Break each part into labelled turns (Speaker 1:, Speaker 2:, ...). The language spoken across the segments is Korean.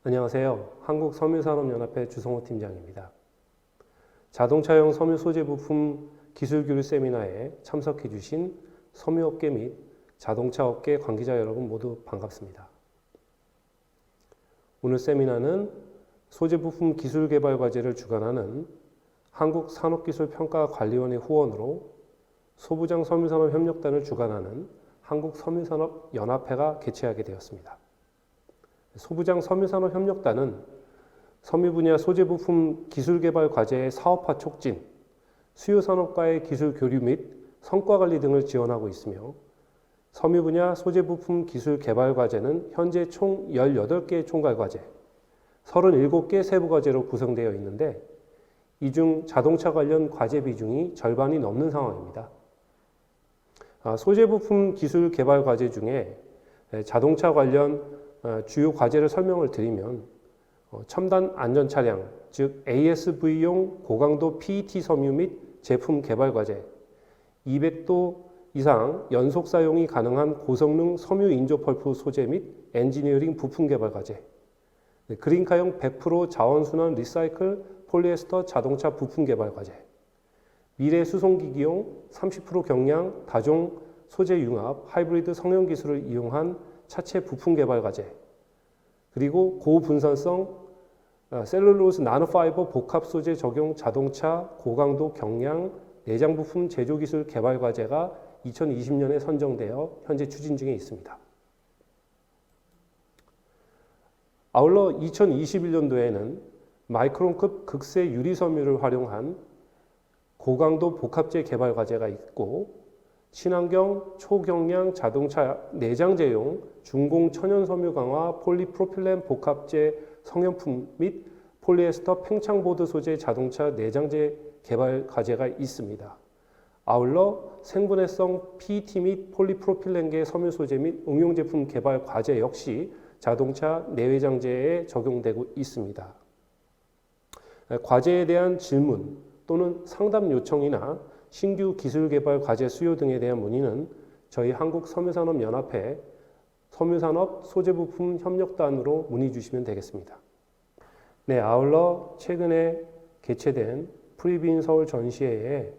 Speaker 1: 안녕하세요. 한국섬유산업연합회 주성호 팀장입니다. 자동차용 섬유 소재 부품 기술 교류 세미나에 참석해 주신 섬유업계 및 자동차업계 관계자 여러분 모두 반갑습니다. 오늘 세미나는 소재 부품 기술 개발 과제를 주관하는 한국산업기술평가관리원의 후원으로 소부장 섬유산업협력단을 주관하는 한국섬유산업연합회가 개최하게 되었습니다. 소부장 섬유산업협력단은 섬유 분야 소재 부품 기술 개발 과제의 사업화 촉진, 수요 산업과의 기술 교류 및 성과 관리 등을 지원하고 있으며 섬유 분야 소재 부품 기술 개발 과제는 현재 총 18개의 총괄 과제, 37개 세부 과제로 구성되어 있는데 이 중 자동차 관련 과제 비중이 절반이 넘는 상황입니다. 소재 부품 기술 개발 과제 중에 자동차 관련 주요 과제를 설명을 드리면 첨단 안전 차량, 즉 ASV용 고강도 PET 섬유 및 제품 개발 과제, 200도 이상 연속 사용이 가능한 고성능 섬유 인조 펄프 소재 및 엔지니어링 부품 개발 과제, 그린카용 100% 자원순환 리사이클 폴리에스터 자동차 부품 개발 과제, 미래 수송기기용 30% 경량 다종 소재 융합 하이브리드 성형 기술을 이용한 차체 부품 개발 과제, 그리고 고분산성 셀룰로스 나노파이버 복합 소재 적용 자동차 고강도 경량 내장 부품 제조 기술 개발 과제가 2020년에 선정되어 현재 추진 중에 있습니다. 아울러 2021년도에는 마이크론급 극세 유리 섬유를 활용한 고강도 복합재 개발 과제가 있고 친환경 초경량 자동차 내장재용 중공 천연 섬유 강화 폴리프로필렌 복합재 성형품 및 폴리에스터 팽창보드 소재 자동차 내장재 개발 과제가 있습니다. 아울러 생분해성 PET 및 폴리프로필렌계 섬유 소재 및 응용 제품 개발 과제 역시 자동차 내외장재에 적용되고 있습니다. 과제에 대한 질문 또는 상담 요청이나 신규 기술 개발 과제 수요 등에 대한 문의는 저희 한국섬유산업연합회 섬유산업 소재부품 협력단으로 문의 주시면 되겠습니다. 네, 아울러 최근에 개최된 프리빈 서울 전시회에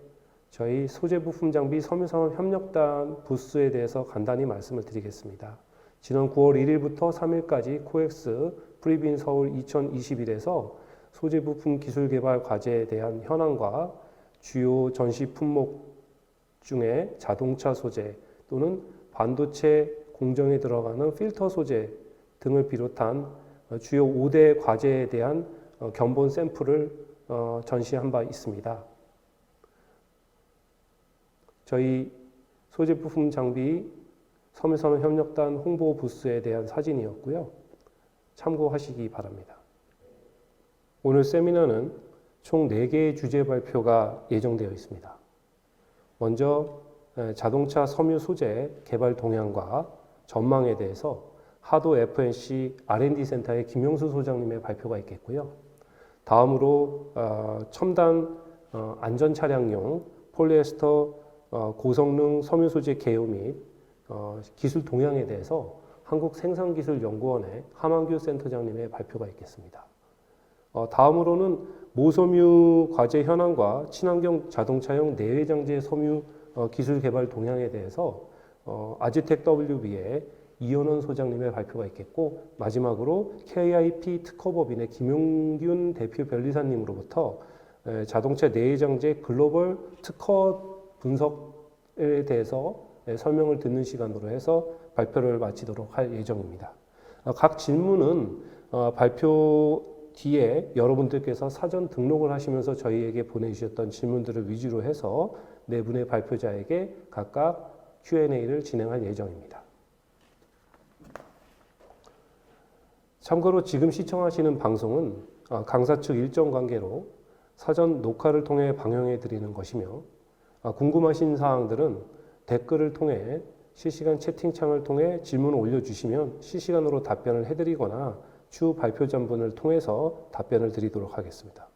Speaker 1: 저희 소재부품 장비 섬유산업협력단 부스에 대해서 간단히 말씀을 드리겠습니다. 지난 9월 1일부터 3일까지 코엑스 프리빈 서울 2021에서 소재부품 기술 개발 과제에 대한 현황과 주요 전시 품목 중에 자동차 소재 또는 반도체 공정에 들어가는 필터 소재 등을 비롯한 주요 5대 과제에 대한 견본 샘플을 전시한 바 있습니다. 저희 소재부품 장비 섬유산업협력단 홍보 부스에 대한 사진이었고요. 참고하시기 바랍니다. 오늘 세미나는 총 4개의 주제 발표가 예정되어 있습니다. 먼저 자동차 섬유 소재 개발 동향과 전망에 대해서 하도 FNC R&D 센터의 김용수 소장님의 발표가 있겠고요. 다음으로 첨단 안전 차량용 폴리에스터 고성능 섬유 소재 개요 및 기술 동향에 대해서 한국생산기술연구원의 함한규 센터장님의 발표가 있겠습니다. 다음으로는 모섬유 과제 현황과 친환경 자동차용 내외장재 섬유 기술 개발 동향에 대해서 아지텍 WB의 이현원 소장님의 발표가 있겠고 마지막으로 KIP 특허법인의 김용균 대표 변리사님으로부터 자동차 내외장재 글로벌 특허 분석에 대해서 설명을 듣는 시간으로 해서 발표를 마치도록 할 예정입니다. 각 질문은 발표 뒤에 여러분들께서 사전 등록을 하시면서 저희에게 보내주셨던 질문들을 위주로 해서 네 분의 발표자에게 각각 Q&A를 진행할 예정입니다. 참고로 지금 시청하시는 방송은 강사 측 일정 관계로 사전 녹화를 통해 방영해 드리는 것이며 궁금하신 사항들은 댓글을 통해 실시간 채팅창을 통해 질문을 올려주시면 실시간으로 답변을 해드리거나 추후 발표 전분을 통해서 답변을 드리도록 하겠습니다.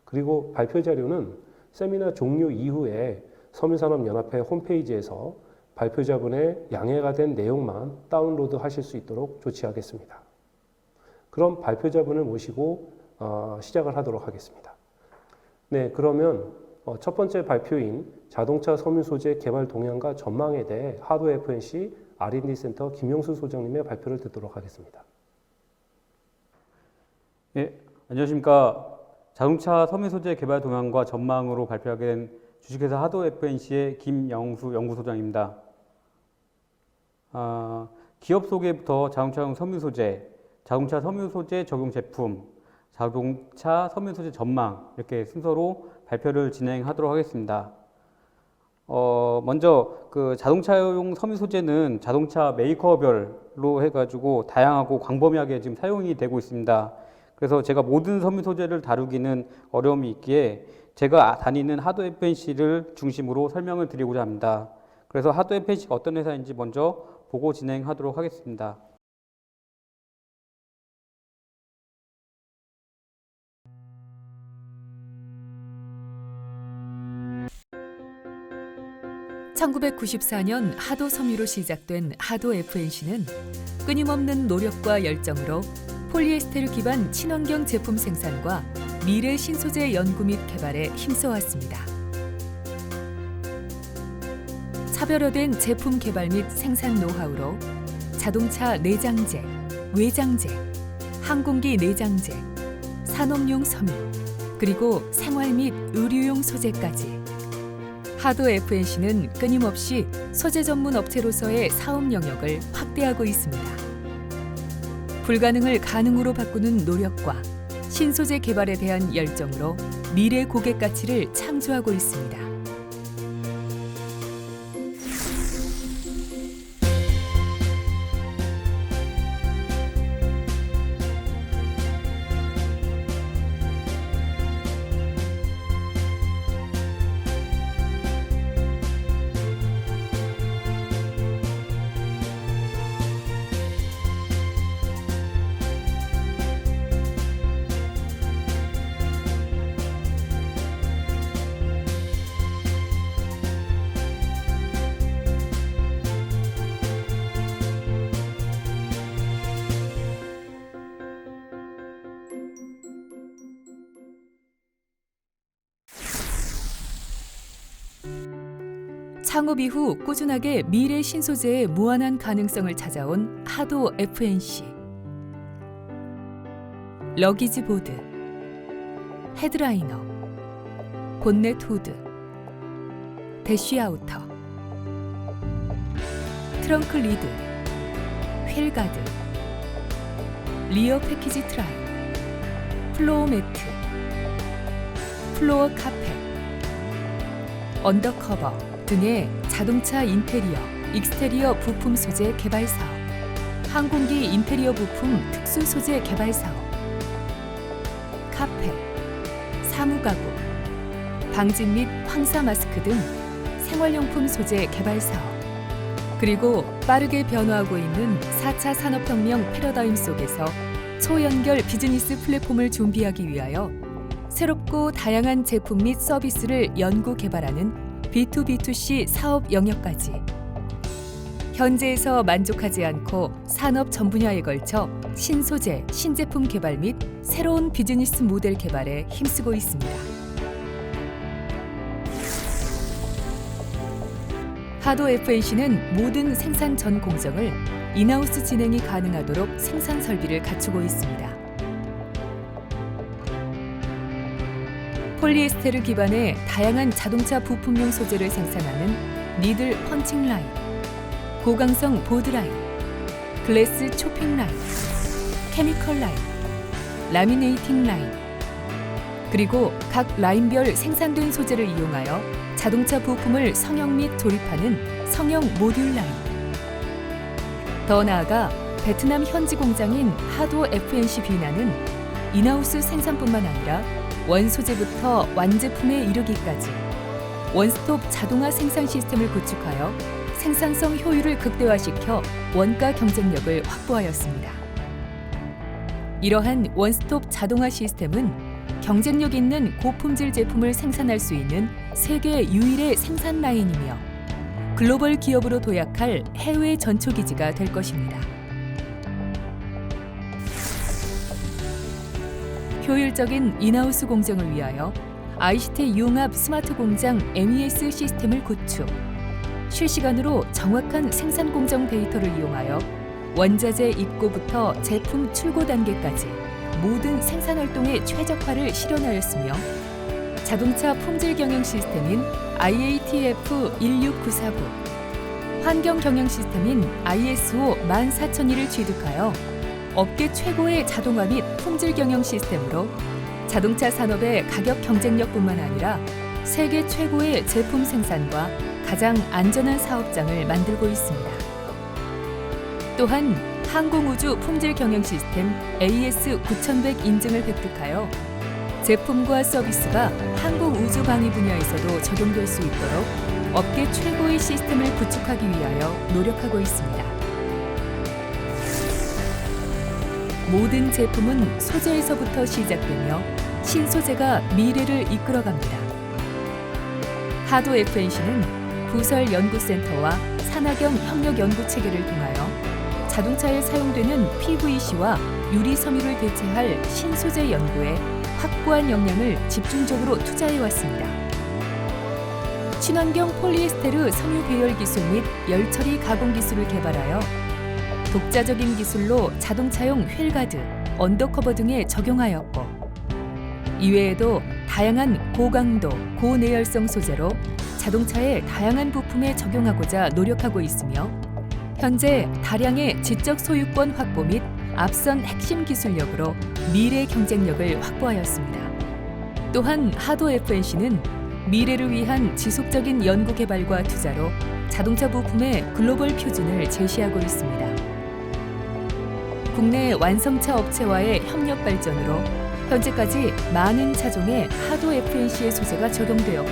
Speaker 1: 그리고 발표 자료는 세미나 종료 이후에 섬유산업연합회 홈페이지에서 발표자분의 양해가 된 내용만 다운로드 하실 수 있도록 조치하겠습니다. 그럼 발표자분을 모시고 시작을 하도록 하겠습니다. 네, 그러면 첫 번째 발표인 자동차 섬유 소재 개발 동향과 전망에 대해 하도 FNC R&D 센터 김영수 소장님의 발표를 듣도록 하겠습니다.
Speaker 2: 네, 안녕하십니까. 자동차 섬유 소재 개발 동향과 전망으로 발표하게 된 주식회사 하도 FNC의 김영수 연구소장입니다. 기업 소개부터 자동차용 섬유 소재, 자동차 섬유 소재 적용 제품, 자동차 섬유 소재 전망 이렇게 순서로 발표를 진행하도록 하겠습니다. 먼저 그 자동차용 섬유 소재는 자동차 메이커별로 해가지고 다양하고 광범위하게 지금 사용이 되고 있습니다. 그래서 제가 모든 섬유 소재를 다루기는 어려움이 있기에 제가 다니는 하도 FNC를 중심으로 설명을 드리고자 합니다. 그래서 하도 FNC가 어떤 회사인지 먼저 보고 진행하도록 하겠습니다.
Speaker 3: (1994년) 하도 섬유로 시작된 하도 FNC는 끊임없는 노력과 열정으로 폴리에스테르 기반 친환경 제품 생산과 미래 신소재 연구 및 개발에 힘써왔습니다. 차별화된 제품 개발 및 생산 노하우로 자동차 내장재, 외장재, 항공기 내장재, 산업용 섬유, 그리고 생활 및 의류용 소재까지 하도 FNC는 끊임없이 소재 전문 업체로서의 사업 영역을 확대하고 있습니다. 불가능을 가능으로 바꾸는 노력과 신소재 개발에 대한 열정으로 미래 고객 가치를 창조하고 있습니다. 창업 이후 꾸준하게 미래 신소재의 무한한 가능성을 찾아온 하도 FNC. 러기지 보드, 헤드라이너, 본넷 후드, 대쉬 아우터, 트렁크 리드, 휠 가드, 리어 패키지 트라이, 플로어 매트, 플로어 카펫, 언더커버 등의 자동차 인테리어, 익스테리어 부품 소재 개발 사업, 항공기 인테리어 부품 특수 소재 개발 사업, 카펫, 사무가구, 방진 및 황사 마스크 등 생활용품 소재 개발 사업, 그리고 빠르게 변화하고 있는 4차 산업혁명 패러다임 속에서 초연결 비즈니스 플랫폼을 준비하기 위하여 새롭고 다양한 제품 및 서비스를 연구 개발하는 B2B2C 사업 영역까지 현재에서 만족하지 않고 산업 전 분야에 걸쳐 신소재, 신제품 개발 및 새로운 비즈니스 모델 개발에 힘쓰고 있습니다. 하도 FNC는 모든 생산 전 공정을 인하우스 진행이 가능하도록 생산 설비를 갖추고 있습니다. 폴리에스테르 기반의 다양한 자동차 부품용 소재를 생산하는 니들 펀칭 라인, 고강성 보드 라인, 글래스 초핑 라인, 케미컬 라인, 라미네이팅 라인, 그리고 각 라인별 생산된 소재를 이용하여 자동차 부품을 성형 및 조립하는 성형 모듈 라인. 더 나아가 베트남 현지 공장인 하도 FNC 비나는 인하우스 생산뿐만 아니라 원소재부터 완제품에 이르기까지 원스톱 자동화 생산 시스템을 구축하여 생산성 효율을 극대화시켜 원가 경쟁력을 확보하였습니다. 이러한 원스톱 자동화 시스템은 경쟁력 있는 고품질 제품을 생산할 수 있는 세계 유일의 생산 라인이며 글로벌 기업으로 도약할 해외 전초기지가 될 것입니다. 효율적인 인하우스 공정을 위하여 ICT 융합 스마트 공장 MES 시스템을 구축. 실시간으로 정확한 생산 공정 데이터를 이용하여 원자재 입고부터 제품 출고 단계까지 모든 생산 활동의 최적화를 실현하였으며 자동차 품질 경영 시스템인 IATF 16949, 환경 경영 시스템인 ISO 14001을 취득하여 업계 최고의 자동화 및 품질 경영 시스템으로 자동차 산업의 가격 경쟁력뿐만 아니라 세계 최고의 제품 생산과 가장 안전한 사업장을 만들고 있습니다. 또한 항공우주 품질 경영 시스템 AS 9100 인증을 획득하여 제품과 서비스가 항공우주 방위 분야에서도 적용될 수 있도록 업계 최고의 시스템을 구축하기 위하여 노력하고 있습니다. 모든 제품은 소재에서부터 시작되며 신소재가 미래를 이끌어갑니다. 하도 FNC는 부설 연구센터와 산학연 협력 연구 체계를 통하여 자동차에 사용되는 PVC와 유리 섬유를 대체할 신소재 연구에 확고한 역량을 집중적으로 투자해 왔습니다. 친환경 폴리에스테르 섬유 배열 기술 및 열 처리 가공 기술을 개발하여 독자적인 기술로 자동차용 휠가드, 언더커버 등에 적용하였고, 이외에도 다양한 고강도, 고내열성 소재로 자동차의 다양한 부품에 적용하고자 노력하고 있으며, 현재 다량의 지적 소유권 확보 및 앞선 핵심 기술력으로 미래 경쟁력을 확보하였습니다. 또한 하도 FNC는 미래를 위한 지속적인 연구 개발과 투자로 자동차 부품의 글로벌 표준을 제시하고 있습니다. 국내 완성차 업체와의 협력 발전으로 현재까지 많은 차종에 하도 FNC의 소재가 적용되었고,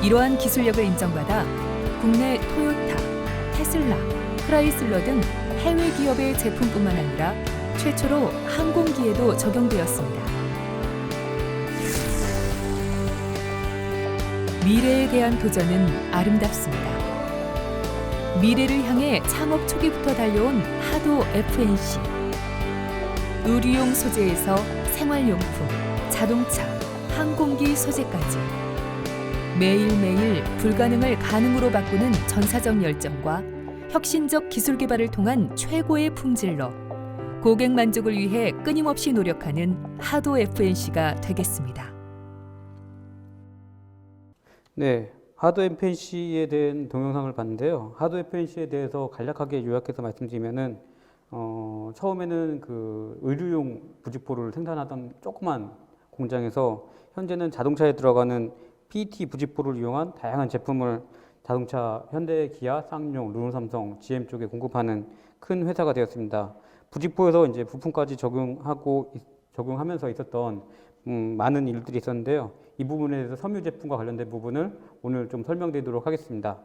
Speaker 3: 이러한 기술력을 인정받아 국내 토요타, 테슬라, 크라이슬러 등 해외 기업의 제품뿐만 아니라 최초로 항공기에도 적용되었습니다. 미래에 대한 도전은 아름답습니다. 미래를 향해 창업 초기부터 달려온 하도 FNC. 의류용 소재에서 생활용품, 자동차, 항공기 소재까지 매일매일 불가능을 가능으로 바꾸는 전사적 열정과 혁신적 기술 개발을 통한 최고의 품질로 고객 만족을 위해 끊임없이 노력하는 하도 FNC가 되겠습니다.
Speaker 2: 네, 하도 FNC에 대한 동영상을 봤는데요. 하도 FNC에 대해서 간략하게 요약해서 말씀드리면은 처음에는 그 의류용 부직포를 생산하던 조그만 공장에서 현재는 자동차에 들어가는 PET 부직포를 이용한 다양한 제품을 자동차 현대, 기아, 쌍용, 르노삼성, GM 쪽에 공급하는 큰 회사가 되었습니다. 부직포에서 이제 부품까지 적용하면서 있었던 많은 일들이 있었는데요. 이 부분에 대해서 섬유 제품과 관련된 부분을 오늘 좀 설명드리도록 하겠습니다.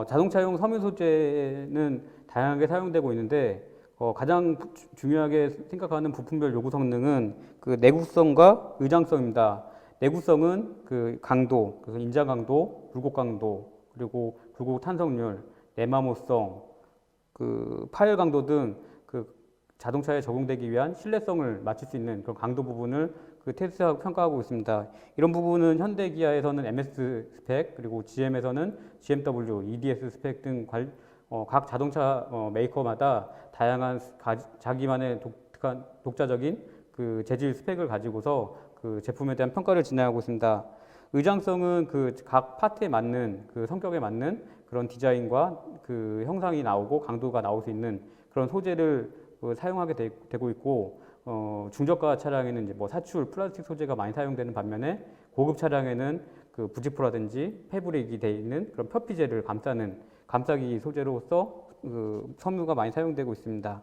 Speaker 2: 자동차용 섬유 소재는 다양하게 사용되고 있는데 가장 중요하게 생각하는 부품별 요구 성능은 그 내구성과 의장성입니다. 내구성은 그 강도, 그래서 인자 강도, 굴곡 강도, 그리고 굴곡 탄성률, 내마모성, 그 파열 강도 등 그 자동차에 적용되기 위한 신뢰성을 맞출 수 있는 그런 강도 부분을 그 테스트하고 평가하고 있습니다. 이런 부분은 현대 기아에서는 MS 스펙, 그리고 GM에서는 GMW, EDS 스펙 등 각 자동차 메이커마다 다양한 자기만의 독자적인 그 재질 스펙을 가지고서 그 제품에 대한 평가를 진행하고 있습니다. 의장성은 그 각 파트에 맞는 그 성격에 맞는 그런 디자인과 그 형상이 나오고 강도가 나올 수 있는 그런 소재를 사용하게 되고 있고, 중저가 차량에는 이제 뭐 사출, 플라스틱 소재가 많이 사용되는 반면에 고급 차량에는 그 부직포라든지 패브릭이 되어 있는 그런 표피재를 감싸기 소재로서 그 섬유가 많이 사용되고 있습니다.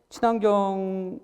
Speaker 2: 친환경에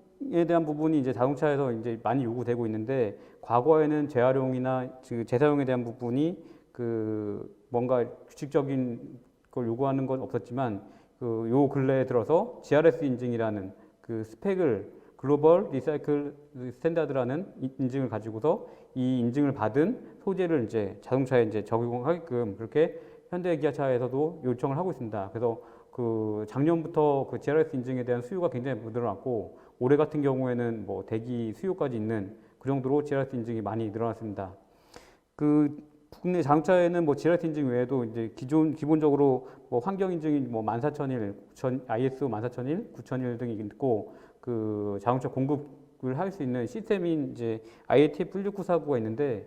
Speaker 2: 대한 부분이 이제 자동차에서 이제 많이 요구되고 있는데, 과거에는 재활용이나 재사용에 대한 부분이 그 뭔가 규칙적인 걸 요구하는 건 없었지만, 요 근래에 들어서 GRS 인증이라는 그 스펙을 글로벌 리사이클 스탠다드라는 인증을 가지고서 이 인증을 받은 소재를 이제 자동차에 이제 적용하게끔 그렇게 현대기아차에서도 요청을 하고 있습니다. 그래서 그 작년부터 그 GRS 인증에 대한 수요가 굉장히 늘어났고 올해 같은 경우에는 뭐 대기 수요까지 있는 그 정도로 GRS 인증이 많이 늘어났습니다. 그 국내 자동차에는 뭐 GRS 인증 외에도 이제 기본적으로 뭐 환경 인증이 뭐 14,001, ISO 14,001, 9,001 등이 있고 그 자동차 공급을 할 수 있는 시스템인 이제 IATF 16949가 있는데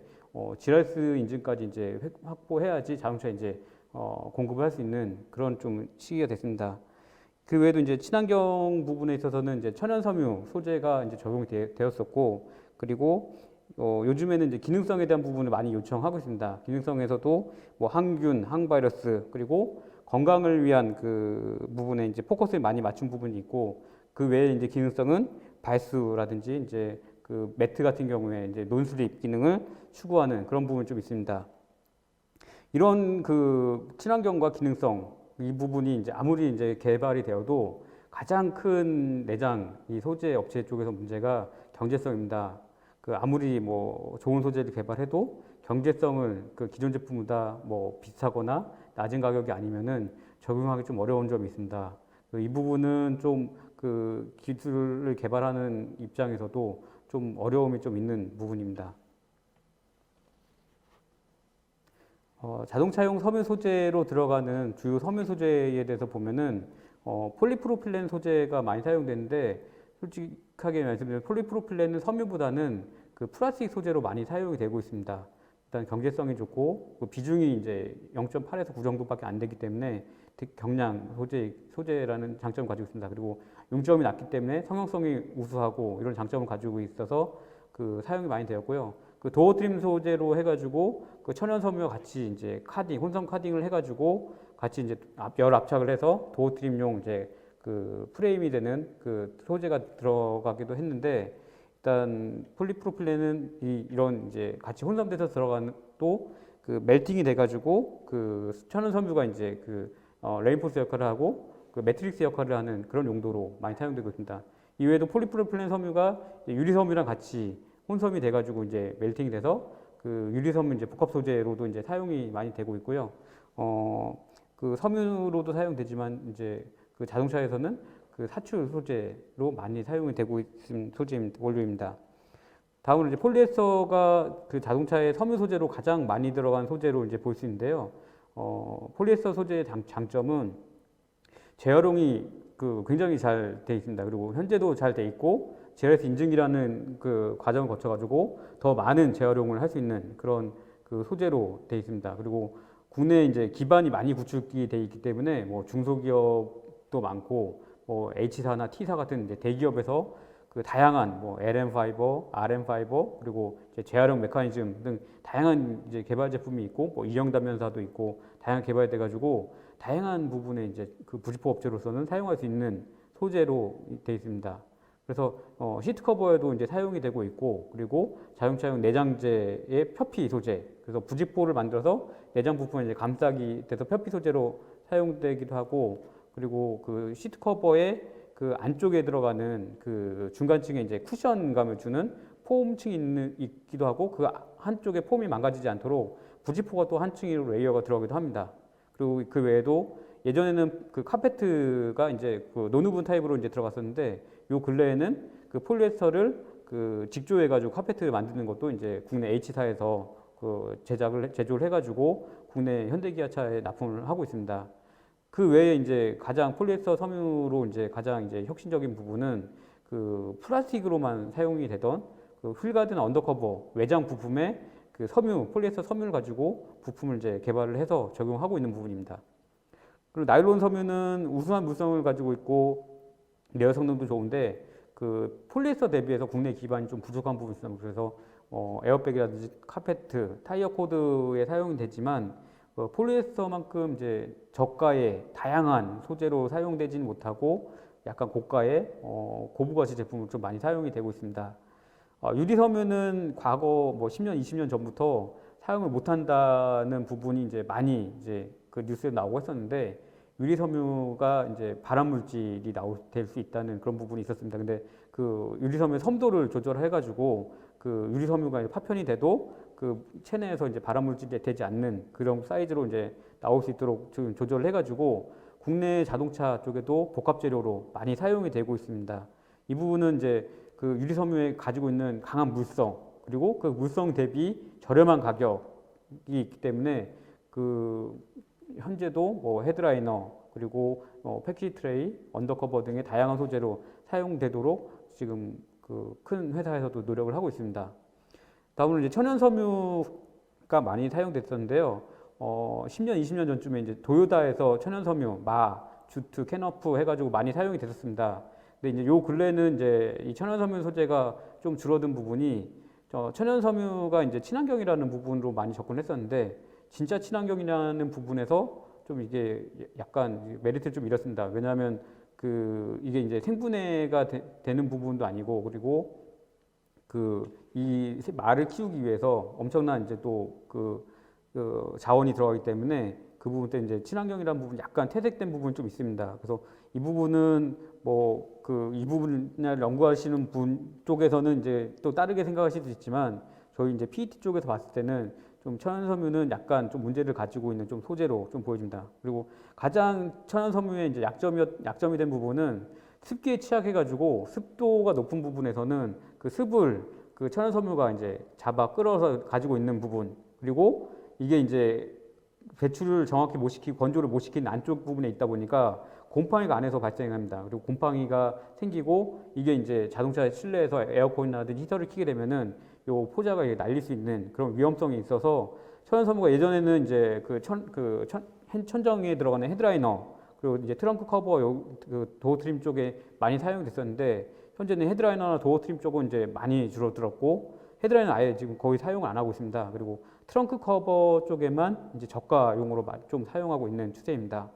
Speaker 2: GRS 인증까지 이제 확보해야지 자동차 이제 공급을 할 수 있는 그런 좀 시기가 됐습니다. 그 외에도 이제 친환경 부분에 있어서는 이제 천연 섬유 소재가 이제 적용이 되었었고 그리고 요즘에는 이제 기능성에 대한 부분을 많이 요청하고 있습니다. 기능성에서도 뭐 항균, 항바이러스 그리고 건강을 위한 그 부분에 이제 포커스를 많이 맞춘 부분이 있고 그 외에 이제 기능성은 발수라든지 이제 그 매트 같은 경우에 이제 논슬립 기능을 추구하는 그런 부분이 좀 있습니다. 이런 그 친환경과 기능성 이 부분이 이제 아무리 이제 개발이 되어도 가장 큰 내장 이 소재 업체 쪽에서 문제가 경제성입니다. 그 아무리 뭐 좋은 소재를 개발해도 경제성을 그 기존 제품보다 뭐 비슷하거나 낮은 가격이 아니면은 적용하기 좀 어려운 점이 있습니다. 이 부분은 좀 그 기술을 개발하는 입장에서도 좀 어려움이 좀 있는 부분입니다. 자동차용 섬유 소재로 들어가는 주요 섬유 소재에 대해서 보면은 폴리프로필렌 소재가 많이 사용되는데 솔직하게 말씀드리면 폴리프로필렌은 섬유보다는 그 플라스틱 소재로 많이 사용이 되고 있습니다. 일단 경제성이 좋고 그 비중이 이제 0.8에서 9 정도밖에 안 되기 때문에 경량 소재라는 장점을 가지고 있습니다. 그리고 융점이 낮기 때문에 성형성이 우수하고 이런 장점을 가지고 있어서 그 사용이 많이 되었고요. 그 도어 트림 소재로 해가지고 그 천연 섬유와 같이 이제 혼성 카딩을 해가지고 같이 이제 열 압착을 해서 도어 트림용 이제 그 프레임이 되는 그 소재가 들어가기도 했는데 일단 폴리프로필렌은 이런 이제 같이 혼성돼서 들어가는 또 그 멜팅이 돼가지고 그 천연 섬유가 이제 그 레인포스 역할을 하고 그 매트릭스 역할을 하는 그런 용도로 많이 사용되고 있습니다. 이외에도 폴리프로필렌 섬유가 유리 섬유랑 같이 혼섬이 돼가지고 이제 멜팅이 돼서 그 유리 섬유 이제 복합 소재로도 이제 사용이 많이 되고 있고요. 그 섬유로도 사용되지만 이제 그 자동차에서는 그 사출 소재로 많이 사용이 되고 있는 원료입니다. 다음으로 이제 폴리에스터가 그 자동차의 섬유 소재로 가장 많이 들어간 소재로 이제 볼 수 있는데요. 폴리에스터 소재의 장점은 재활용이 그 굉장히 잘 돼 있습니다. 그리고 현재도 잘 돼 있고 GRS 인증이라는 그 과정을 거쳐가지고 더 많은 재활용을 할 수 있는 그런 그 소재로 돼 있습니다. 그리고 국내에 이제 기반이 많이 구축이 돼 있기 때문에 뭐 중소기업도 많고 뭐 H사나 T사 같은 이제 대기업에서 그 다양한 뭐 LM 파이버, RM 파이버 그리고 이제 재활용 메커니즘 등 다양한 이제 개발 제품이 있고 뭐 이영단면사도 있고 다양하게 개발돼 가지고 다양한 부분에 이제 그 부직포 업체로서는 사용할 수 있는 소재로 되어 있습니다. 그래서 시트 커버에도 이제 사용이 되고 있고 그리고 자동차용 내장재의 표피 소재 그래서 부직포를 만들어서 내장 부품을 이제 감싸기 돼서 표피 소재로 사용되기도 하고 그리고 그 시트 커버에 그 안쪽에 들어가는 그 중간층에 이제 쿠션감을 주는 폼층이 있기도 하고 그 한쪽에 폼이 망가지지 않도록 부직포가 또 한 층으로 레이어가 들어가기도 합니다. 그리고 그 외에도 예전에는 그 카페트가 이제 그 노누분 타입으로 이제 들어갔었는데 요 근래에는 그 폴리에스터를 그 직조해가지고 카페트를 만드는 것도 이제 국내 H사에서 그 제조를 해가지고 국내 현대기아차에 납품을 하고 있습니다. 그 외에 이제 가장 폴리에스터 섬유로 이제 가장 이제 혁신적인 부분은 그 플라스틱으로만 사용이 되던 그 휠가든 언더커버 외장 부품에 그 폴리에스터 섬유를 가지고 부품을 이제 개발을 해서 적용하고 있는 부분입니다. 그리고 나일론 섬유는 우수한 물성을 가지고 있고 레어 성능도 좋은데 그 폴리에스터 대비해서 국내 기반이 좀 부족한 부분이 있습니다. 그래서 에어백이라든지 카페트, 타이어 코드에 사용이 되지만 폴리에스터만큼 이제 저가의 다양한 소재로 사용되지는 못하고 약간 고가의 고부가치 제품으로 좀 많이 사용이 되고 있습니다. 유리 섬유는 과거 뭐 10년, 20년 전부터 사용을 못한다는 부분이 이제 많이 이제 그 뉴스에 나오고 했었는데 유리 섬유가 이제 발암 물질이 될 수 있다는 그런 부분이 있었습니다. 근데 그 유리 섬유의 섬도를 조절해가지고 그 유리 섬유가 파편이 돼도 그 체내에서 이제 발암 물질이 되지 않는 그런 사이즈로 이제 나올 수 있도록 좀 조절을 해가지고 국내 자동차 쪽에도 복합 재료로 많이 사용이 되고 있습니다. 이 부분은 이제 그 유리섬유에 가지고 있는 강한 물성 그리고 그 물성 대비 저렴한 가격이 있기 때문에 그 현재도 뭐 헤드라이너 그리고 패키지 트레이, 언더커버 등의 다양한 소재로 사용되도록 지금 그 큰 회사에서도 노력을 하고 있습니다. 다음으로 이제 천연 섬유가 많이 사용됐었는데요. 10년, 20년 전쯤에 이제 도요다에서 천연 섬유, 주트, 캐너프 해가지고 많이 사용이 됐었습니다. 근데 이제 요 근래는 이제 이 천연 섬유 소재가 좀 줄어든 부분이 천연 섬유가 이제 친환경이라는 부분으로 많이 접근했었는데 진짜 친환경이라는 부분에서 좀 이게 약간 메리트를 좀 잃었습니다. 왜냐하면 그 이게 이제 생분해가 되는 부분도 아니고 그리고 이 말을 키우기 위해서 엄청난 이제 또 그 자원이 들어가기 때문에 그 부분 때 이제 친환경이라는 부분 약간 퇴색된 부분이 좀 있습니다. 그래서 이 부분은 뭐 이 부분을 연구하시는 분 쪽에서는 이제 또 다르게 생각하실 수 있지만 저희 이제 PET 쪽에서 봤을 때는 좀 천연섬유는 약간 좀 문제를 가지고 있는 좀 소재로 좀 보여집니다. 그리고 가장 천연섬유의 이제 약점이 된 부분은 습기에 취약해가지고 습도가 높은 부분에서는 그 습을 그 천연섬유가 이제 잡아 끌어서 가지고 있는 부분 그리고 이게 이제 배출을 정확히 못 시키고 건조를 못 시키는 안쪽 부분에 있다 보니까 곰팡이가 안에서 발생합니다. 그리고 곰팡이가 생기고 이게 이제 자동차 실내에서 에어컨이라든지 히터를 켜게 되면은 요 포자가 날릴 수 있는 그런 위험성이 있어서 천연섬유가 예전에는 이제 천정에 들어가는 헤드라이너 그리고 이제 트렁크 커버 그 도어 트림 쪽에 많이 사용됐었는데 현재는 헤드라이너나 도어 트림 쪽은 이제 많이 줄어들었고 헤드라이너 아예 지금 거의 사용을 안 하고 있습니다. 그리고 트렁크 커버 쪽에만 이제 저가용으로 좀 사용하고 있는 추세입니다.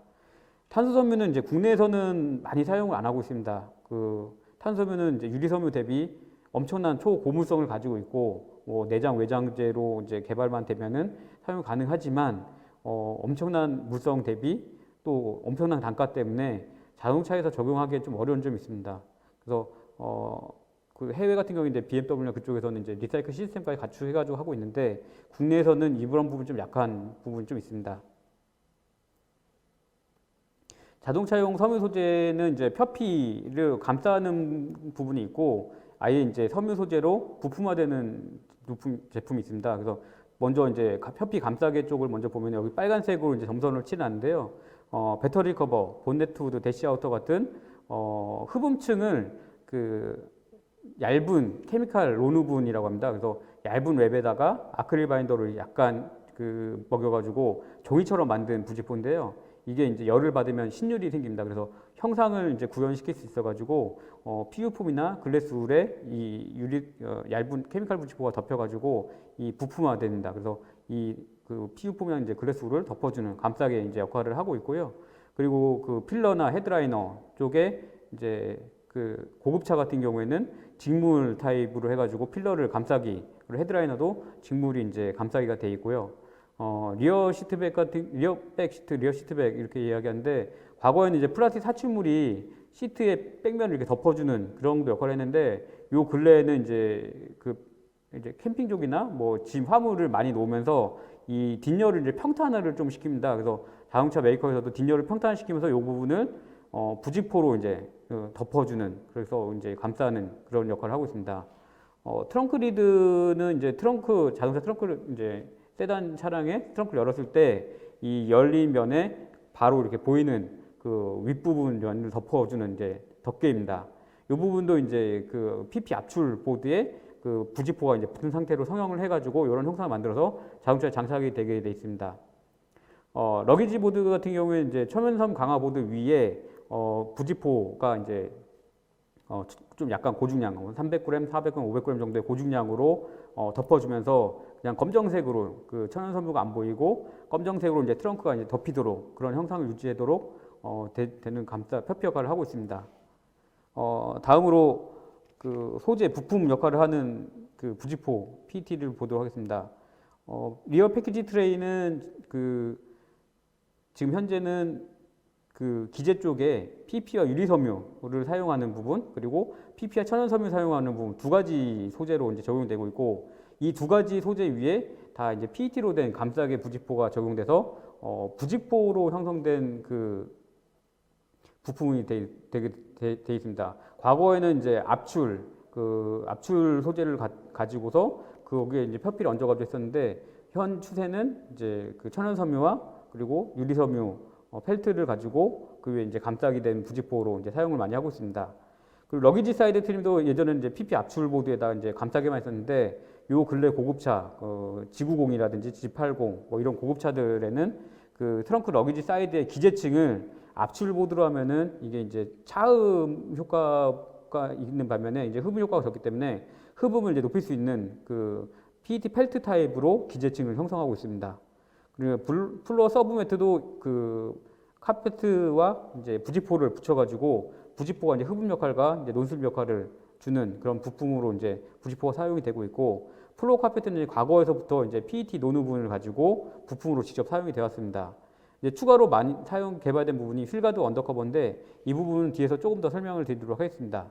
Speaker 2: 탄소섬유는 이제 국내에서는 많이 사용을 안 하고 있습니다. 그 탄소섬유는 이제 유리섬유 대비 엄청난 초고물성을 가지고 있고 뭐 내장 외장재로 이제 개발만 되면은 사용 가능하지만 엄청난 물성 대비 또 엄청난 단가 때문에 자동차에서 적용하기에 좀 어려운 점이 있습니다. 그래서 그 해외 같은 경우에 이제 BMW 그쪽에서는 이제 리사이클 시스템까지 갖추해가지고 하고 있는데 국내에서는 이런 부분 좀 약한 부분이 좀 있습니다. 자동차용 섬유 소재는 이제 표피를 감싸는 부분이 있고 아예 이제 섬유 소재로 부품화되는 제품이 있습니다. 그래서 먼저 이제 표피 감싸개 쪽을 먼저 보면 여기 빨간색으로 이제 점선을 칠해놨는데요. 배터리 커버, 본네트 후드, 대시아우터 같은 흡음층을 그 얇은 케미칼 론우분이라고 합니다. 그래서 얇은 웹에다가 아크릴 바인더를 약간 먹여가지고 종이처럼 만든 부직포인데요. 이게 이제 열을 받으면 신율이 생깁니다. 그래서 형상을 이제 구현시킬 수 있어가지고 PU 폼이나 글래스울에 이 얇은 케미칼 부직포가 덮여가지고 이 부품화됩니다. 그래서 그 PU 폼이나 이제 글래스울을 덮어주는 감싸게 이제 역할을 하고 있고요. 그리고 그 필러나 헤드라이너 쪽에 이제 그 고급차 같은 경우에는 직물 타입으로 해가지고 필러를 감싸기, 그리고 헤드라이너도 직물이 이제 감싸기가 돼 있고요. 리어 시트백 이렇게 이야기하는데 과거에는 이제 플라스틱 사출물이 시트의 백면을 이렇게 덮어주는 그런 역할을 했는데 요 근래에는 이제 이제 캠핑 쪽이나 뭐 짐 화물을 많이 놓으면서 이 뒷열을 이제 평탄화를 좀 시킵니다. 그래서 자동차 메이커에서도 뒷열을 평탄화시키면서 요 부분을 부직포로 이제 덮어주는 그래서 이제 감싸는 그런 역할을 하고 있습니다. 트렁크 리드는 이제 자동차 트렁크를 이제 세단 차량의 트렁크를 열었을 때 이 열린 면에 바로 이렇게 보이는 그 윗부분 면을 덮어주는 이제 덮개입니다. 이 부분도 이제 그 PP 압출 보드에 그 부직포가 이제 붙은 상태로 성형을 해가지고 이런 형상을 만들어서 자동차에 장착이 되게 돼 있습니다. 러기지 보드 같은 경우에 이제 초면섬 강화 보드 위에 부직포가 이제 좀 약간 고중량, 300g, 400g, 500g 정도의 고중량으로 덮어주면서 그냥 검정색으로 그 천연섬유가 안 보이고 검정색으로 이제 트렁크가 이제 덮이도록 그런 형상을 유지하도록 되는 표피 역할을 하고 있습니다. 다음으로 그 소재 부품 역할을 하는 그 부직포 PET를 보도록 하겠습니다. 리어 패키지 트레이는 지금 현재는 그 기재 쪽에 PP와 유리섬유를 사용하는 부분 그리고 PP와 천연섬유 사용하는 부분 두 가지 소재로 이제 적용되고 있고 이 두 가지 소재 위에 다 이제 PET로 된 감싸개 부직포가 적용돼서 부직포로 형성된 그 부품이 돼 있습니다. 과거에는 이제 압출 소재를 가지고서 거기에 이제 표피를 얹어가지고 했었는데, 현 추세는 이제 그 천연섬유와 그리고 유리섬유 펠트를 가지고 그 위에 이제 감싸게 된 부직포로 이제 사용을 많이 하고 있습니다. 그리고 러기지 사이드 트림도 예전에는 이제 PP 압출 보드에다가 이제 감싸게만 했었는데, 요 근래 고급차 G90이라든지 G80 뭐 이런 고급차들에는 그 트렁크 러기지 사이드의 기재층을 압출 보드로 하면은 이게 이제 차음 효과가 있는 반면에 이제 흡음 효과가 적기 때문에 흡음을 이제 높일 수 있는 그 PET 펠트 타입으로 기재층을 형성하고 있습니다. 그리고 플로어 서브매트도 그 카페트와 이제 부직포를 붙여가지고 부직포가 이제 흡음 역할과 이제 논술 역할을 주는 그런 부품으로 이제 부직포가 사용이 되고 있고, 플로어 카페트는 이제 과거에서부터 이제 PET 논우분을 가지고 부품으로 직접 사용이 되었습니다. 이제 추가로 많이 개발된 부분이 휠가드 언더커버인데, 이 부분은 뒤에서 조금 더 설명을 드리도록 하겠습니다.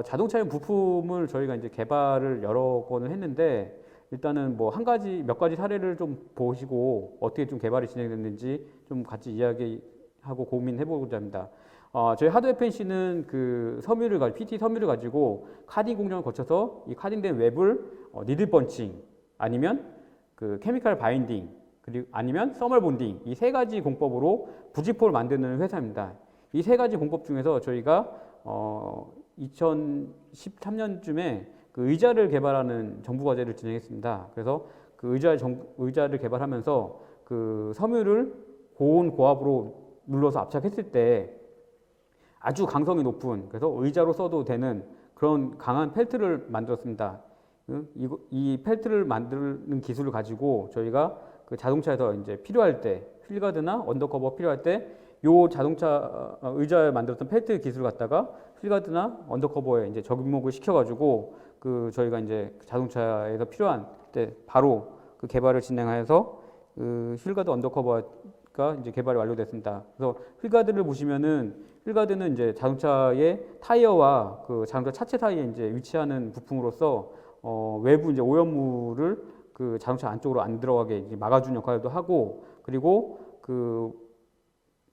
Speaker 2: 자동차용 부품을 저희가 이제 개발을 여러 건을 했는데, 일단은 뭐 몇 가지 사례를 좀 보시고 어떻게 좀 개발이 진행됐는지 좀 같이 이야기하고 고민해보고자 합니다. 저희 하드 FNC는 그 PT 섬유를 가지고 카딩 공정을 거쳐서 이 카딩된 웹을 니들 펀칭, 아니면 그 케미칼 바인딩, 그리고 아니면 서멀 본딩, 이 세 가지 공법으로 부직포를 만드는 회사입니다. 이 세 가지 공법 중에서 저희가 2013년쯤에 그 의자를 개발하는 정부 과제를 진행했습니다. 그래서 그 의자를 개발하면서 그 섬유를 고온 고압으로 눌러서 압착했을 때 아주 강성이 높은, 그래서 의자로 써도 되는 그런 강한 펠트를 만들었습니다. 이 펠트를 만드는 기술을 가지고 저희가 그 자동차에서 이제 필요할 때, 휠가드나 언더커버 필요할 때 요 자동차 의자에 만들었던 펠트 기술을 갖다가 휠가드나 언더커버에 이제 접목을 시켜가지고 그 저희가 이제 자동차에서 필요한 때 바로 그 개발을 진행하여서 그 휠가드 언더커버가 이제 개발이 완료됐습니다. 그래서 휠가드를 보시면은, 휠가드는 이제 자동차의 타이어와 그 자동차 차체 사이에 이제 위치하는 부품으로서 외부 이제 오염물을 그 자동차 안쪽으로 안 들어가게 이제 막아주는 역할도 하고, 그리고 그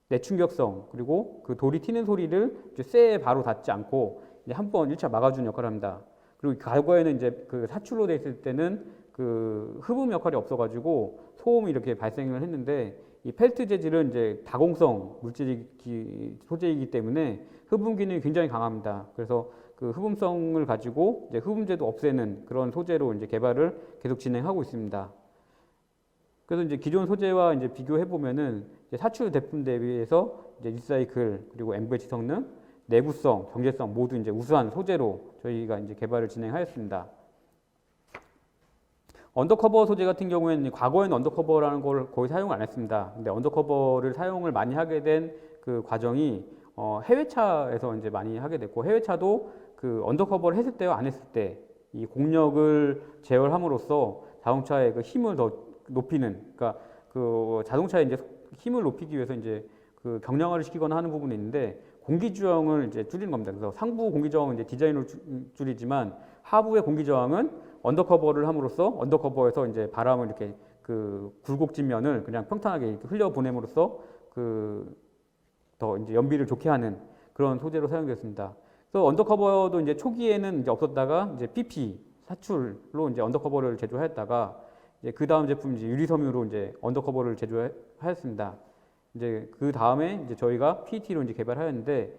Speaker 2: 내충격성, 그리고 그 돌이 튀는 소리를 이제 쇠에 바로 닿지 않고 이제 한번 1차 막아주는 역할을 합니다. 그리고 과거에는 이제 그 사출로 돼 있을 때는 그 흡음 역할이 없어가지고 소음이 이렇게 발생을 했는데, 이 펠트 재질은 이제 다공성 소재이기 때문에 흡음 기능이 굉장히 강합니다. 그래서 그 흡음성을 가지고 이제 흡음재도 없애는 그런 소재로 이제 개발을 계속 진행하고 있습니다. 그래서 이제 기존 소재와 이제 비교해 보면은 이제 사출 제품 대비해서 이제 리사이클, 그리고 MVH 성능, 내구성, 경제성 모두 이제 우수한 소재로 저희가 이제 개발을 진행하였습니다. 언더커버 소재 같은 경우에는 과거에는 언더커버라는 걸 거의 사용을 안 했습니다. 근데 언더커버를 사용을 많이 하게 된 그 과정이 해외차에서 이제 많이 하게 됐고, 해외차도 그 언더커버를 했을 때와 안 했을 때 이 공력을 제어함으로써 자동차의 그 힘을 더 높이는, 그러니까 그 자동차의 이제 힘을 높이기 위해서 이제 그 경량화를 시키거나 하는 부분이 있는데, 공기 저항을 이제 줄이는 겁니다. 그래서 상부 공기 저항은 이제 디자인으로 줄이지만 하부의 공기 저항은 언더커버를 함으로써 언더커버에서 이제 바람을 이렇게 그 굴곡진 면을 그냥 평탄하게 이렇게 흘려 보냄으로써 그 더 이제 연비를 좋게 하는 그런 소재로 사용됐습니다. 그래서 언더커버도 이제 초기에는 이제 없었다가 이제 PP 사출로 이제 언더커버를 제조하였다가 이제 그 다음 제품 이제 유리섬유로 이제 언더커버를 제조하였습니다. 이제 그 다음에 이제 저희가 PET로 이제 개발하였는데,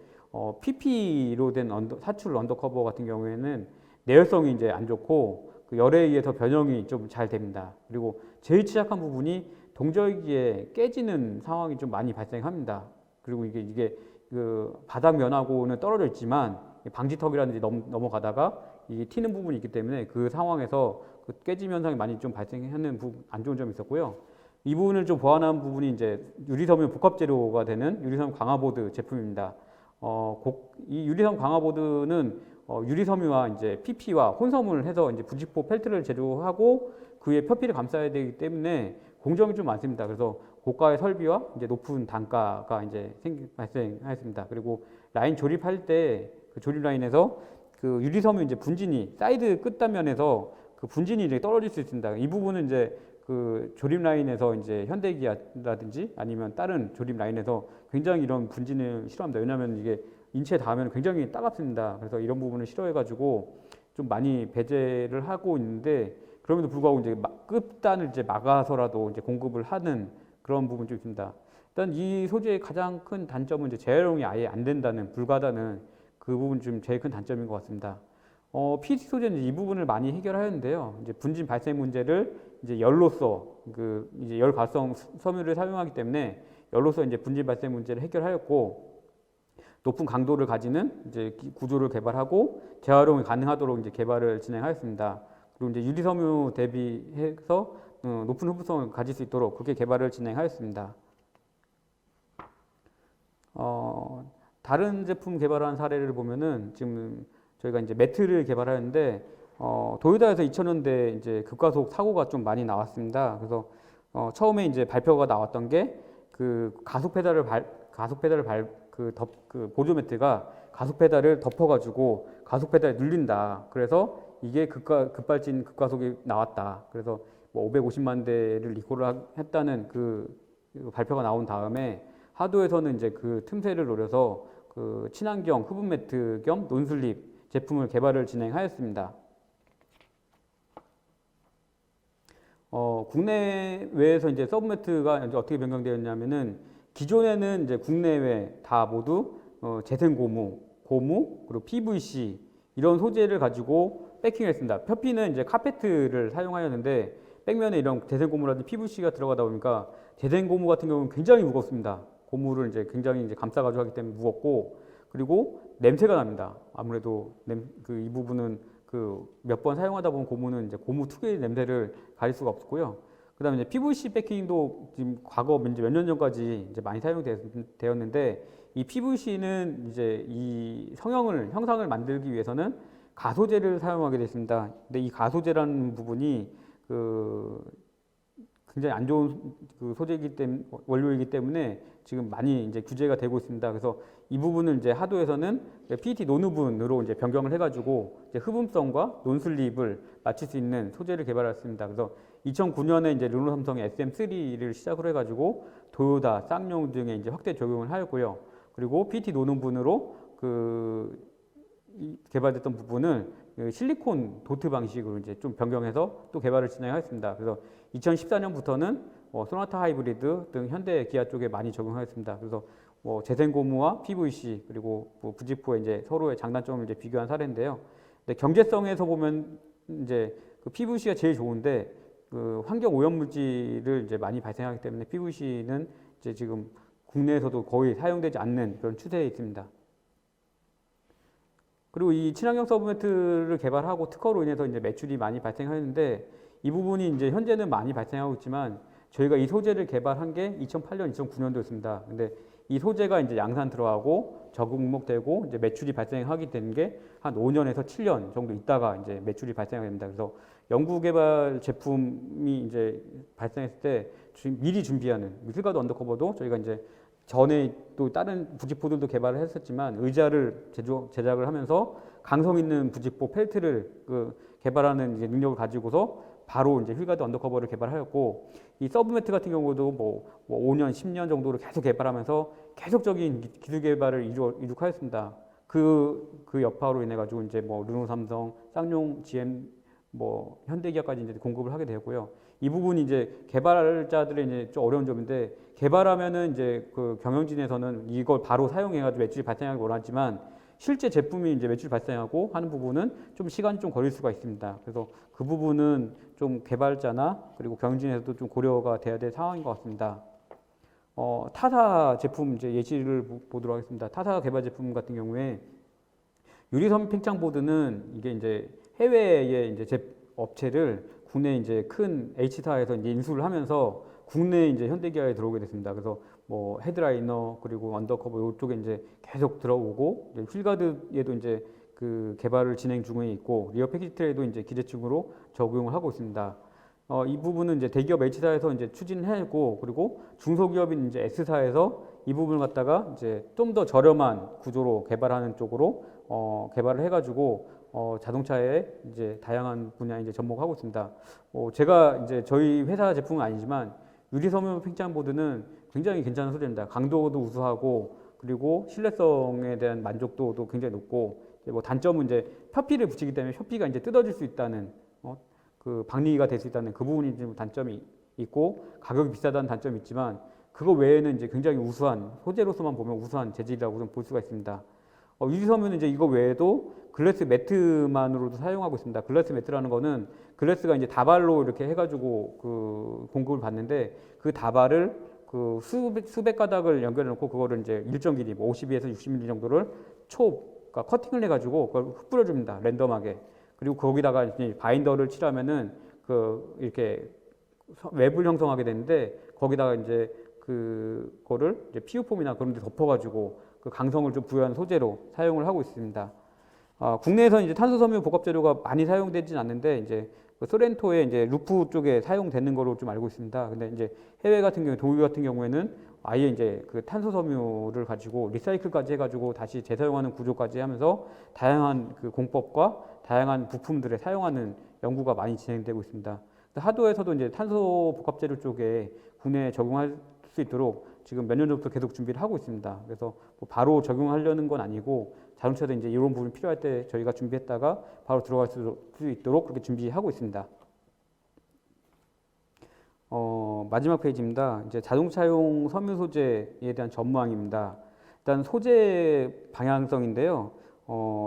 Speaker 2: PP로 된 사출 언더커버 같은 경우에는 내열성이 이제 안 좋고 그 열에 의해서 변형이 좀 잘 됩니다. 그리고 제일 취약한 부분이 동절기에 깨지는 상황이 좀 많이 발생합니다. 그리고 이게 그 바닥 면하고는 떨어져 있지만 방지턱이라든지 넘어가다가 이게 튀는 부분이 있기 때문에 그 상황에서 그 깨짐 현상이 많이 좀 발생하는 안 좋은 점이 있었고요. 이 부분을 좀 보완한 부분이 이제 유리섬유 복합 재료가 되는 유리섬유 강화보드 제품입니다. 이 유리섬유 강화보드는 유리섬유와 이제 PP와 혼섬을 해서 이제 부직포 펠트를 제조하고 그 위에 표피를 감싸야 되기 때문에 공정이 좀 많습니다. 그래서 고가의 설비와 이제 높은 단가가 이제 발생하였습니다. 그리고 라인 조립할 때 그 조립 라인에서 그 유리섬유 이제 분진이 사이드 끝단면에서 그 분진이 이제 떨어질 수 있습니다. 이 부분은 이제 그 조립 라인에서 이제 현대기아라든지 아니면 다른 조립 라인에서 굉장히 이런 분진을 싫어합니다. 왜냐하면 이게 인체에 닿으면 굉장히 따갑습니다. 그래서 이런 부분을 싫어해가지고 좀 많이 배제를 하고 있는데, 그럼에도 불구하고 이제 끝단을 이제 막아서라도 이제 공급을 하는 그런 부분이 좀 있습니다. 일단 이 소재의 가장 큰 단점은 이제 재활용이 아예 안 된다는, 불가하다는 그 부분 좀 제일 큰 단점인 것 같습니다. PET 소재는 이 부분을 많이 해결하였는데요. 이제 분진 발생 문제를 이제 열로서 이제 열 가성 섬유를 사용하기 때문에 열로서 이제 분진 발생 문제를 해결하였고, 높은 강도를 가지는 이제 구조를 개발하고 재활용이 가능하도록 이제 개발을 진행하였습니다. 그리고 이제 유리 섬유 대비해서 높은 흡수성을 가질 수 있도록 그렇게 개발을 진행하였습니다. 다른 제품 개발한 사례를 보면은 지금 저희가 이제 매트를 개발하였는데, 도요타에서 2000년대 이제 급가속 사고가 좀 많이 나왔습니다. 그래서 처음에 이제 발표가 나왔던 게 그 가속 페달을 그 보조 매트가 가속 페달을 덮어가지고 가속 페달을 눌린다. 그래서 이게 급발진 급가속이 나왔다. 그래서 뭐 550만 대를 리콜을 했다는 그 발표가 나온 다음에 하도에서는 이제 그 틈새를 노려서 그 친환경 흡음 매트 겸 논슬립 제품을 개발을 진행하였습니다. 국내외에서 이제 서브 매트가 이제 어떻게 변경되었냐면은, 기존에는 이제 국내외 다 모두 재생 고무 그리고 PVC 이런 소재를 가지고 패킹했습니다. 표피는 이제 카페트를 사용하였는데, 백면에 이런 재생 고무라든지 PVC가 들어가다 보니까 재생 고무 같은 경우는 굉장히 무겁습니다. 고무를 이제 굉장히 이제 감싸가지고 하기 때문에 무겁고, 그리고 냄새가 납니다. 아무래도 이 부분은 그 몇 번 사용하다 보면 고무는 이제 고무 특유의 냄새를 가릴 수가 없고요. 그다음에 이제 PVC 패킹도 지금 과거 이제 몇 년 전까지 이제 많이 사용되었는데, 이 PVC는 이제 이 형상을 만들기 위해서는 가소제를 사용하게 됐습니다. 근데 이 가소제라는 부분이 굉장히 안 좋은 그 소재이기 때문에, 원료이기 때문에 지금 많이 이제 규제가 되고 있습니다. 그래서 이 부분을 이제 하도에서는 PET 논우분으로 이제 변경을 해가지고 이제 흡음성과 논슬립을 맞출 수 있는 소재를 개발했습니다. 그래서 2009년에 이제 르노 삼성의 SM3를 시작으로 해가지고 도요타, 쌍용 등에 이제 확대 적용을 하였고요. 그리고 PET 논우분으로 개발됐던 부분을 실리콘 도트 방식으로 이제 좀 변경해서 또 개발을 진행하였습니다. 그래서 2014년부터는 소나타 하이브리드 등 현대 기아 쪽에 많이 적용하였습니다. 그래서 재생 고무와 PVC 그리고 부직포의 이제 서로의 장단점을 이제 비교한 사례인데요. 근데 경제성에서 보면 이제 그 PVC가 제일 좋은데, 그 환경 오염 물질을 이제 많이 발생하기 때문에 PVC는 이제 지금 국내에서도 거의 사용되지 않는 그런 추세에 있습니다. 그리고 이 친환경 서브매트를 개발하고 특허로 인해서 이제 매출이 많이 발생하였는데, 이 부분이 이제 현재는 많이 발생하고 있지만 저희가 이 소재를 개발한 게 2008년, 2009년도였습니다. 근데 이 소재가 이제 양산 들어가고 적응목되고 이제 매출이 발생하게 된 게 한 5년에서 7년 정도 있다가 이제 매출이 발생하게 됩니다. 그래서 연구개발 제품이 이제 발생했을 때 미리 준비하는 휠가드 언더커버도 저희가 이제 전에 또 다른 부직포들도 개발을 했었지만 의자를 제작을 하면서 강성 있는 부직포 펠트를 개발하는 이제 능력을 가지고서 바로 이제 휠가드 언더커버를 개발하였고, 이 서브매트 같은 경우도 뭐 5년, 10년 정도를 계속 개발하면서 계속적인 기술 개발을 이룩하였습니다. 그 여파로 인해 가지고 이제 뭐 르노 삼성, 쌍용, GM, 뭐 현대기아까지 이제 공급을 하게 되었고요. 이 부분이 이제 개발자들의 이제 좀 어려운 점인데, 개발하면은 이제 그 경영진에서는 이걸 바로 사용해가지고 매출이 발생하기 원하지만 실제 제품이 이제 매출 발생하고 하는 부분은 좀 시간이 좀 걸릴 수가 있습니다. 그래서 그 부분은 좀 개발자나 그리고 경영진에서도 좀 고려가 돼야 될 상황인 것 같습니다. 타사 제품 이제 예시를 보도록 하겠습니다. 타사 개발 제품 같은 경우에 유리섬 팽창보드는 이게 이제 해외의 이제 업체를 국내 이제 큰 H사에서 이제 인수를 하면서 국내 이제 현대기아에 들어오게 됐습니다. 그래서 뭐 헤드라이너 그리고 언더커버 이쪽에 이제 계속 들어오고, 이제 휠가드에도 이제 그 개발을 진행 중에 있고, 리어 패키지 트레이도 이제 기재층으로 적용을 하고 있습니다. 이 부분은 이제 대기업 H사에서 이제 추진했고, 그리고 중소기업인 이제 S사에서 이 부분을 갖다가 이제 좀 더 저렴한 구조로 개발하는 쪽으로 개발을 해가지고 자동차의 이제 다양한 분야에 이제 접목하고 있습니다. 제가 이제 저희 회사 제품은 아니지만 유리섬유 팽창보드는 굉장히 괜찮은 소재입니다. 강도도 우수하고 그리고 신뢰성에 대한 만족도도 굉장히 높고 이제 뭐 단점은 이제 표피를 붙이기 때문에 표피가 이제 뜯어질 수 있다는 그 박리가 될 수 있다는 그 부분이 좀 단점이 있고 가격이 비싸다는 단점이 있지만 그거 외에는 이제 굉장히 우수한 소재로서만 보면 우수한 재질이라고 좀 볼 수가 있습니다. 유리섬유는 이제 이거 외에도 글래스 매트만으로도 사용하고 있습니다. 글래스 매트라는 거는 글래스가 이제 다발로 이렇게 해가지고 그 공급을 받는데 그 다발을 그 수백 가닥을 연결해 놓고 그거를 이제 일정 길이 뭐 52에서 60mm 정도를 그러니까 커팅을 해가지고 그걸 흩뿌려 줍니다. 랜덤하게. 그리고 거기다가 이제 바인더를 칠하면은 그 이렇게 웹을 형성하게 되는데 거기다가 이제 그거를 이제 PU 폼이나 그런 데 덮어가지고 그 강성을 좀 부여한 소재로 사용을 하고 있습니다. 국내에서 이제 탄소섬유 복합 재료가 많이 사용되진 않는데 이제 그 소렌토의 이제 루프 쪽에 사용되는 거로 좀 알고 있습니다. 근데 이제 해외 같은 경우, 독일 같은 경우에는 아예 이제 그 탄소섬유를 가지고 리사이클까지 해가지고 다시 재사용하는 구조까지 하면서 다양한 그 공법과 다양한 부품들에 사용하는 연구가 많이 진행되고 있습니다. 하도에서도 이제 탄소 복합 재료 쪽에 국내에 적용할 수 있도록 지금 몇 년 전부터 계속 준비를 하고 있습니다. 그래서 뭐 바로 적용하려는 건 아니고 자동차도 이제 이런 부분이 필요할 때 저희가 준비했다가 바로 들어갈 수 있도록 그렇게 준비하고 있습니다. 마지막 페이지입니다. 이제 자동차용 섬유 소재에 대한 전망입니다. 일단 소재 방향성인데요.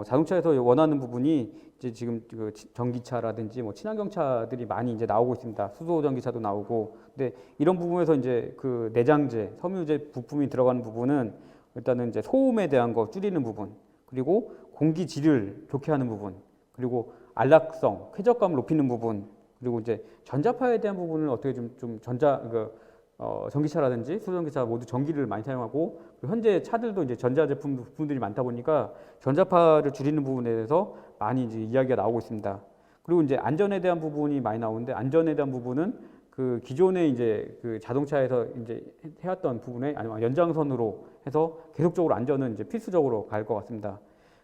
Speaker 2: 자동차에서 원하는 부분이 이제 지금 그 전기차라든지 뭐 친환경차들이 많이 이제 나오고 있습니다. 수소 전기차도 나오고. 근데 이런 부분에서 이제 그 내장재, 섬유재 부품이 들어가는 부분은 일단은 이제 소음에 대한 거 줄이는 부분, 그리고 공기 질을 좋게 하는 부분, 그리고 안락성, 쾌적감을 높이는 부분, 그리고 이제 전자파에 대한 부분을 어떻게 좀 전기차라든지 수소전기차 모두 전기를 많이 사용하고 현재 차들도 이제 전자 제품 부품들이 많다 보니까 전자파를 줄이는 부분에 대해서 많이 이제 이야기가 나오고 있습니다. 그리고 이제 안전에 대한 부분이 많이 나오는데 안전에 대한 부분은 그 기존에 이제 그 자동차에서 이제 해왔던 부분에 아니면 연장선으로 해서 계속적으로 안전은 이제 필수적으로 갈 것 같습니다.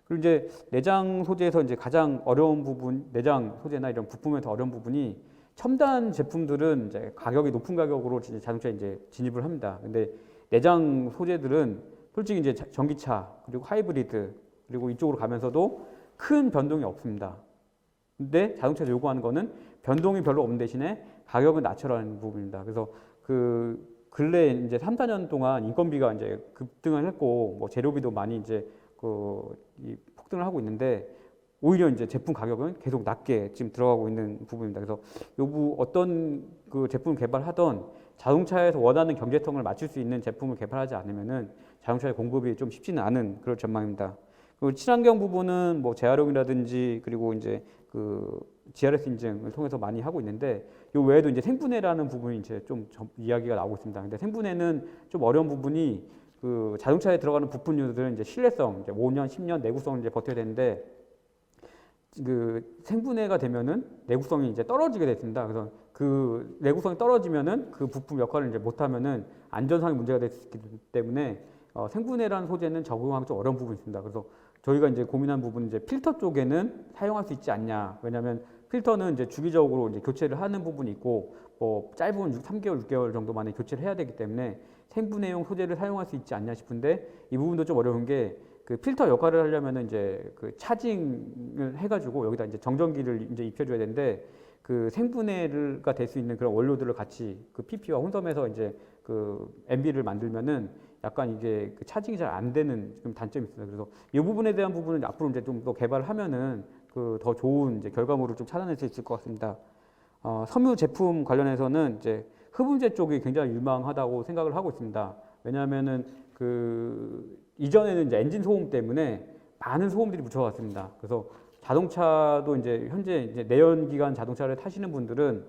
Speaker 2: 그리고 이제 내장 소재에서 이제 가장 어려운 부분, 내장 소재나 이런 부품에서 어려운 부분이 첨단 제품들은 이제 가격이 높은 가격으로 이제 자동차에 이제 진입을 합니다. 근데 내장 소재들은 솔직히 이제 전기차 그리고 하이브리드 그리고 이쪽으로 가면서도 큰 변동이 없습니다. 근데 자동차에서 요구하는 거는 변동이 별로 없는 대신에 가격은 낮춰라는 부분입니다. 그래서 그 근래 이제 3, 4년 동안 인건비가 이제 급등을 했고 뭐 재료비도 많이 이제 폭등을 하고 있는데 오히려 이제 제품 가격은 계속 낮게 지금 들어가고 있는 부분입니다. 그래서 어떤 그 제품 개발하던 자동차에서 원하는 경제성을 맞출 수 있는 제품을 개발하지 않으면은 자동차의 공급이 좀 쉽지는 않은 그런 전망입니다. 그리고 친환경 부분은 뭐 재활용이라든지 그리고 이제 그 GRS 인증을 통해서 많이 하고 있는데 이 외에도 이제 생분해라는 부분이 이제 좀 이야기가 나오고 있습니다. 근데 생분해는 좀 어려운 부분이 그 자동차에 들어가는 부품류들은 이제 신뢰성, 이제 5년, 10년 내구성을 이제 버텨야 되는데 그 생분해가 되면은 내구성이 이제 떨어지게 됐습니다. 그래서 그 내구성이 떨어지면은 그 부품 역할을 이제 못하면은 안전상의 문제가 될 수 있기 때문에 생분해라는 소재는 적용하기 좀 어려운 부분이 있습니다. 그래서 저희가 이제 고민한 부분은 이제 필터 쪽에는 사용할 수 있지 않냐. 왜냐하면 필터는 이제 주기적으로 이제 교체를 하는 부분이 있고 뭐 짧은 3개월, 6개월 정도 만에 교체를 해야 되기 때문에 생분해용 소재를 사용할 수 있지 않냐 싶은데 이 부분도 좀 어려운 게 그 필터 역할을 하려면은 이제 그 차징을 해가지고 여기다 이제 정전기를 이제 입혀줘야 되는데 그 생분해가 될 수 있는 그런 원료들을 같이 그 PP와 혼섬해서 이제 그 MB를 만들면은 약간 이게 그 차징이 잘 안 되는 좀 단점이 있어요. 그래서 이 부분에 대한 부분은 앞으로 이제 좀 더 개발을 하면은 그 더 좋은 이제 결과물을 좀 찾아낼 수 있을 것 같습니다. 섬유 제품 관련해서는 이제 흡음재 쪽이 굉장히 유망하다고 생각을 하고 있습니다. 왜냐하면은 그 이전에는 이제 엔진 소음 때문에 많은 소음들이 묻혀왔습니다. 그래서 자동차도 이제 현재 이제 내연기관 자동차를 타시는 분들은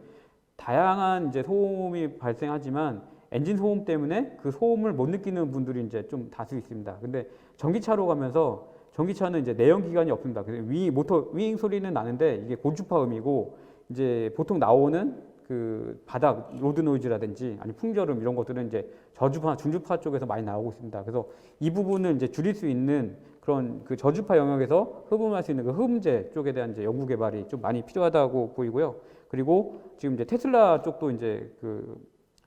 Speaker 2: 다양한 이제 소음이 발생하지만 엔진 소음 때문에 그 소음을 못 느끼는 분들이 이제 좀 다수 있습니다. 근데 전기차로 가면서 전기차는 이제 내연기관이 없습니다. 그래서 윙 소리는 나는데 이게 고주파음이고 이제 보통 나오는 그 바닥 로드 노이즈라든지 아니 풍절음 이런 것들은 이제 저주파, 중주파 쪽에서 많이 나오고 있습니다. 그래서 이 부분을 이제 줄일 수 있는 그런 그 저주파 영역에서 흡음할 수 있는 그 흡음재 쪽에 대한 이제 연구 개발이 좀 많이 필요하다고 보이고요. 그리고 지금 이제 테슬라 쪽도 이제 그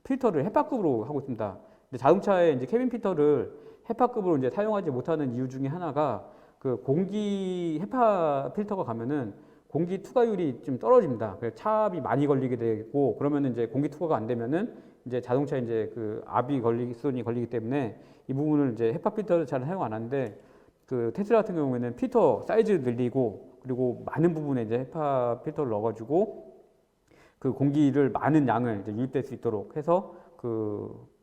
Speaker 2: 필터를 헤파급으로 하고 있습니다. 근데 자동차의 이제 캐빈 필터를 헤파급으로 이제 사용하지 못하는 이유 중에 하나가 그 공기 헤파 필터가 가면은 공기 투과율이 좀 떨어집니다. 그래서 차압이 많이 걸리게 되고 그러면은 이제 공기 투과가 안 되면은 이제 자동차에 이제 그 압이 걸리기 때문에 이 부분을 이제 헤파 필터를 잘 사용 안 하는데 그 테슬라 같은 경우에는 필터 사이즈 늘리고 그리고 많은 부분에 이제 헤파 필터를 넣어가지고 그 공기를 많은 양을 이제 유입될 수 있도록 해서 그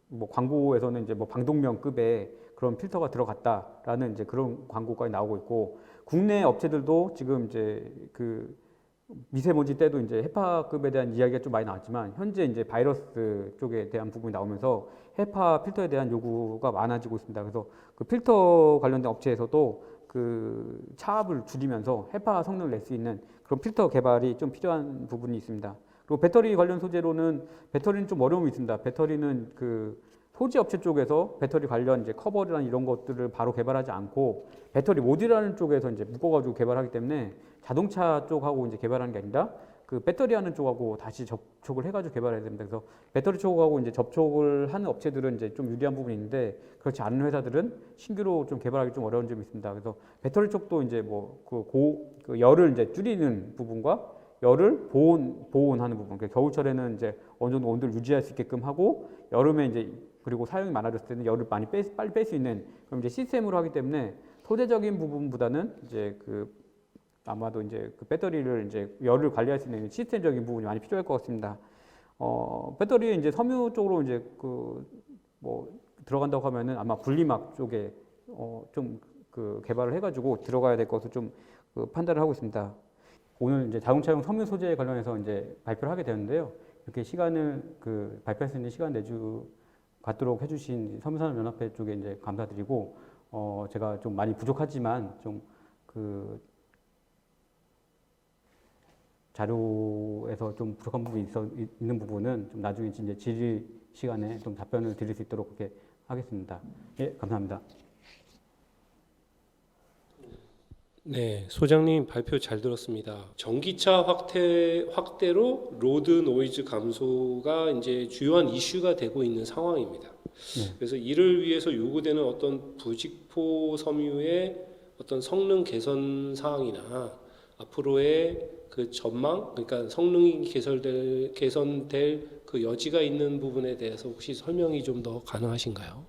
Speaker 2: 뭐 광고에서는 이제 뭐 방독면급의 그런 필터가 들어갔다라는 이제 그런 광고까지 나오고 있고 국내 업체들도 지금 이제 그 미세먼지 때도 이제 헤파급에 대한 이야기가 좀 많이 나왔지만 현재 이제 바이러스 쪽에 대한 부분이 나오면서 헤파 필터에 대한 요구가 많아지고 있습니다. 그래서 그 필터 관련된 업체에서도 그 차압을 줄이면서 헤파 성능을 낼 수 있는 그런 필터 개발이 좀 필요한 부분이 있습니다. 그리고 배터리 관련 소재로는 배터리는 좀 어려움이 있습니다. 배터리는 그 소재 업체 쪽에서 배터리 관련 이제 커버나 이런 것들을 바로 개발하지 않고 배터리 모듈하는 쪽에서 이제 묶어가지고 개발하기 때문에 자동차 쪽하고 이제 개발하는 게 아니라 그 배터리 하는 쪽하고 다시 접촉을 해가지고 개발해야 됩니다. 그래서 배터리 쪽하고 이제 접촉을 하는 업체들은 이제 좀 유리한 부분이 있는데 그렇지 않은 회사들은 신규로 좀 개발하기 좀 어려운 점이 있습니다. 그래서 배터리 쪽도 이제 뭐 그 열을 이제 줄이는 부분과 열을 보온하는 부분. 그러니까 겨울철에는 이제 어느 정도 온도를 유지할 수 있게끔 하고 여름에 이제 그리고 사용이 많아졌을 때는 열을 빨리 뺄 수 있는 그럼 이제 시스템으로 하기 때문에 소재적인 부분보다는 이제 그 아마도 이제 그 배터리를 이제 열을 관리할 수 있는 시스템적인 부분이 많이 필요할 것 같습니다. 배터리에 이제 섬유 쪽으로 이제 그 뭐 들어간다고 하면은 아마 분리막 쪽에 좀 그 개발을 해가지고 들어가야 될 것을 좀 그 판단을 하고 있습니다. 오늘 이제 자동차용 섬유 소재 관련해서 이제 발표를 하게 되는데요. 이렇게 시간을 그 발표할 수 있는 시간 갖도록 해주신 섬유산업연합회 쪽에 이제 감사드리고 제가 좀 많이 부족하지만 좀 그 자료에서 좀 부족한 부분이 있는 부분은 좀 나중에 이제 질의 시간에 좀 답변을 드릴 수 있도록 그렇게 하겠습니다. 예, 감사합니다.
Speaker 1: 네, 소장님 발표 잘 들었습니다. 전기차 확대로 로드 노이즈 감소가 이제 주요한 이슈가 되고 있는 상황입니다.
Speaker 2: 네.
Speaker 1: 그래서 이를 위해서 요구되는 어떤 부직포 섬유의 어떤 성능 개선 사항이나 앞으로의 그 전망, 그러니까 성능이 개선될 그 여지가 있는 부분에 대해서 혹시 설명이 좀 더 가능하신가요?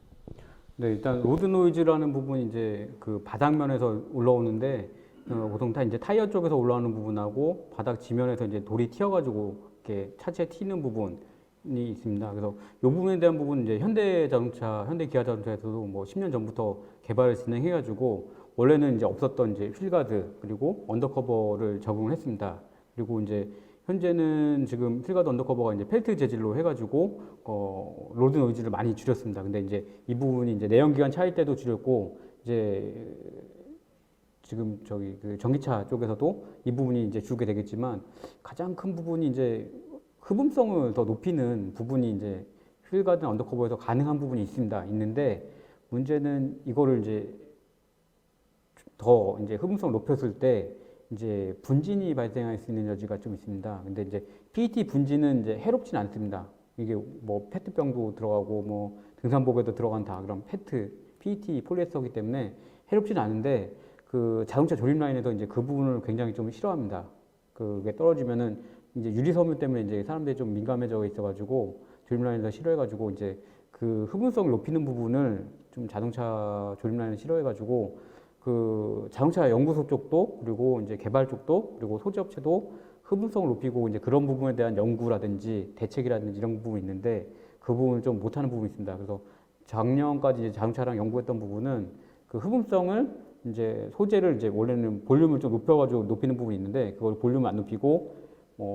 Speaker 2: 네, 일단 로드 노이즈라는 부분이 이제 그 바닥면에서 올라오는데 보통 다 이제 타이어 쪽에서 올라오는 부분하고 바닥 지면에서 이제 돌이 튀어가지고 이렇게 차체에 튀는 부분이 있습니다. 그래서 이 부분에 대한 부분은 이제 현대 기아 자동차에서도 뭐 10년 전부터 개발을 진행해가지고 원래는 이제 없었던 이제 휠가드 그리고 언더커버를 적용을 했습니다. 그리고 이제 현재는 지금 휠가드 언더커버가 이제 펠트 재질로 해가지고 로드 노이즈를 많이 줄였습니다. 근데 이제 이 부분이 이제 내연기관 차일 때도 줄였고 이제 지금 그 전기차 쪽에서도 이 부분이 이제 줄게 되겠지만 가장 큰 부분이 이제 흡음성을 더 높이는 부분이 이제 휠가드 언더커버에서 가능한 부분이 있는데 문제는 이거를 이제 더 이제 흡음성을 높였을 때 이제 분진이 발생할 수 있는 여지가 좀 있습니다. 근데 이제 PET 분진은 이제 해롭진 않습니다. 이게 뭐 페트병도 들어가고 뭐 등산복에도 들어간 다 그런 PET 폴리에스터이기 때문에 해롭진 않은데 그 자동차 조립 라인에서 이제 그 부분을 굉장히 좀 싫어합니다. 그게 떨어지면은 이제 유리섬유 때문에 이제 사람들이 좀 민감해져 있어가지고 조립 라인에서 싫어해가지고 이제 그 흡음성을 높이는 부분을 좀 자동차 조립 라인을 싫어해가지고 그 자동차 연구소 쪽도 그리고 이제 개발 쪽도 그리고 소재 업체도 흡음성을 높이고 이제 그런 부분에 대한 연구라든지 대책이라든지 이런 부분이 있는데 그 부분을 좀 못하는 부분이 있습니다. 그래서 작년까지 이제 자동차랑 연구했던 부분은 그 흡음성을 이제 소재를 이제 원래는 볼륨을 좀 높여가지고 높이는 부분이 있는데 그걸 볼륨을 안 높이고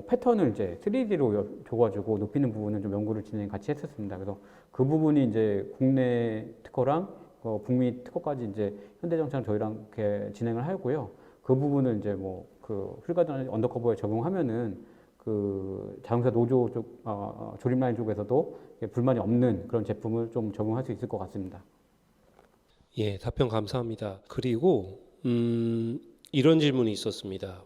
Speaker 2: 패턴을 이제 3D로 줘가지고 높이는 부분은 좀 연구를 같이 했었습니다. 그래서 그 부분이 이제 국내 특허랑 북미 특허까지 이제 현대자동차랑 저희랑 이렇게 진행을 하고요. 그 부분을 이제 그 휠가드 언더커버에 적용하면은 그 자동차 노조 쪽 조립 라인 쪽에서도 불만이 없는 그런 제품을 좀 적용할 수 있을 것 같습니다.
Speaker 1: 예, 답변 감사합니다. 그리고 이런 질문이 있었습니다.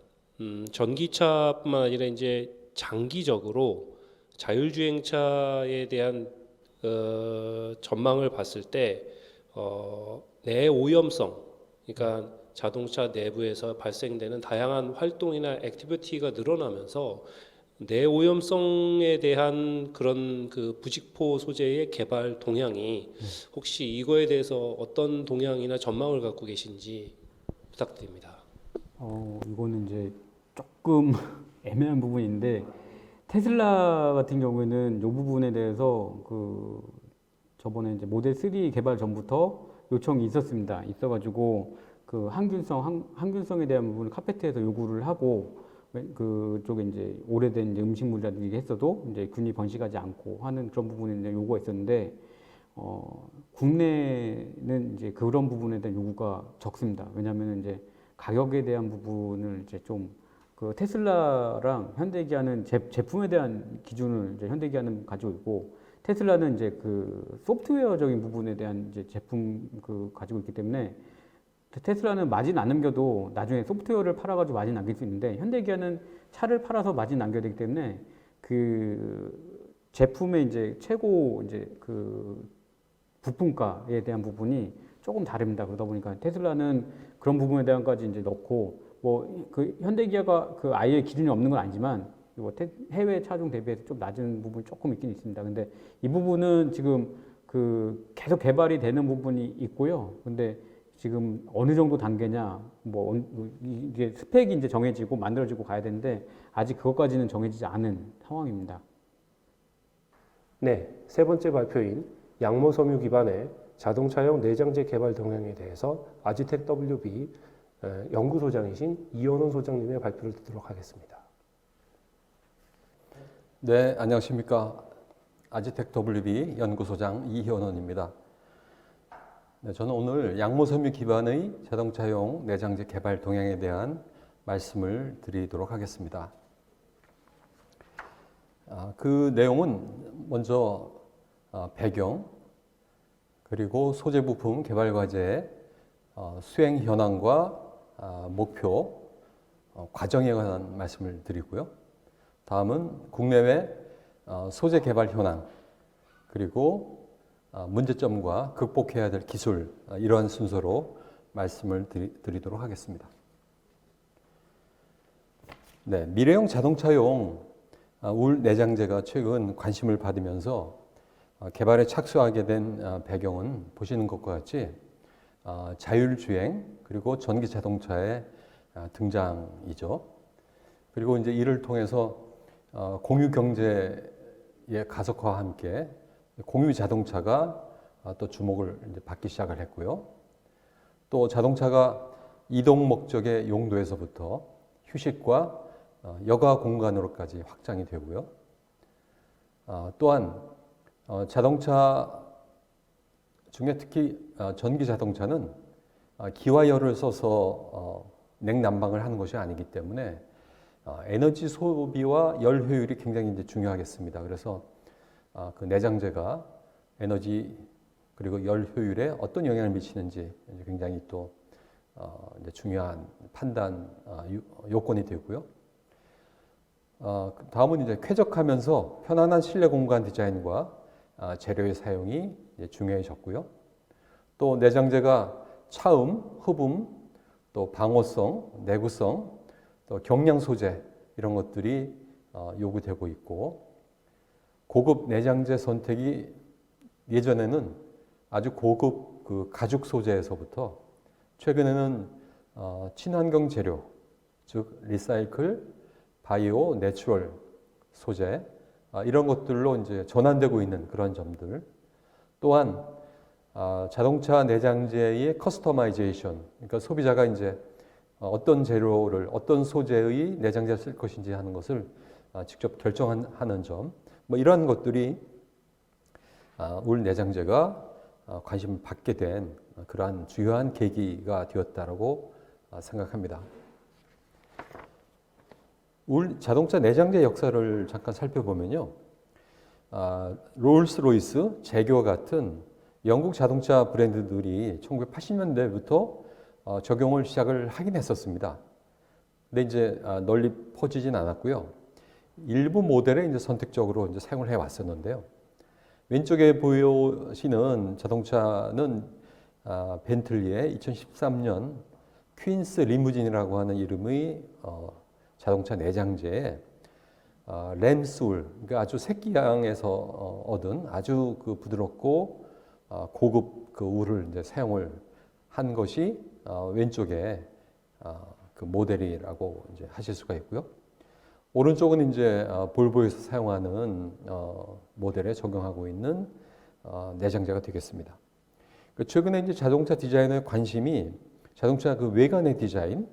Speaker 1: 전기차뿐만 아니라 이제 장기적으로 자율주행차에 대한 전망을 봤을 때 내오염성, 그러니까 자동차 내부에서 발생되는 다양한 활동이나 액티비티가 늘어나면서 내오염성에 대한 그런 그 부직포 소재의 개발 동향이 혹시 이거에 대해서 어떤 동향이나 전망을 갖고 계신지 부탁드립니다.
Speaker 2: 이거는 이제 조금 애매한 부분인데 테슬라 같은 경우에는 이 부분에 대해서 그 저번에 이제 모델 3 개발 전부터 요청이 있었습니다. 있어가지고 그 항균성에 대한 부분을 카페트에서 요구를 하고 그쪽에 이제 오래된 이제 음식물이라든지 했어도 이제 균이 번식하지 않고 하는 그런 부분에 이제 요구가 있었는데 국내는 이제 그런 부분에 대한 요구가 적습니다. 왜냐하면 이제 가격에 대한 부분을 이제 좀 그 테슬라랑 현대기아는 제품에 대한 기준을 이제 현대기아는 가지고 있고 테슬라는 이제 그 소프트웨어적인 부분에 대한 이제 제품 그 가지고 있기 때문에 테슬라는 마진 안 남겨도 나중에 소프트웨어를 팔아가지고 마진 남길 수 있는데 현대기아는 차를 팔아서 마진 남겨야 되기 때문에 그 제품의 이제 최고 이제 그 부품가에 대한 부분이 조금 다릅니다. 그러다 보니까 테슬라는 그런 부분에 대한까지 이제 넣고 뭐 그 현대기아가 그 아예 기준이 없는 건 아니지만 뭐 해외 차종 대비해서 좀 낮은 부분이 조금 있긴 있습니다. 근데 이 부분은 지금 그 계속 개발이 되는 부분이 있고요. 근데 지금 어느 정도 단계냐, 뭐 이게 스펙이 이제 정해지고 만들어지고 가야 되는데 아직 그것까지는 정해지지 않은 상황입니다.
Speaker 1: 네, 세 번째 발표인 양모섬유 기반의 자동차용 내장재 개발 동향에 대해서 아지텍 WB 연구소장이신 이현원 소장님의 발표를 듣도록 하겠습니다.
Speaker 4: 네, 안녕하십니까. 아지텍 WB 연구소장 이현원입니다. 네, 저는 오늘 양모섬유 기반의 자동차용 내장재 개발 동향에 대한 말씀을 드리도록 하겠습니다. 그 내용은 먼저 배경, 그리고 소재 부품 개발 과제의 수행 현황과 목표, 과정에 관한 말씀을 드리고요. 다음은 국내외 소재 개발 현황, 그리고 문제점과 극복해야 될 기술, 이러한 순서로 말씀을 드리도록 하겠습니다. 네, 미래형 자동차용 울 내장재가 최근 관심을 받으면서 개발에 착수하게 된 배경은 보시는 것과 같이 자율주행 그리고 전기 자동차의 등장이죠. 그리고 이제 이를 통해서 공유 경제의 가속화와 함께 공유 자동차가 또 주목을 이제 받기 시작을 했고요. 또 자동차가 이동 목적의 용도에서부터 휴식과 여가 공간으로까지 확장이 되고요. 또한 자동차 중에 특히 전기 자동차는 기와열을 써서 냉난방을 하는 것이 아니기 때문에 에너지 소비와 열 효율이 굉장히 이제 중요하겠습니다. 그래서 그 내장재가 에너지 그리고 열 효율에 어떤 영향을 미치는지 굉장히 또 이제 중요한 판단 요건이 되고요. 다음은 이제 쾌적하면서 편안한 실내 공간 디자인과 재료의 사용이 중요해졌고요. 또 내장재가 차음, 흡음, 또 방호성, 내구성, 또 경량 소재 이런 것들이 요구되고 있고 고급 내장재 선택이 예전에는 아주 고급 그 가죽 소재에서부터 최근에는 친환경 재료, 즉 리사이클, 바이오, 내추럴 소재 이런 것들로 이제 전환되고 있는 그런 점들. 또한 자동차 내장재의 커스터마이제이션, 그러니까 소비자가 이제 어떤 재료를 어떤 소재의 내장재를 쓸 것인지 하는 것을 직접 결정하는 점, 뭐 이러한 것들이 울 내장재가 관심을 받게 된 그러한 주요한 계기가 되었다라고 생각합니다. 우리 자동차 내장재 역사를 잠깐 살펴보면요. 롤스로이스, 제규와 같은 영국 자동차 브랜드들이 1980년대부터 적용을 시작을 하긴 했었습니다. 근데 이제 널리 퍼지진 않았고요. 일부 모델에 이제 선택적으로 이제 사용을 해 왔었는데요. 왼쪽에 보시는 자동차는 벤틀리의 2013년 퀸스 리무진이라고 하는 이름의 자동차 내장재에 램스울, 그러니까 아주 새끼양에서 얻은 아주 그 부드럽고 고급 그 울을 이제 사용을 한 것이 왼쪽에 그 모델이라고 이제 하실 수가 있고요. 오른쪽은 이제 볼보에서 사용하는 모델에 적용하고 있는 내장재가 되겠습니다. 최근에 이제 자동차 디자인의 관심이 자동차 그 외관의 디자인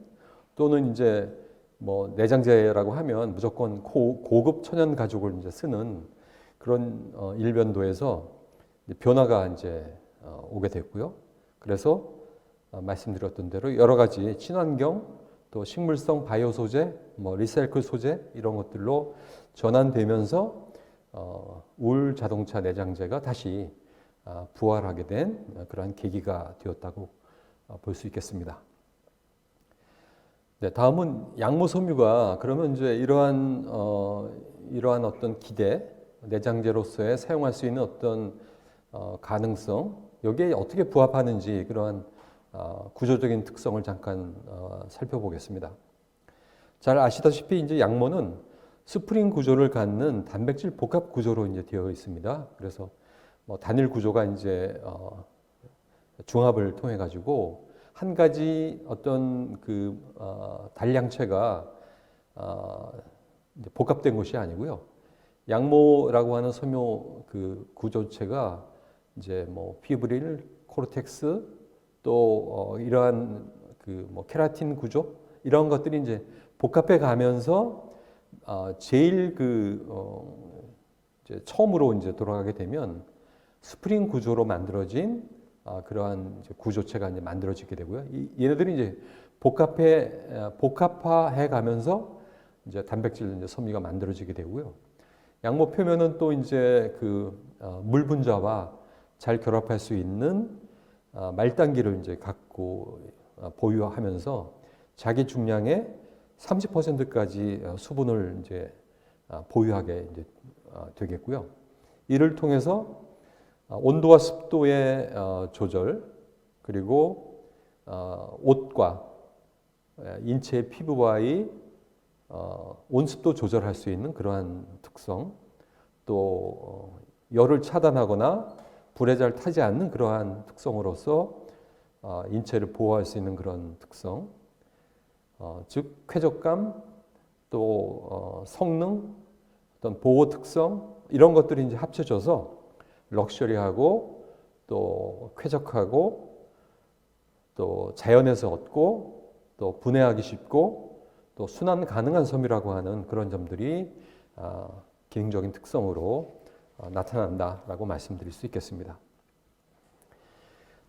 Speaker 4: 또는 이제 뭐 내장재라고 하면 무조건 고급 천연 가죽을 이제 쓰는 그런 일변도에서 변화가 이제 오게 됐고요. 그래서 말씀드렸던 대로 여러 가지 친환경 또 식물성 바이오 소재, 뭐 리사이클 소재 이런 것들로 전환되면서 울 자동차 내장재가 다시 부활하게 된 그러한 계기가 되었다고 볼 수 있겠습니다. 네, 다음은 양모 섬유가 그러면 이제 이러한 어떤 기대 내장재로서의 사용할 수 있는 어떤 가능성 여기에 어떻게 부합하는지 그러한 구조적인 특성을 잠깐 살펴보겠습니다. 잘 아시다시피 이제 양모는 스프링 구조를 갖는 단백질 복합 구조로 이제 되어 있습니다. 그래서 뭐 단일 구조가 이제 중합을 통해 가지고 한 가지 어떤 그 단량체가 이제 복합된 것이 아니고요. 양모라고 하는 섬유 그 구조체가 이제 뭐 피브릴, 코르텍스 또 이러한 그 뭐 케라틴 구조 이런 것들이 이제 복합해 가면서 제일 이제 처음으로 이제 돌아가게 되면 스프링 구조로 만들어진 그러한 이제 구조체가 이제 만들어지게 되고요. 얘네들이 이제 복합화해 가면서 이제 단백질 이제 섬유가 만들어지게 되고요. 양모 표면은 또 이제 그 물 분자와 잘 결합할 수 있는 말단기를 이제 갖고 보유하면서 자기 중량의 30%까지 수분을 이제 보유하게 이제 되겠고요. 이를 통해서 온도와 습도의 조절 그리고 옷과 인체의 피부와의 온습도 조절할 수 있는 그러한 특성 또 열을 차단하거나 불에 잘 타지 않는 그러한 특성으로서 인체를 보호할 수 있는 그런 특성 즉 쾌적감 또 성능 어떤 보호 특성 이런 것들이 이제 합쳐져서 럭셔리하고 또 쾌적하고 또 자연에서 얻고 또 분해하기 쉽고 또 순환 가능한 섬유라고 하는 그런 점들이 기능적인 특성으로 나타난다라고 말씀드릴 수 있겠습니다.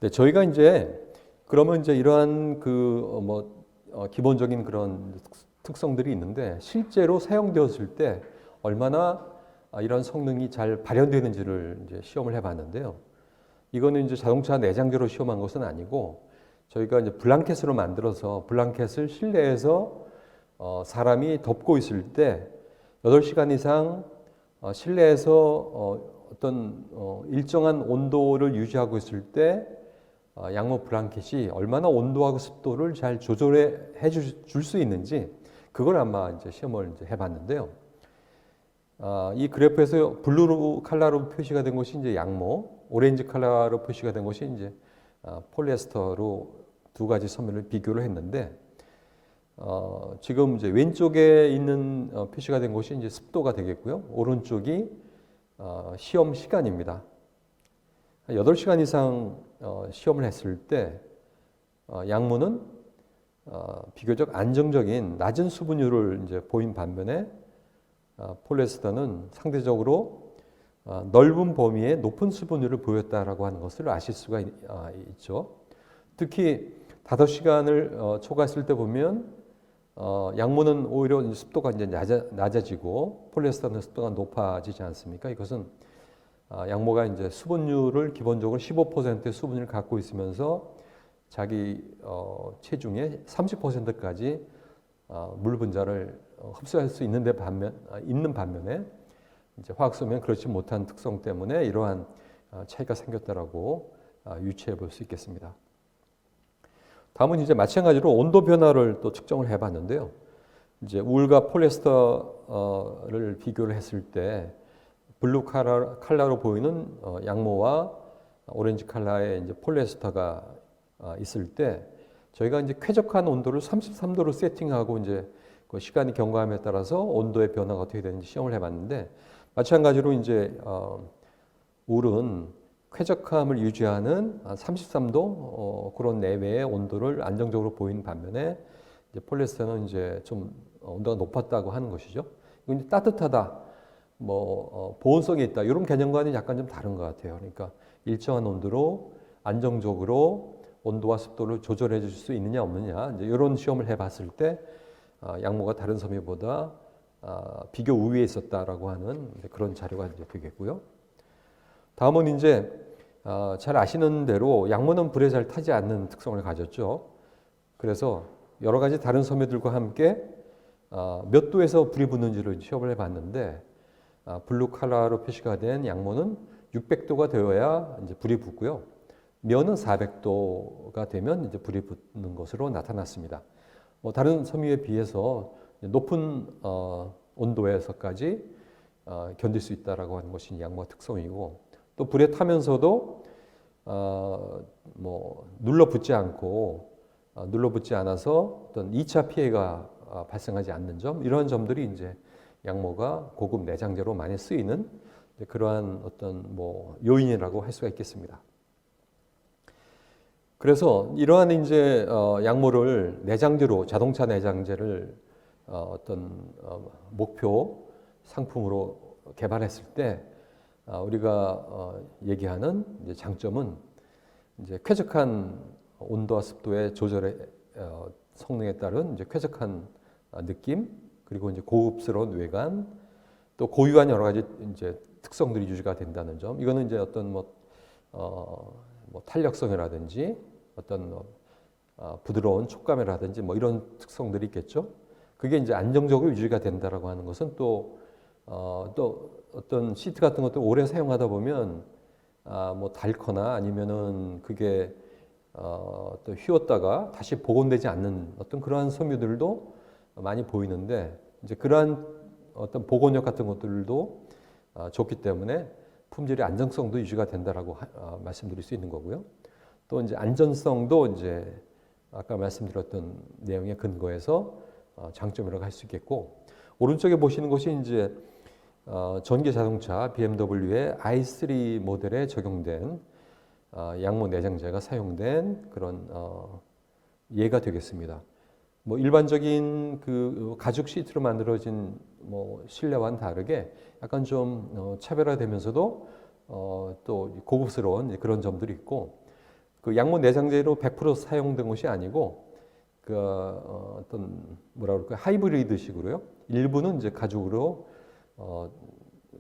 Speaker 4: 네, 저희가 이제 그러면 이제 이러한 기본적인 그런 특성들이 있는데 실제로 사용되었을 때 얼마나 이런 성능이 잘 발현되는지를 이제 시험을 해봤는데요. 이거는 이제 자동차 내장재로 시험한 것은 아니고 저희가 이제 블랑켓으로 만들어서 블랑켓을 실내에서 사람이 덮고 있을 때 8시간 이상 실내에서 어떤 일정한 온도를 유지하고 있을 때 양모 블랑켓이 얼마나 온도하고 습도를 잘 조절해 줄 수 있는지 그걸 아마 이제 시험을 이제 해봤는데요. 이 그래프에서 블루 컬러로 표시가 된 것이 이제 양모, 오렌지 컬러로 표시가 된 것이 이제 폴리에스터로 두 가지 섬유를 비교를 했는데 지금 이제 왼쪽에 있는 표시가 된 것이 이제 습도가 되겠고요. 오른쪽이 시험 시간입니다. 8시간 이상 시험을 했을 때 양모는 비교적 안정적인 낮은 수분율을 이제 보인 반면에 폴리에스터는 상대적으로 넓은 범위의 높은 수분율을 보였다라고 하는 것을 아실 수가 있죠. 특히 5시간을 초과했을 때 보면 양모는 오히려 이제 습도가 이제 낮아지고 폴리에스터는 습도가 높아지지 않습니까? 이것은 양모가 이제 수분율을 기본적으로 15%의 수분율을 갖고 있으면서 자기 체중의 30%까지 물 분자를 흡수할 수 있는 반면에 이제 화학소면 그렇지 못한 특성 때문에 이러한 차이가 생겼다라고 유추해 볼 수 있겠습니다. 다음은 이제 마찬가지로 온도 변화를 또 측정을 해봤는데요. 이제 울과 폴리에스터를 비교를 했을 때 블루 컬러로 보이는 양모와 오렌지 컬러의 이제 폴리에스터가 있을 때 저희가 이제 쾌적한 온도를 33도로 세팅하고 이제 그 시간이 경과함에 따라서 온도의 변화가 어떻게 되는지 시험을 해봤는데 마찬가지로 이제 울은 쾌적함을 유지하는 33도 그런 내외의 온도를 안정적으로 보이는 반면에 이제 폴리에스터는 이제 좀 온도가 높았다고 하는 것이죠. 이건 이제 따뜻하다, 보온성이 있다 이런 개념과는 약간 좀 다른 것 같아요. 그러니까 일정한 온도로 안정적으로 온도와 습도를 조절해 줄 수 있느냐 없느냐 이제 이런 시험을 해봤을 때 양모가 다른 섬유보다 비교 우위에 있었다라고 하는 그런 자료가 이제 되겠고요. 다음은 이제 잘 아시는 대로 양모는 불에 잘 타지 않는 특성을 가졌죠. 그래서 여러 가지 다른 섬유들과 함께 몇 도에서 불이 붙는지를 시험을 해봤는데 블루 컬러로 표시가 된 양모는 600도가 되어야 이제 불이 붙고요. 면은 400도가 되면 이제 불이 붙는 것으로 나타났습니다. 다른 섬유에 비해서 높은 온도에서까지 견딜 수 있다라고 하는 것이 양모의 특성이고 또 불에 타면서도 눌러붙지 않아서 어떤 2차 피해가 발생하지 않는 점 이러한 점들이 이제 양모가 고급 내장재로 많이 쓰이는 그러한 어떤 요인이라고 할 수가 있겠습니다. 그래서 이러한 이제 양모를 내장재로 자동차 내장재를 어떤 목표 상품으로 개발했을 때 우리가 얘기하는 이제 장점은 이제 쾌적한 온도와 습도의 조절의 성능에 따른 이제 쾌적한 느낌 그리고 이제 고급스러운 외관 또 고유한 여러 가지 이제 특성들이 유지가 된다는 점 이거는 이제 어떤 탄력성이라든지 어떤 부드러운 촉감이라든지 이런 특성들이 있겠죠. 그게 이제 안정적으로 유지가 된다라고 하는 것은 또 어떤 시트 같은 것도 오래 사용하다 보면 닳거나 아니면은 그게 또 휘었다가 다시 복원되지 않는 어떤 그러한 섬유들도 많이 보이는데 이제 그러한 어떤 복원력 같은 것들도 좋기 때문에 품질의 안정성도 유지가 된다라고 말씀드릴 수 있는 거고요. 또 이제 안전성도 이제 아까 말씀드렸던 내용에 근거해서 장점이라고 할 수 있겠고 오른쪽에 보시는 것이 이제 전기 자동차 BMW의 i3 모델에 적용된 양모 내장재가 사용된 그런 예가 되겠습니다. 일반적인 그 가죽 시트로 만들어진 실내와는 다르게 약간 좀 차별화되면서도 또 고급스러운 그런 점들이 있고 그 양모 내장재로 100% 사용된 것이 아니고 그 어떤 하이브리드식으로요. 일부는 이제 가죽으로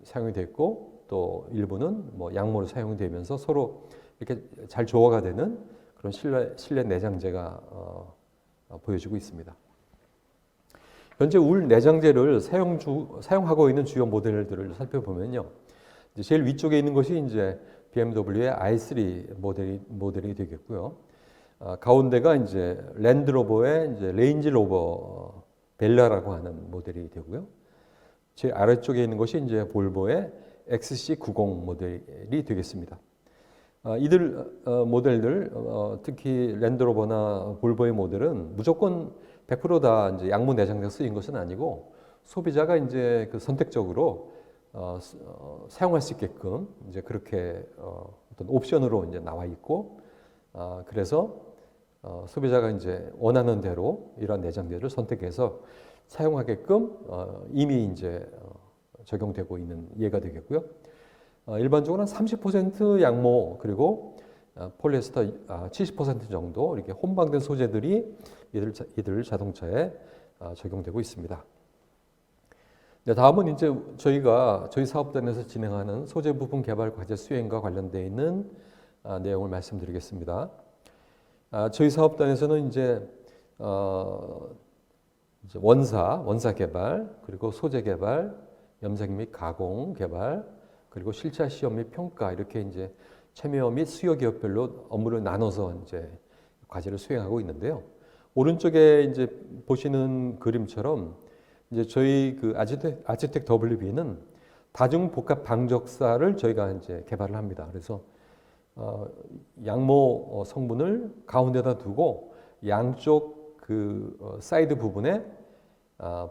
Speaker 4: 사용이 됐고 또 일부는 양모로 사용이 되면서 서로 이렇게 잘 조화가 되는 그런 실내 내장재가 보여지고 있습니다. 현재 울 내장재를 사용하고 있는 주요 모델들을 살펴보면요. 이제 제일 위쪽에 있는 것이 이제 BMW의 i3 모델이 되겠고요. 가운데가 이제 랜드로버의 이제 레인지로버 벨라라고 하는 모델이 되고요. 제 아래쪽에 있는 것이 이제 볼보의 XC90 모델이 되겠습니다. 이들 모델들 특히 랜드로버나 볼보의 모델은 무조건 100% 다 이제 양모 내장재가 쓰인 것은 아니고 소비자가 이제 그 선택적으로 사용할 수 있게끔 이제 그렇게 어떤 옵션으로 이제 나와 있고 그래서 소비자가 이제 원하는 대로 이러한 내장재를 선택해서 사용하게끔 이미 이제 적용되고 있는 예가 되겠고요. 일반적으로는 30% 양모 그리고 폴리에스터 70% 정도 이렇게 혼방된 소재들이 이들 자동차에 적용되고 있습니다. 네, 다음은 이제 저희 사업단에서 진행하는 소재 부품 개발 과제 수행과 관련되어 있는 내용을 말씀드리겠습니다. 저희 사업단에서는 이제 원사 개발, 그리고 소재 개발, 염색 및 가공 개발, 그리고 실차 시험 및 평가 이렇게 이제 참여 및 수요 기업별로 업무를 나눠서 이제 과제를 수행하고 있는데요. 오른쪽에 이제 보시는 그림처럼 이제 저희 그 아지텍 WB는 다중 복합 방적사를 저희가 이제 개발을 합니다. 그래서 양모 성분을 가운데다 두고 양쪽 그 사이드 부분에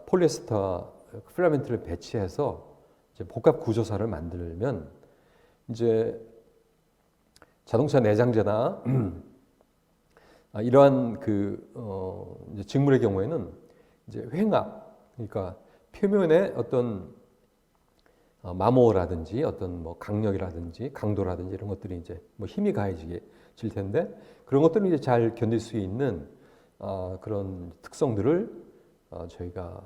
Speaker 4: 폴리에스터 필라멘트를 배치해서 이제 복합 구조사를 만들면 이제 자동차 내장재나 이러한 이제 직물의 경우에는 이제 횡압, 그러니까 표면에 어떤 마모라든지 어떤 뭐 강력이라든지 강도라든지 이런 것들이 이제 뭐 힘이 가해질 텐데 그런 것들은 이제 잘 견딜 수 있는 그런 특성들을 저희가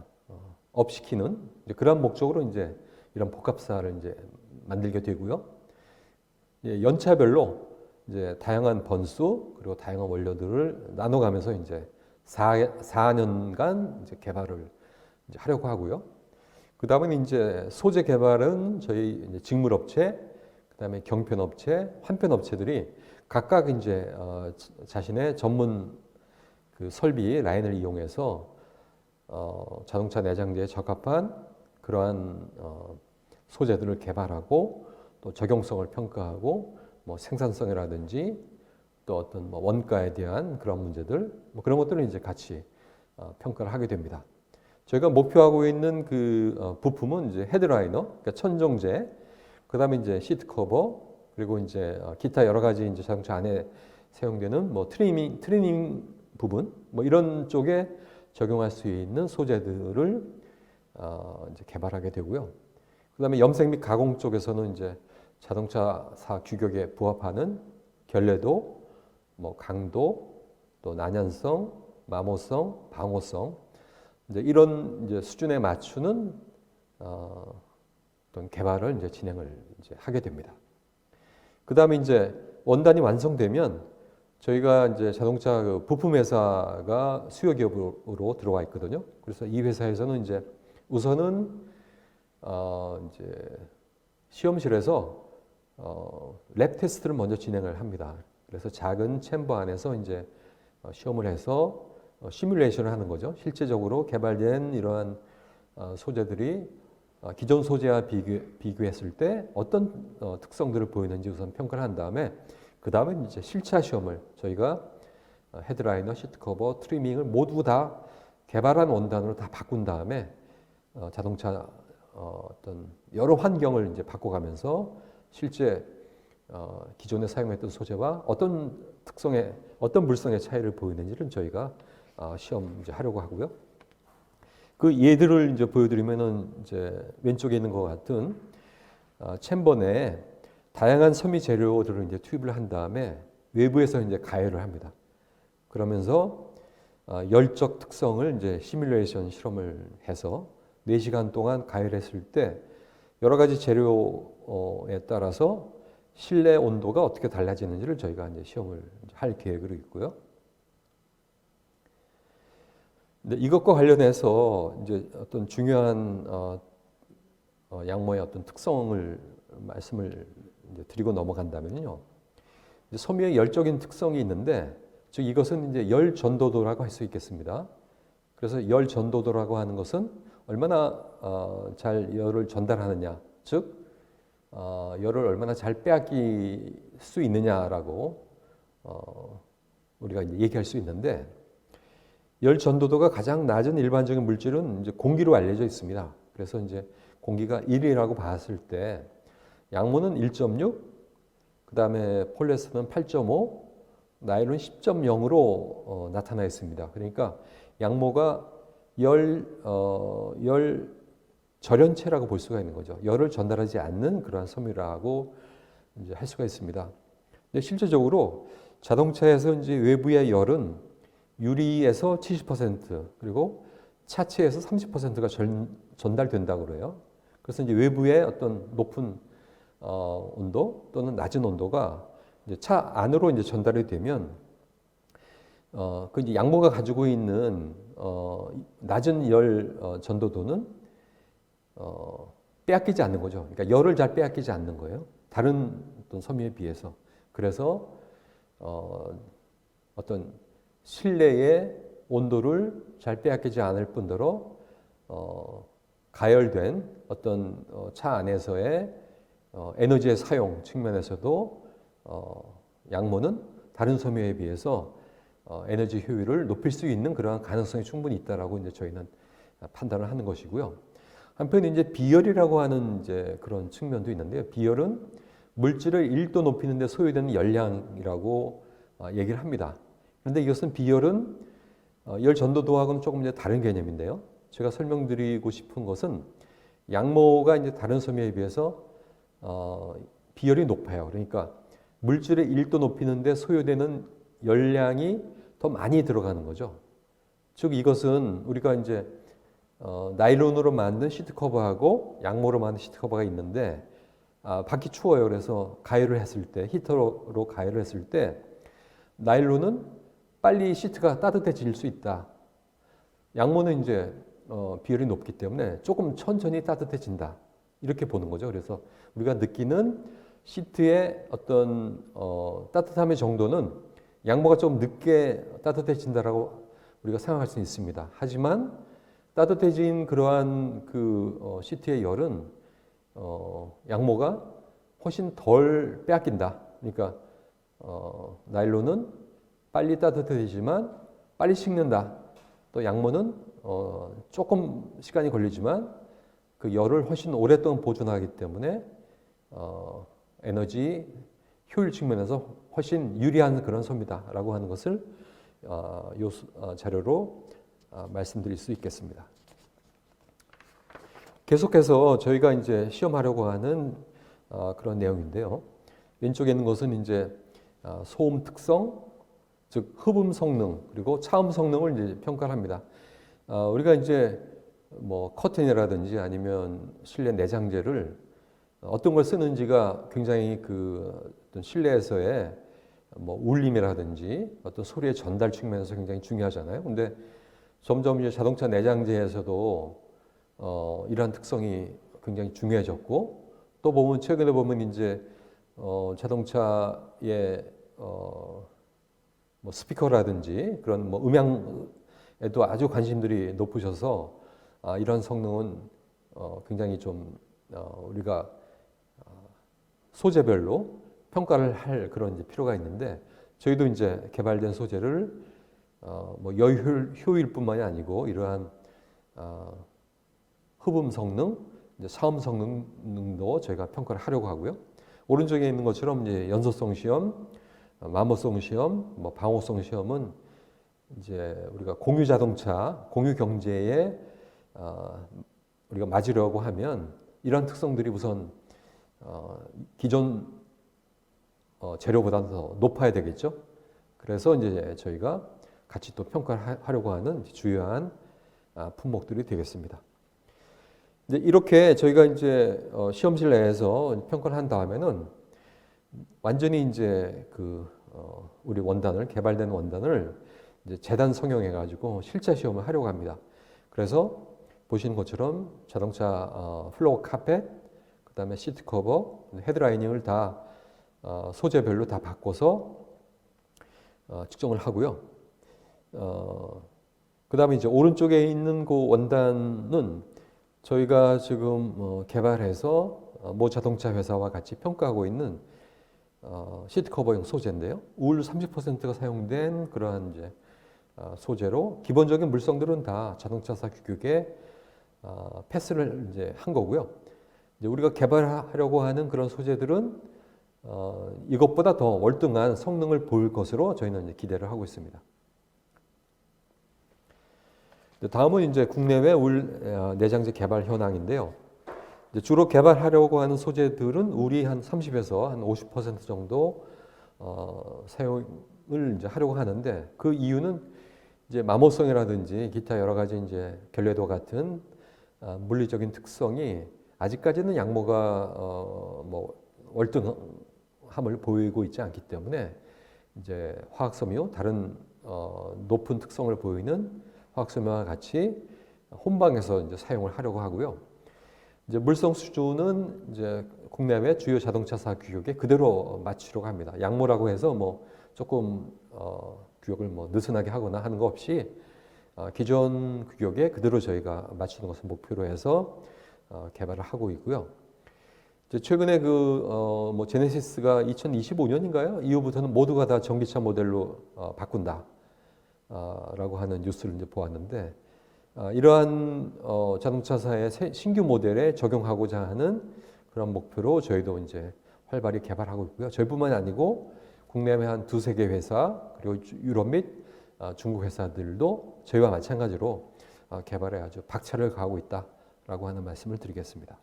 Speaker 4: 업시키는 이제 그러한 목적으로 이제 이런 복합사를 이제 만들게 되고요. 연차별로 이제 다양한 번수 그리고 다양한 원료들을 나눠가면서 이제 4년간 이제 개발을 이제 하려고 하고요. 그 다음에 이제 소재 개발은 저희 이제 직물업체, 그 다음에 경편업체, 환편업체들이 각각 이제 자신의 전문 그 설비 라인을 이용해서 자동차 내장재에 적합한 그러한 소재들을 개발하고 또 적용성을 평가하고 뭐 생산성이라든지 또 어떤 뭐 원가에 대한 그런 문제들 뭐 그런 것들을 이제 같이 평가를 하게 됩니다. 저희가 목표하고 있는 그 부품은 이제 헤드라이너, 그러니까 천정재, 그다음에 이제 시트 커버, 그리고 이제 기타 여러 가지 이제 자동차 안에 사용되는 뭐 트리밍 부분, 뭐 이런 쪽에 적용할 수 있는 소재들을 이제 개발하게 되고요. 그다음에 염색 및 가공 쪽에서는 이제 자동차사 규격에 부합하는 결례도, 뭐 강도, 또 난연성, 마모성, 방호성 이제 이런 이제 수준에 맞추는 어떤 개발을 이제 진행을 이제 하게 됩니다. 그 다음에 이제 원단이 완성되면 저희가 이제 자동차 그 부품 회사가 수요 기업으로 들어와 있거든요. 그래서 이 회사에서는 이제 우선은 이제 시험실에서 랩 테스트를 먼저 진행을 합니다. 그래서 작은 챔버 안에서 이제 시험을 해서 시뮬레이션을 하는 거죠. 실제적으로 개발된 이러한 소재들이 기존 소재와 비교했을 때 어떤 특성들을 보이는지 우선 평가를 한 다음에 그 다음에 이제 실차 시험을 저희가 헤드라이너, 시트커버, 트리밍을 모두 다 개발한 원단으로 다 바꾼 다음에 자동차 어떤 여러 환경을 이제 바꿔가면서 실제 기존에 사용했던 소재와 어떤 특성의 어떤 물성의 차이를 보이는지를 저희가 시험 이제 하려고 하고요. 그 예들을 이제 보여드리면은 이제 왼쪽에 있는 것 같은 챔버 내에 다양한 섬유 재료들을 이제 투입을 한 다음에 외부에서 이제 가열을 합니다. 그러면서 열적 특성을 이제 시뮬레이션 실험을 해서 4시간 동안 가열했을 때 여러 가지 재료에 따라서 실내 온도가 어떻게 달라지는지를 저희가 이제 시험을 할 계획으로 있고요. 근데 이것과 관련해서 이제 어떤 중요한 양모의 어떤 특성을 말씀을 이제 드리고 넘어간다면요. 섬유의 열적인 특성이 있는데, 즉 이것은 이제 열 전도도라고 할 수 있겠습니다. 그래서 열 전도도라고 하는 것은 얼마나 잘 열을 전달하느냐, 즉 열을 얼마나 잘 빼앗길 수 있느냐라고 우리가 이제 얘기할 수 있는데, 열 전도도가 가장 낮은 일반적인 물질은 이제 공기로 알려져 있습니다. 그래서 이제 공기가 1이라고 봤을 때 양모는 1.6, 그 다음에 폴리에스터는 8.5, 나일론 10.0으로 나타나 있습니다. 그러니까 양모가 열 절연체라고 볼 수가 있는 거죠. 열을 전달하지 않는 그러한 섬유라고 이제 할 수가 있습니다. 근데 실제적으로 자동차에서 이제 외부의 열은 유리에서 70% 그리고 차체에서 30%가 전달된다고 그래요. 그래서 이제 외부의 어떤 높은 온도 또는 낮은 온도가 이제 차 안으로 이제 전달이 되면 그 이제 양모가 가지고 있는 낮은 열 전도도는 빼앗기지 않는 거죠. 그러니까 열을 잘 빼앗기지 않는 거예요. 다른 어떤 섬유에 비해서. 그래서 어떤 실내의 온도를 잘 빼앗기지 않을 뿐더러 가열된 어떤 차 안에서의 에너지의 사용 측면에서도 양모는 다른 섬유에 비해서 에너지 효율을 높일 수 있는 그러한 가능성이 충분히 있다라고 이제 저희는 판단을 하는 것이고요. 한편 이제 비열이라고 하는 이제 그런 측면도 있는데요. 비열은 물질을 1도 높이는 데 소요되는 열량이라고 얘기를 합니다. 그런데 이것은 비열은 열 전도도하고는 조금 이제 다른 개념인데요. 제가 설명드리고 싶은 것은 양모가 이제 다른 섬유에 비해서 비열이 높아요. 그러니까 물질을 1도 높이는 데 소요되는 열량이 더 많이 들어가는 거죠. 즉 이것은 우리가 이제 나일론으로 만든 시트 커버하고 양모로 만든 시트 커버가 있는데 밖이 추워요. 그래서 가열을 했을 때 히터로 가열을 했을 때 나일론은 빨리 시트가 따뜻해질 수 있다. 양모는 이제 비열이 높기 때문에 조금 천천히 따뜻해진다. 이렇게 보는 거죠. 그래서 우리가 느끼는 시트의 어떤 따뜻함의 정도는 양모가 좀 늦게 따뜻해진다라고 우리가 생각할 수 있습니다. 하지만 따뜻해진 그러한 그 시트의 열은 양모가 훨씬 덜 빼앗긴다. 그러니까 나일론은 빨리 따뜻해지지만 빨리 식는다. 또 양모는 조금 시간이 걸리지만 그 열을 훨씬 오랫동안 보존하기 때문에 에너지 효율 측면에서 훨씬 유리한 그런 섬유다라고 하는 것을 이 자료로 말씀드릴 수 있겠습니다. 계속해서 저희가 이제 시험하려고 하는 그런 내용인데요. 왼쪽에 있는 것은 이제 소음 특성, 즉 흡음 성능 그리고 차음 성능을 이제 평가를 합니다. 우리가 이제 뭐 커튼이라든지 아니면 실내 내장재를 어떤 걸 쓰는지가 굉장히 그 어떤 실내에서의 뭐 울림이라든지 어떤 소리의 전달 측면에서 굉장히 중요하잖아요. 근데 점점 이제 자동차 내장재에서도 이러한 특성이 굉장히 중요해졌고 또 보면 최근에 보면 이제 자동차의 뭐 스피커라든지 그런 뭐 음향에도 아주 관심들이 높으셔서 이런 성능은 굉장히 좀 우리가 소재별로 평가를 할 그런 이제 필요가 있는데 저희도 이제 개발된 소재를 뭐 효율뿐만이 아니고 이러한 흡음 성능, 이제 사음 성능도 저희가 평가를 하려고 하고요. 오른쪽에 있는 것처럼 이제 연소성 시험, 마모성 시험, 뭐 방호성 시험은 이제 우리가 공유 자동차, 공유 경제에 우리가 맞으려고 하면 이런 특성들이 우선 기존 재료보다 더 높아야 되겠죠. 그래서 이제 저희가 같이 또 평가를 하려고 하는 주요한 품목들이 되겠습니다. 이제 이렇게 저희가 이제 시험실 내에서 평가를 한 다음에는 완전히 이제 우리 원단을 개발된 원단을 이제 재단 성형해 가지고 실제 시험을 하려고 합니다. 그래서 보시는 것처럼 자동차 플로어 카펫, 그다음에 시트 커버, 헤드라이닝을 다 소재별로 다 바꿔서 측정을 하고요. 그다음에 이제 오른쪽에 있는 그 원단은 저희가 지금 개발해서 모 자동차 회사와 같이 평가하고 있는 시트 커버용 소재인데요. 울 30%가 사용된 그러한 이제 소재로 기본적인 물성들은 다 자동차사 규격에 패스를 이제 한 거고요. 이제 우리가 개발하려고 하는 그런 소재들은 이것보다 더 월등한 성능을 보일 것으로 저희는 이제 기대를 하고 있습니다. 다음은 이제 국내외 울 내장재 개발 현황인데요. 이제 주로 개발하려고 하는 소재들은 울이 한 30에서 한 50% 정도 사용을 이제 하려고 하는데 그 이유는 이제 마모성이라든지 기타 여러 가지 이제 결례도 같은 물리적인 특성이 아직까지는 양모가 뭐 월등함을 보이고 있지 않기 때문에 이제 화학섬유 다른 높은 특성을 보이는 화학섬유와 같이 혼방해서 이제 사용을 하려고 하고요. 이제 물성 수준은 이제 국내외 주요 자동차사 규격에 그대로 맞추려고 합니다. 양모라고 해서 뭐 조금 규격을 뭐 느슨하게 하거나 하는 거 없이 기존 규격에 그대로 저희가 맞추는 것을 목표로 해서 개발을 하고 있고요. 이제 최근에 뭐 제네시스가 2025년인가요? 이후부터는 모두가 다 전기차 모델로 바꾼다. 라고 하는 뉴스를 이제 보았는데 이러한 자동차사의 신규 모델에 적용하고자 하는 그런 목표로 저희도 이제 활발히 개발하고 있고요. 저희뿐만이 아니고 국내외 한 두세 개 회사 그리고 유럽 및 중국 회사들도 저희와 마찬가지로 개발에 아주 박차를 가하고 있다라고 하는 말씀을 드리겠습니다.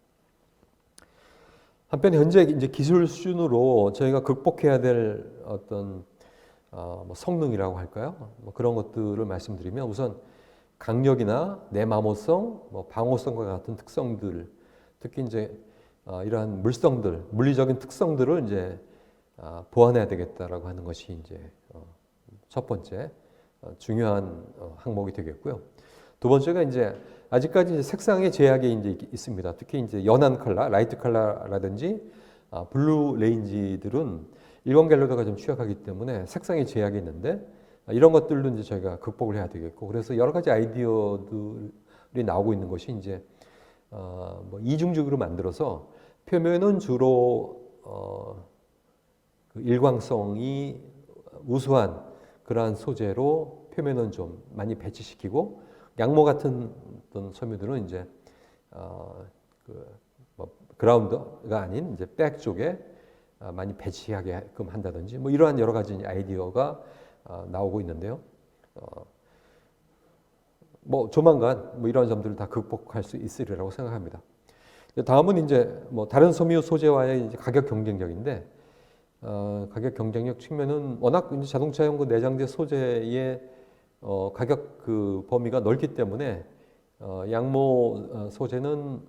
Speaker 4: 한편 현재 이제 기술 수준으로 저희가 극복해야 될 어떤 뭐 성능이라고 할까요? 뭐 그런 것들을 말씀드리면 우선 강력이나 내마모성, 뭐 방호성과 같은 특성들, 특히 이제 이러한 물리적인 특성들을 이제 보완해야 되겠다라고 하는 것이 이제 첫 번째 중요한 항목이 되겠고요. 두 번째가 이제 아직까지 이제 색상의 제약이 이제 있습니다. 특히 이제 연한 컬러, 라이트 컬러라든지 블루 레인지들은 일광 갤러더가 좀 취약하기 때문에 색상의 제약이 있는데 이런 것들도 이제 저희가 극복을 해야 되겠고 그래서 여러 가지 아이디어들이 나오고 있는 것이 이제 뭐 이중적으로 만들어서 표면은 주로 그 일광성이 우수한 그러한 소재로 표면은 좀 많이 배치시키고 양모 같은 어떤 섬유들은 이제 뭐 그라운드가 아닌 이제 백 쪽에 많이 배치하게끔 한다든지 뭐 이러한 여러 가지 아이디어가 나오고 있는데요. 뭐 조만간 뭐 이러한 점들을 다 극복할 수 있으리라고 생각합니다. 다음은 이제 뭐 다른 섬유 소재와의 이제 가격 경쟁력인데 가격 경쟁력 측면은 워낙 이제 자동차용 그 내장재 소재의 가격 그 범위가 넓기 때문에 양모 소재는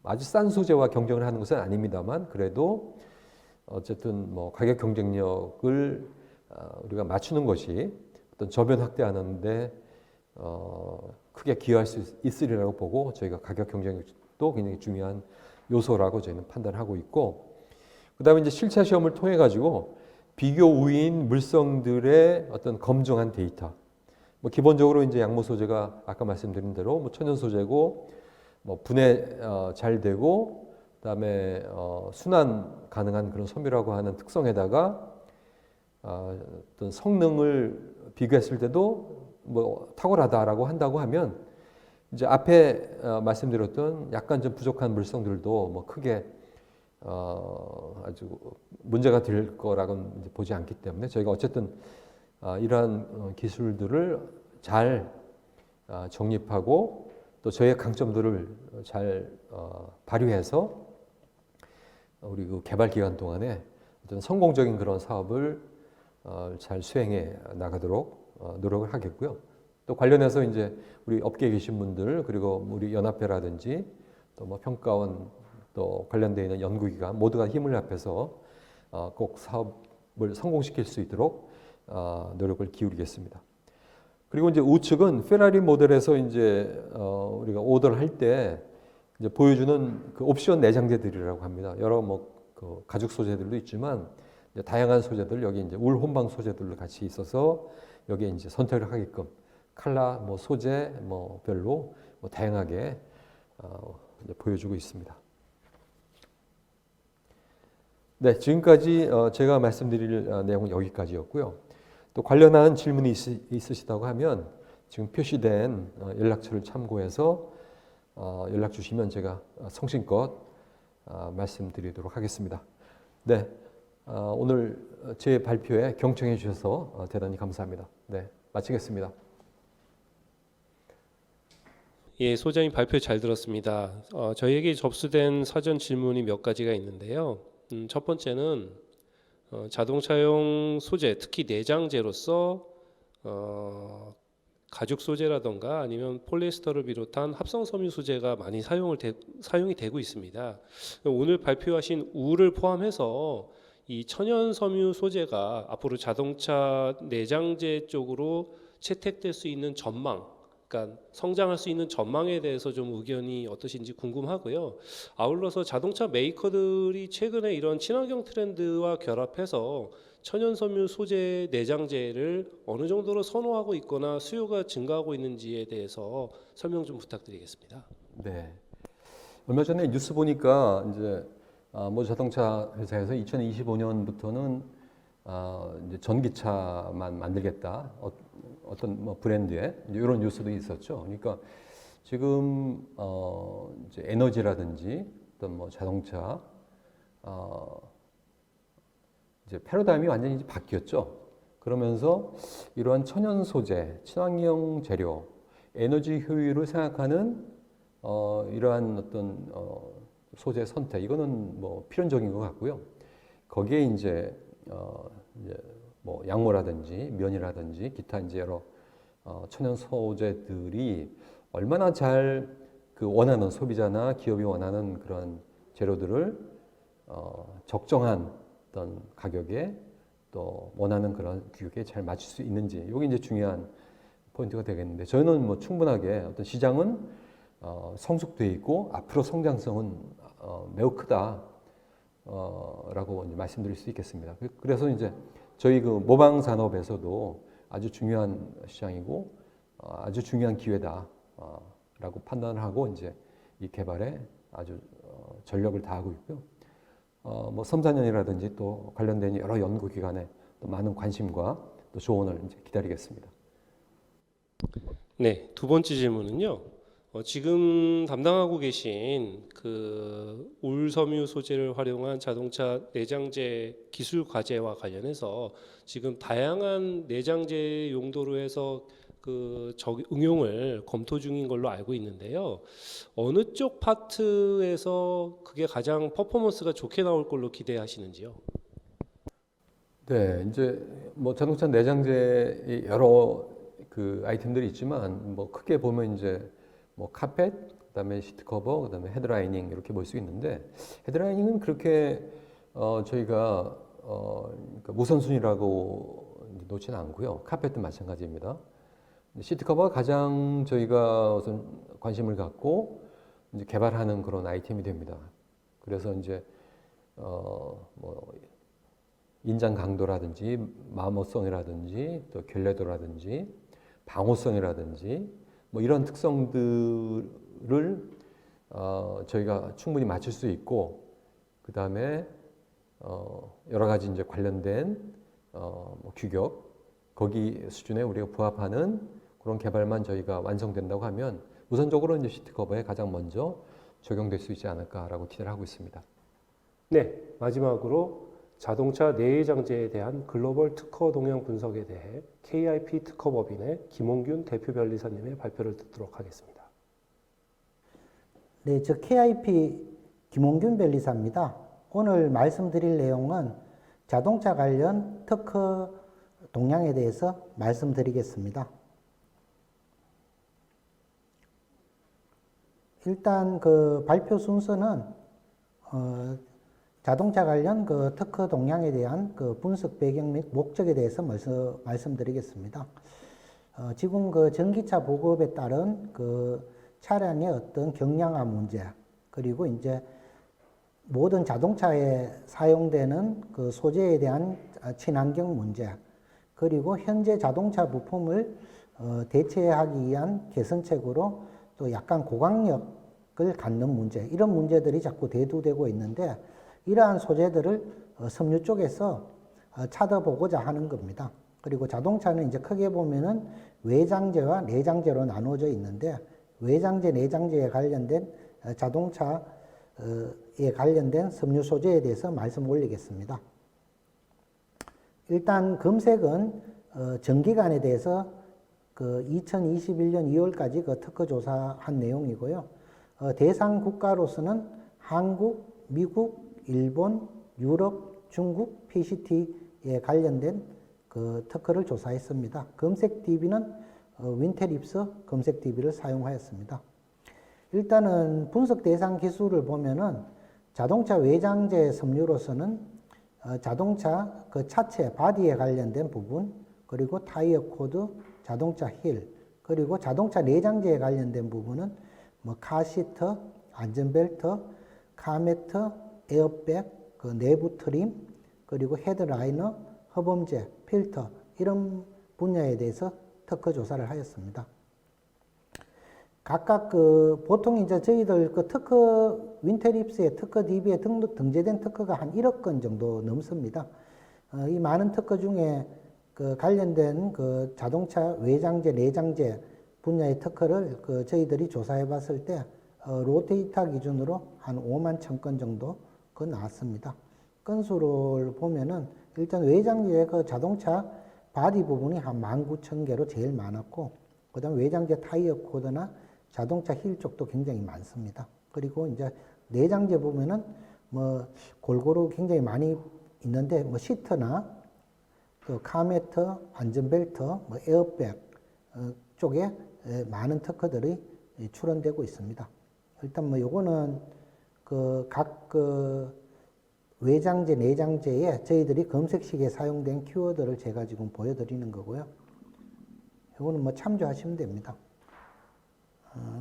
Speaker 4: 아주 싼 소재와 경쟁을 하는 것은 아닙니다만 그래도 어쨌든 뭐 가격 경쟁력을 우리가 맞추는 것이 어떤 저변 확대하는데 크게 기여할 수 있으리라고 보고 저희가 가격 경쟁력도 굉장히 중요한 요소라고 저희는 판단하고 있고 그다음에 이제 실차 시험을 통해 가지고 비교 우위인 물성들의 어떤 검증한 데이터 뭐 기본적으로 이제 양모 소재가 아까 말씀드린 대로 뭐 천연 소재고 뭐 분해 잘 되고 그다음에 순환 가능한 그런 섬유라고 하는 특성에다가 어떤 성능을 비교했을 때도 뭐 탁월하다라고 한다고 하면 이제 앞에 말씀드렸던 약간 좀 부족한 물성들도 뭐 크게 아주 문제가 될 거라고는 이제 보지 않기 때문에 저희가 어쨌든 이러한 기술들을 잘 정립하고 또 저희의 강점들을 잘 발휘해서 우리 그 개발 기간 동안에 어떤 성공적인 그런 사업을 잘 수행해 나가도록 노력을 하겠고요. 또 관련해서 이제 우리 업계에 계신 분들 그리고 우리 연합회라든지 또 뭐 평가원 또 관련되어 있는 연구기관 모두가 힘을 합해서 꼭 사업을 성공시킬 수 있도록 노력을 기울이겠습니다. 그리고 이제 우측은 페라리 모델에서 이제 우리가 오더를 할 때 이제 보여주는 그 옵션 내장재들이라고 합니다. 여러 뭐 그 가죽 소재들도 있지만 이제 다양한 소재들 여기 이제 울 혼방 소재들로 같이 있어서 여기에 이제 선택을 하게끔 컬러 뭐 소재 뭐 별로 뭐 다양하게 이제 보여주고 있습니다. 네, 지금까지 제가 말씀드릴 내용은 여기까지였고요. 또 관련한 질문이 있으시다고 하면 지금 표시된 연락처를 참고해서 연락 주시면 제가 성심껏 말씀드리도록 하겠습니다. 네, 오늘 제 발표에 경청해 주셔서 대단히 감사합니다. 네, 마치겠습니다.
Speaker 1: 예, 소장님 발표 잘 들었습니다. 저희에게 접수된 사전 질문이 몇 가지가 있는데요. 첫 번째는 자동차용 소재, 특히 내장재로서 가죽 소재라던가 아니면 폴리에스터를 비롯한 합성 섬유 소재가 많이 사용이 되고 있습니다. 오늘 발표하신 울을 포함해서 이 천연 섬유 소재가 앞으로 자동차 내장재 쪽으로 채택될 수 있는 전망, 그러니까 성장할 수 있는 전망에 대해서 좀 의견이 어떠신지 궁금하고요. 아울러서 자동차 메이커들이 최근에 이런 친환경 트렌드와 결합해서 천연 섬유 소재 내장재를 어느 정도로 선호하고 있거나 수요가 증가하고 있는지에 대해서 설명 좀 부탁드리겠습니다.
Speaker 4: 네. 얼마 전에 뉴스 보니까 이제 모 자동차 회사에서 2025년부터는 이제 전기차만 만들겠다. 어떤 뭐 브랜드에 이런 뉴스도 있었죠. 그러니까 지금 이제 에너지라든지 어떤 뭐 자동차 이제 패러다임이 완전히 이제 바뀌었죠. 그러면서 이러한 천연 소재, 친환경 재료, 에너지 효율을 생각하는 이러한 어떤 소재 선택 이거는 뭐 필연적인 것 같고요. 거기에 이제 뭐 양모라든지 면이라든지 기타 이제 여러 천연 소재들이 얼마나 잘 그 원하는 소비자나 기업이 원하는 그런 재료들을 적정한 어떤 가격에 또 원하는 그런 규격에 잘 맞출 수 있는지 이게 이제 중요한 포인트가 되겠는데 저는 뭐 충분하게 어떤 시장은 성숙돼 있고 앞으로 성장성은 매우 크다. 라고 이제 말씀드릴 수 있겠습니다. 그래서 이제 저희 그 모방 산업에서도 아주 중요한 시장이고 아주 중요한 기회다. 라고 판단을 하고 이제 이 개발에 아주 전력을 다하고 있고요. 뭐 섬사년이라든지 또 관련된 여러 연구기관에 또 많은 관심과 또 조언을 이제 기다리겠습니다.
Speaker 1: 네, 두 번째 질문은요. 지금 담당하고 계신 그 울 섬유 소재를 활용한 자동차 내장재 기술 과제와 관련해서 지금 다양한 내장재 용도로 해서 그 응용을 검토 중인 걸로 알고 있는데요. 어느 쪽 파트에서 그게 가장 퍼포먼스가 좋게 나올 걸로 기대하시는지요?
Speaker 4: 네, 이제 뭐 자동차 내장재 여러 그 아이템들이 있지만 뭐 크게 보면 이제 뭐 카펫, 그다음에 시트 커버, 그다음에 헤드라이닝 이렇게 볼 수 있는데 헤드라이닝은 그렇게 저희가 그러니까 우선순위라고 놓지는 않고요. 카펫도 마찬가지입니다. 시트 커버가 가장 저희가 우선 관심을 갖고 이제 개발하는 그런 아이템이 됩니다. 그래서 이제 뭐 인장 강도라든지 마모성이라든지 또 결례도라든지 방호성이라든지 뭐 이런 특성들을 저희가 충분히 맞출 수 있고 그 다음에 여러 가지 이제 관련된 뭐 규격 거기 수준에 우리가 부합하는 그런 개발만 저희가 완성된다고 하면 우선적으로 이제 시트 커버에 가장 먼저 적용될 수 있지 않을까라고 기대를 하고 있습니다.
Speaker 1: 네, 마지막으로 자동차 내장재에 대한 글로벌 특허 동향 분석에 대해 KIP 특허법인의 김홍균 대표 변리사님의 발표를 듣도록 하겠습니다.
Speaker 5: 네, 저 KIP 김홍균 변리사입니다. 오늘 말씀드릴 내용은 자동차 관련 특허 동향에 대해서 말씀드리겠습니다. 일단 그 발표 순서는 자동차 관련 그 특허 동향에 대한 그 분석 배경 및 목적에 대해서 먼저 말씀드리겠습니다. 지금 그 전기차 보급에 따른 그 차량의 어떤 경량화 문제, 그리고 이제 모든 자동차에 사용되는 그 소재에 대한 친환경 문제, 그리고 현재 자동차 부품을 대체하기 위한 개선책으로 또 약간 고강력을 갖는 문제, 이런 문제들이 자꾸 대두되고 있는데 이러한 소재들을 섬유 쪽에서 찾아보고자 하는 겁니다. 그리고 자동차는 이제 크게 보면은 외장재와 내장재로 나누어져 있는데 외장재, 내장재에 관련된 자동차에 관련된 섬유 소재에 대해서 말씀 올리겠습니다. 일단 검색은 전기관에 대해서 그 2021년 2월까지 그 특허 조사한 내용이고요. 대상 국가로서는 한국, 미국, 일본, 유럽, 중국, PCT에 관련된 그 특허를 조사했습니다. 검색 DB는 윈테립스 검색 DB를 사용하였습니다. 일단은 분석 대상 기술을 보면은 자동차 외장재 섬유로서는 자동차 그 차체 바디에 관련된 부분, 그리고 타이어 코드, 자동차 힐, 그리고 자동차 내장재에 관련된 부분은 뭐 카시트, 안전벨트, 카매트, 에어백, 그 내부 트림, 그리고 헤드라이너, 허범제, 필터 이런 분야에 대해서 특허 조사를 하였습니다. 각각 그 보통 이제 저희들 그 특허 윈테립스의 특허 DB에 등재된 특허가 한 1억 건 정도 넘습니다. 이 많은 특허 중에 그 관련된 그 자동차 외장재, 내장재 분야의 특허를 그 저희들이 조사해 봤을 때 롯데이타 기준으로 한 5만 1,000건 정도 그 나왔습니다. 건수를 보면은 일단 외장재 그 자동차 바디 부분이 한 19,000개로 제일 많았고, 그 다음 외장재 타이어 코드나 자동차 힐 쪽도 굉장히 많습니다. 그리고 이제 내장재 보면은 뭐 골고루 굉장히 많이 있는데 뭐 시트나 또 카매트, 안전벨트, 뭐 에어백 쪽에 많은 특허들이 출원되고 있습니다. 일단 뭐 요거는 그 각 그 외장재, 내장재에 저희들이 검색식에 사용된 키워드를 제가 지금 보여드리는 거고요. 요거는 뭐 참조하시면 됩니다.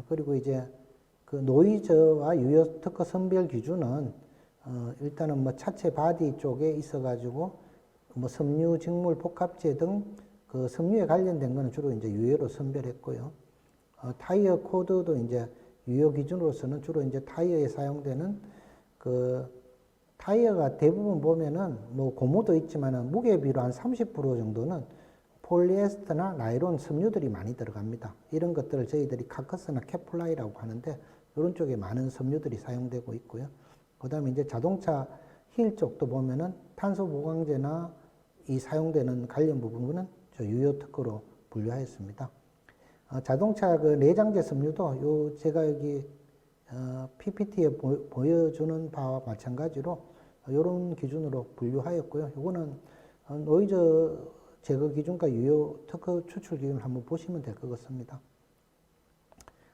Speaker 5: 그리고 이제 그 노이즈와 유효 특허 선별 기준은 일단은 뭐 차체 바디 쪽에 있어가지고 뭐 섬유, 직물, 복합재 등 그 섬유에 관련된 거는 주로 이제 유효로 선별했고요. 타이어 코드도 이제 유효 기준으로서는 주로 이제 타이어에 사용되는 그 타이어가 대부분 보면은 뭐 고무도 있지만은 무게 비로 한 30% 정도는 폴리에스터나 나일론 섬유들이 많이 들어갑니다. 이런 것들을 저희들이 카커스나 케플라이라고 하는데 이런 쪽에 많은 섬유들이 사용되고 있고요. 그 다음에 이제 자동차 힐 쪽도 보면은 탄소 보강제나 이 사용되는 관련 부분은 저 유효 특허로 분류하였습니다. 자동차 그 내장재 섬유도 요 제가 여기 PPT에 보여주는 바와 마찬가지로 이런 기준으로 분류하였고요. 이거는 노이즈 제거 기준과 유효 특허 추출 기준을 한번 보시면 될 것 같습니다.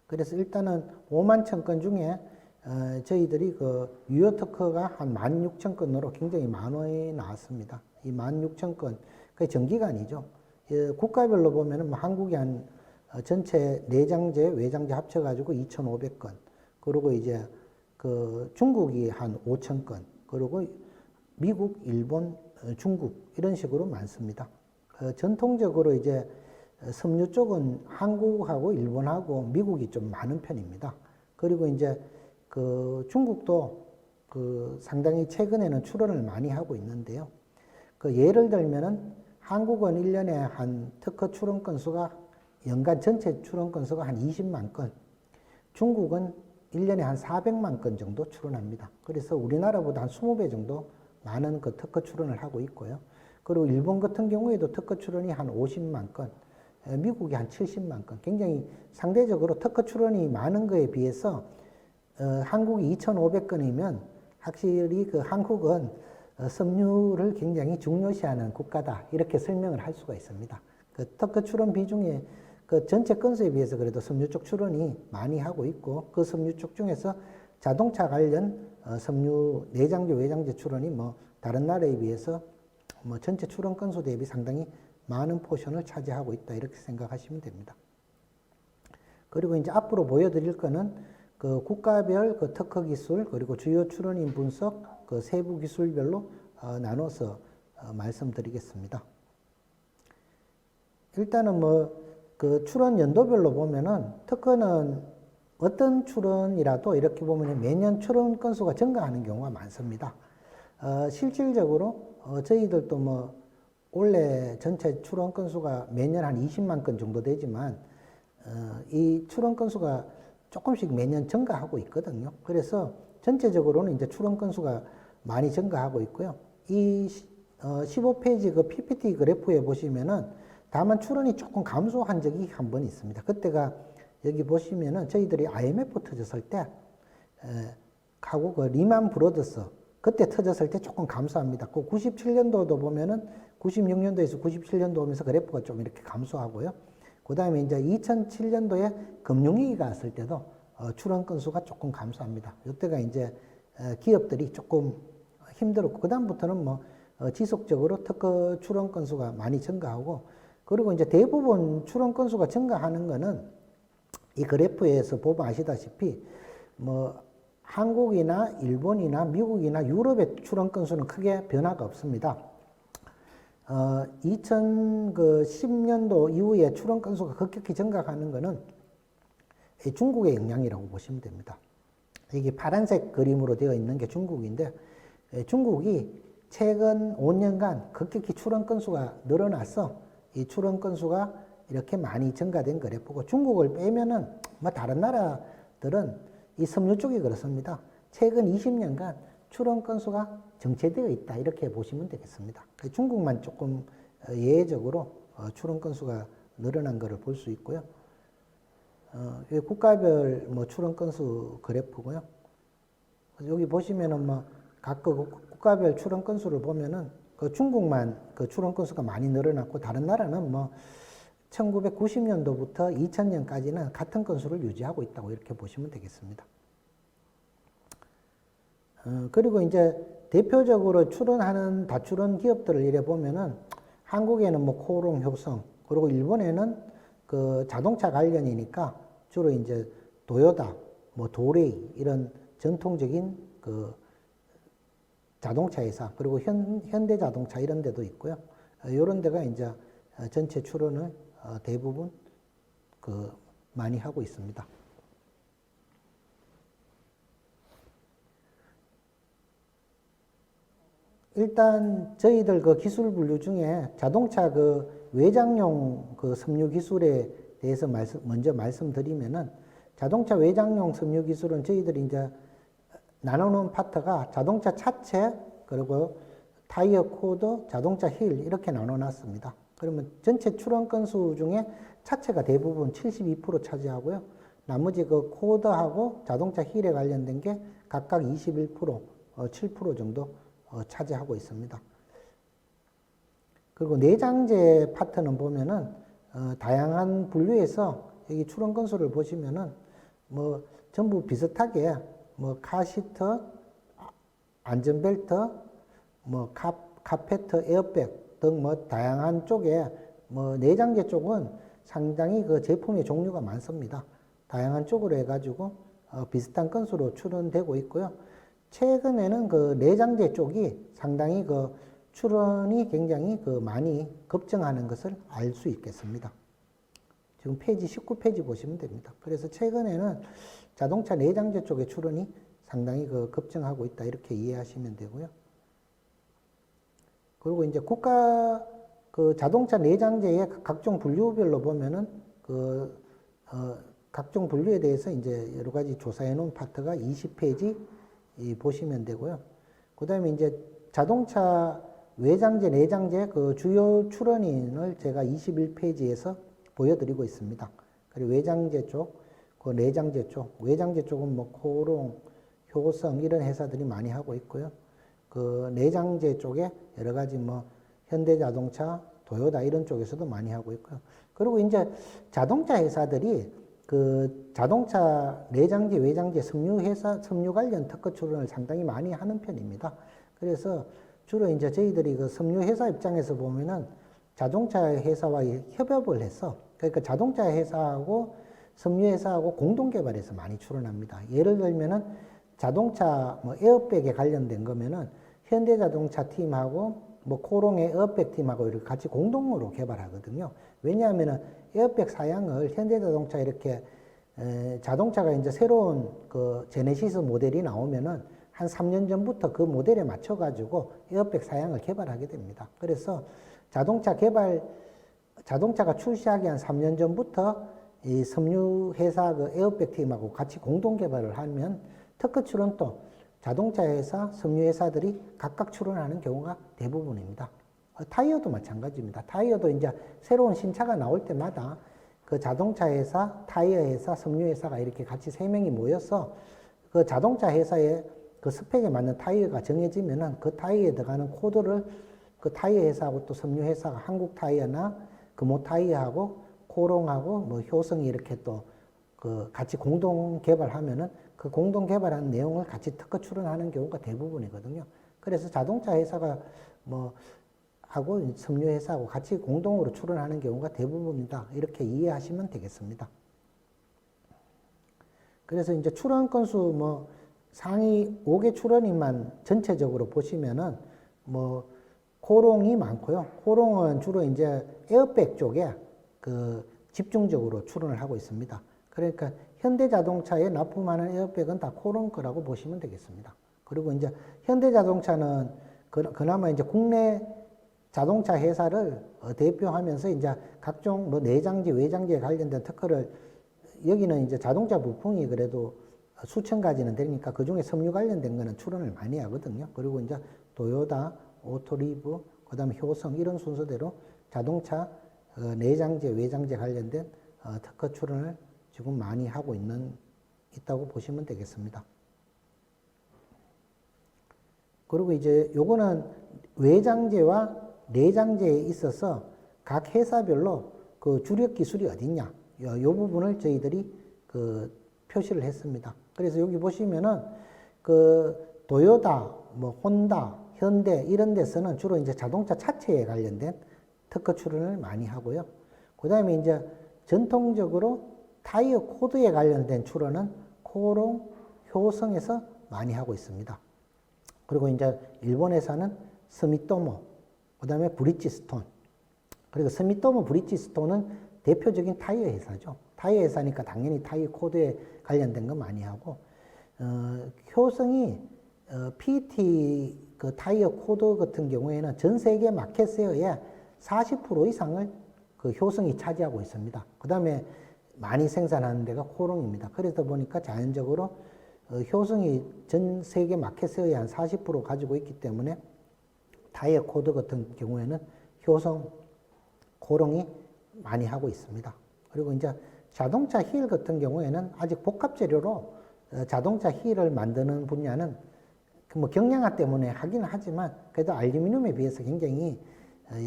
Speaker 5: 그래서 일단은 5만 1,000건 중에 저희들이 그 유효 특허가 한 16,000건으로 굉장히 많이 나왔습니다. 이 16,000건, 그게 정기간이죠. 국가별로 보면은 뭐 한국이 한 전체 내장재, 외장재 합쳐가지고 2,500건. 그리고 이제 그 중국이 한 5,000건. 그리고 미국, 일본, 중국 이런 식으로 많습니다. 전통적으로 이제 섬유 쪽은 한국하고 일본하고 미국이 좀 많은 편입니다. 그리고 이제 그 중국도 그 상당히 최근에는 출원을 많이 하고 있는데요. 그 예를 들면은 한국은 1년에 한 특허 출원 건수가 연간 전체 출원 건수가 한 20만 건, 중국은 1년에 한 400만 건 정도 출원합니다. 그래서 우리나라보다 한 20배 정도 많은 그 특허 출원을 하고 있고요. 그리고 일본 같은 경우에도 특허 출원이 한 50만 건, 미국이 한 70만 건, 굉장히 상대적으로 특허 출원이 많은 거에 비해서 한국이 2,500건이면 확실히 그 한국은 섬유를 굉장히 중요시하는 국가다 이렇게 설명을 할 수가 있습니다. 그 특허 출원 비중에 그 전체 건수에 비해서 그래도 섬유 쪽 출원이 많이 하고 있고, 그 섬유 쪽 중에서 자동차 관련 섬유 내장재, 외장재 출원이 뭐 다른 나라에 비해서 뭐 전체 출원 건수 대비 상당히 많은 포션을 차지하고 있다 이렇게 생각하시면 됩니다. 그리고 이제 앞으로 보여드릴 거는 그 국가별 그 특허 기술 그리고 주요 출원인 분석 그 세부 기술별로 나눠서 말씀드리겠습니다. 일단은 뭐 그 출원 연도별로 보면은 특허는 어떤 출원이라도 이렇게 보면 매년 출원 건수가 증가하는 경우가 많습니다. 실질적으로 저희들도 뭐 올해 전체 출원 건수가 매년 한 20만 건 정도 되지만 이 출원 건수가 조금씩 매년 증가하고 있거든요. 그래서 전체적으로는 이제 출원 건수가 많이 증가하고 있고요. 이 15페이지 그 PPT 그래프에 보시면은 다만 출원이 조금 감소한 적이 한 번 있습니다. 그때가 여기 보시면은 저희들이 IMF 터졌을 때 하고 그 리만 브로더스 그때 터졌을 때 조금 감소합니다. 그 97년도도 보면은 96년도에서 97년도 오면서 그래프가 좀 이렇게 감소하고요. 그 다음에 이제 2007년도에 금융위기가 왔을 때도 출원 건수가 조금 감소합니다. 이때가 이제 기업들이 조금 힘들었고, 그다음부터는 뭐 지속적으로 특허 출원 건수가 많이 증가하고, 그리고 이제 대부분 출원 건수가 증가하는 거는 이 그래프에서 보면 아시다시피 뭐 한국이나 일본이나 미국이나 유럽의 출원 건수는 크게 변화가 없습니다. 2010년도 이후에 출원 건수가 급격히 증가하는 것은 중국의 영향이라고 보시면 됩니다. 이게 파란색 그림으로 되어 있는 게 중국인데, 중국이 최근 5년간 급격히 출원 건수가 늘어나서 이 출원 건수가 이렇게 많이 증가된 그래프고, 중국을 빼면은 뭐 다른 나라들은 이 섬유 쪽이 그렇습니다. 최근 20년간 출원 건수가 정체되어 있다, 이렇게 보시면 되겠습니다. 중국만 조금 예외적으로 출원 건수가 늘어난 것을 볼 수 있고요. 국가별 뭐 출원 건수 그래프고요. 여기 보시면은 뭐 각 국가별 출원 건수를 보면은 그 중국만 그 출원 건수가 많이 늘어났고, 다른 나라는 뭐 1990년도부터 2000년까지는 같은 건수를 유지하고 있다고 이렇게 보시면 되겠습니다. 그리고 이제 대표적으로 출원하는 다출원 기업들을 이래 보면은 한국에는 뭐 코오롱, 효성, 그리고 일본에는 그 자동차 관련이니까 주로 이제 도요타, 뭐 도레이 이런 전통적인 그 자동차 회사, 그리고 현대자동차 이런 데도 있고요. 이런 데가 이제 전체 출원을 대부분 그 많이 하고 있습니다. 일단 저희들 그 기술 분류 중에 자동차 그 외장용 그 섬유 기술에 대해서 먼저 말씀드리면은, 자동차 외장용 섬유 기술은 저희들이 이제 나누는 파트가 자동차 차체, 그리고 타이어 코드, 자동차 힐 이렇게 나눠놨습니다. 그러면 전체 출원 건수 중에 차체가 대부분 72% 차지하고요. 나머지 그 코드하고 자동차 힐에 관련된 게 각각 21%, 7% 정도 차지하고 있습니다. 그리고 내장재 파트는 보면은 다양한 분류에서 여기 출원 건수를 보시면은 뭐 전부 비슷하게 뭐 카시트, 안전벨트, 뭐 카페트, 에어백 등 뭐 다양한 쪽에 뭐 내장재 쪽은 상당히 그 제품의 종류가 많습니다. 다양한 쪽으로 해가지고 비슷한 건수로 출원되고 있고요. 최근에는 그 내장재 쪽이 상당히 그 출원이 굉장히 그 많이 급증하는 것을 알 수 있겠습니다. 지금 페이지 19페이지 보시면 됩니다. 그래서 최근에는 자동차 내장재 쪽의 출원이 상당히 그 급증하고 있다, 이렇게 이해하시면 되고요. 그리고 이제 국가 그 자동차 내장재의 각종 분류별로 보면은 그 각종 분류에 대해서 이제 여러 가지 조사해 놓은 파트가 20페이지 보시면 되고요. 그 다음에 이제 자동차 외장재, 내장재 그 주요 출원인을 제가 21페이지에서 보여드리고 있습니다. 그리고 외장재 쪽, 그 내장재 쪽, 외장재 쪽은 뭐 코오롱, 효성 이런 회사들이 많이 하고 있고요. 그 내장재 쪽에 여러 가지 뭐 현대자동차, 도요타 이런 쪽에서도 많이 하고 있고요. 그리고 이제 자동차 회사들이 그 자동차 내장재, 외장재 섬유 회사, 섬유 관련 특허 출원을 상당히 많이 하는 편입니다. 그래서 주로 이제 저희들이 그 섬유 회사 입장에서 보면은 자동차 회사와 협업을 해서, 그러니까 자동차 회사하고 섬유 회사하고 공동 개발해서 많이 출원합니다. 예를 들면은 자동차 뭐 에어백에 관련된 거면은 현대자동차 팀하고 뭐 코롱의 에어백 팀하고 이렇게 같이 공동으로 개발하거든요. 왜냐하면은 에어백 사양을 현대자동차 이렇게 자동차가 이제 새로운 그 제네시스 모델이 나오면은 한 3년 전부터 그 모델에 맞춰 가지고 에어백 사양을 개발하게 됩니다. 그래서 자동차가 출시하기 한 3년 전부터 이 섬유 회사 그 에어백 팀하고 같이 공동 개발을 하면 특허 출원도 자동차 회사, 섬유 회사들이 각각 출원하는 경우가 대부분입니다. 타이어도 마찬가지입니다. 타이어도 이제 새로운 신차가 나올 때마다 그 자동차 회사, 타이어 회사, 섬유 회사가 이렇게 같이 3명이 모여서 그 자동차 회사의 그 스펙에 맞는 타이어가 정해지면은 그 타이어에 들어가는 코드를 그 타이어 회사하고 또 섬유 회사가 한국 타이어나 금호 타이어하고 코롱하고 뭐 효성이 이렇게 또 그 같이 공동 개발하면은 그 공동 개발한 내용을 같이 특허 출원하는 경우가 대부분이거든요. 그래서 자동차 회사가 뭐 하고 섬유 회사하고 같이 공동으로 출원하는 경우가 대부분이다. 이렇게 이해하시면 되겠습니다. 그래서 이제 출원 건수 뭐 상위 5개 출원인만 전체적으로 보시면은 뭐 코롱이 많고요. 코롱은 주로 이제 에어백 쪽에 그 집중적으로 출원을 하고 있습니다. 그러니까 현대자동차에 납품하는 에어백은 다 코롱 거라고 보시면 되겠습니다. 그리고 이제 현대자동차는 그나마 이제 국내 자동차 회사를 대표하면서 이제 각종 뭐 내장재, 외장재에 관련된 특허를 여기는 이제 자동차 부품이 그래도 수천 가지는 되니까 그 중에 섬유 관련된 거는 출원을 많이 하거든요. 그리고 이제 도요타, 오토리브, 그 다음에 효성 이런 순서대로 자동차 내장재, 외장재 관련된 특허 출원을 지금 많이 하고 있다고 보시면 되겠습니다. 그리고 이제 요거는 외장재와 내장재에 있어서 각 회사별로 그 주력 기술이 어딨냐, 요 부분을 저희들이 그 표시를 했습니다. 그래서 여기 보시면은 그 도요타, 뭐 혼다, 현대 이런 데서는 주로 이제 자동차 차체에 관련된 특허 출원을 많이 하고요. 그 다음에 이제 전통적으로 타이어 코드에 관련된 출원은 코롱, 효성에서 많이 하고 있습니다. 그리고 이제 일본에서는 스미토모, 그 다음에 브리지스톤. 그리고 스미토모, 브리지스톤은 대표적인 타이어 회사죠. 타이어 회사니까 당연히 타이어 코드에 관련된 거 많이 하고, 효성이 PT 그 타이어 코드 같은 경우에는 전 세계 마켓세어의 40% 이상을 그 효성이 차지하고 있습니다. 그 다음에 많이 생산하는 데가 코롱입니다. 그러다 보니까 자연적으로 효성이 전 세계 마켓세어의 한 40% 가지고 있기 때문에 타이어 코드 같은 경우에는 효성, 코롱이 많이 하고 있습니다. 그리고 이제 자동차 휠 같은 경우에는 아직 복합 재료로 자동차 휠을 만드는 분야는 뭐 경량화 때문에 하기는 하지만 그래도 알루미늄에 비해서 굉장히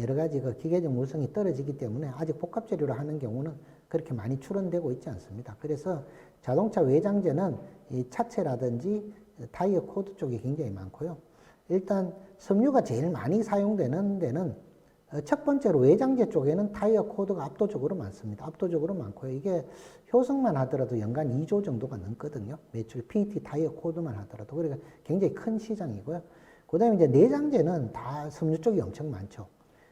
Speaker 5: 여러 가지 그 기계적 물성이 떨어지기 때문에 아직 복합 재료로 하는 경우는 그렇게 많이 출원되고 있지 않습니다. 그래서 자동차 외장재는 이 차체라든지 타이어 코드 쪽이 굉장히 많고요. 일단 섬유가 제일 많이 사용되는 데는 첫 번째로 외장재 쪽에는 타이어 코드가 압도적으로 많습니다. 압도적으로 많고요. 이게 효성만 하더라도 연간 2조 정도가 넘거든요. 매출 PT 타이어 코드만 하더라도. 그러니까 굉장히 큰 시장이고요. 그 다음에 이제 내장재는 다 섬유 쪽이 엄청 많죠.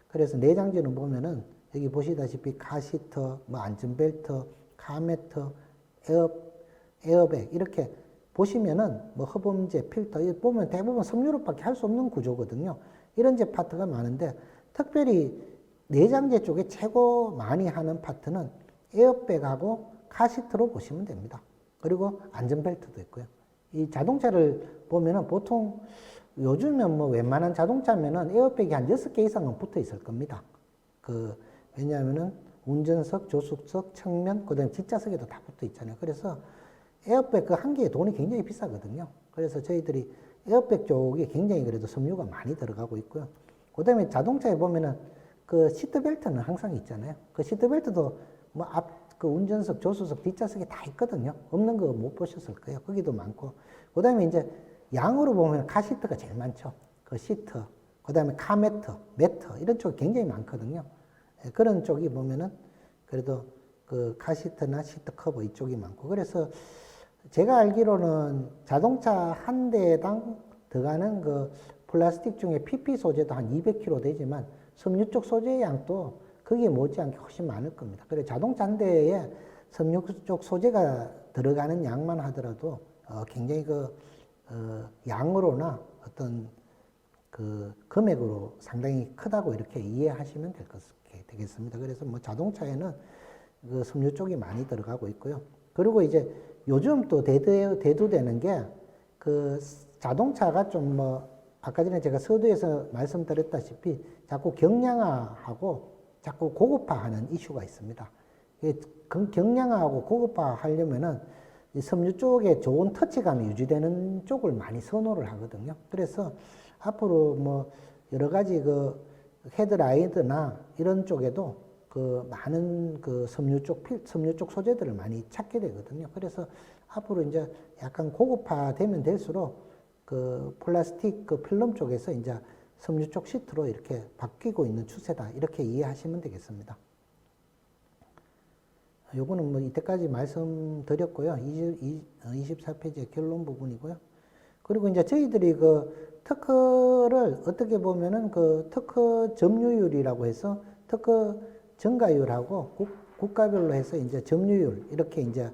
Speaker 5: 그래서 내장재는 보면은 여기 보시다시피 카시터, 뭐 안전벨트, 카메터, 에어백 이렇게 보시면은 뭐 허범재, 필터 보면 대부분 섬유로밖에 할 수 없는 구조거든요. 이런 제 파트가 많은데 특별히 내장재 쪽에 최고 많이 하는 파트는 에어백하고 카시트로 보시면 됩니다. 그리고 안전벨트도 있고요. 이 자동차를 보면은 보통 요즘은 뭐 웬만한 자동차면은 에어백이 한 6개 이상은 붙어 있을 겁니다. 왜냐하면은 운전석, 조수석, 측면, 그 다음에 뒷좌석에도 다 붙어 있잖아요. 그래서 에어백 그 한 개의 돈이 굉장히 비싸거든요. 그래서 저희들이 에어백 쪽에 굉장히 그래도 섬유가 많이 들어가고 있고요. 그 다음에 자동차에 보면은 그 시트벨트는 항상 있잖아요. 그 시트벨트도 뭐 그 운전석, 조수석, 뒷좌석에 다 있거든요. 없는 거 못 보셨을 거예요. 거기도 많고. 그 다음에 이제 양으로 보면 카시트가 제일 많죠. 그 시트, 그 다음에 카매터, 매터 이런 쪽이 굉장히 많거든요. 그런 쪽이 보면은 그래도 그 카시트나 시트 커버 이쪽이 많고. 그래서 제가 알기로는 자동차 한 대당 들어가는 그 플라스틱 중에 PP 소재도 한 200kg 되지만 섬유 쪽 소재의 양도 거기에 못지않게 훨씬 많을 겁니다. 그래서 자동차 한 대에 섬유 쪽 소재가 들어가는 양만 하더라도 굉장히 양으로나 어떤 그 금액으로 상당히 크다고 이렇게 이해하시면 되겠습니다. 그래서 뭐 자동차에는 그 섬유 쪽이 많이 들어가고 있고요. 그리고 이제 요즘 또 대두되는 게 그 자동차가 좀 뭐 아까 전에 제가 서두에서 말씀드렸다시피 자꾸 경량화하고 자꾸 고급화하는 이슈가 있습니다. 경량화하고 고급화 하려면은 이 섬유 쪽에 좋은 터치감이 유지되는 쪽을 많이 선호를 하거든요. 그래서 앞으로 뭐 여러 가지 그 헤드라이드나 이런 쪽에도 그 많은 그 섬유 쪽 소재들을 많이 찾게 되거든요. 그래서 앞으로 이제 약간 고급화되면 될수록 그 플라스틱 그 필름 쪽에서 이제 섬유 쪽 시트로 이렇게 바뀌고 있는 추세다. 이렇게 이해하시면 되겠습니다. 요거는 뭐 이때까지 말씀드렸고요. 24페이지의 결론 부분이고요. 그리고 이제 저희들이 그 특허를 어떻게 보면은 그 특허 점유율이라고 해서 특허 증가율하고 국가별로 해서 이제 점유율 이렇게 이제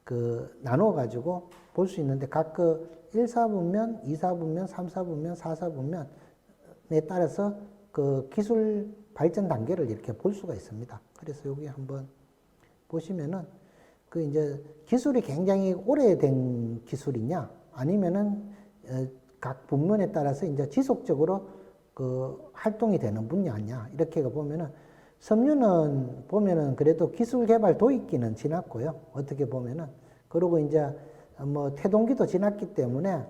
Speaker 5: 그 나눠 가지고 볼 수 있는데 각 그 1사분면, 2사분면, 3사분면, 4사분면에 따라서 그 기술 발전 단계를 이렇게 볼 수가 있습니다. 그래서 여기 한번 보시면은 그 이제 기술이 굉장히 오래된 기술이냐 아니면은 각 분면에 따라서 이제 지속적으로 그 활동이 되는 분야냐 이렇게 보면은 섬유는 보면은 그래도 기술 개발 도입기는 지났고요. 어떻게 보면은 그리고 이제 뭐 태동기도 지났기 때문에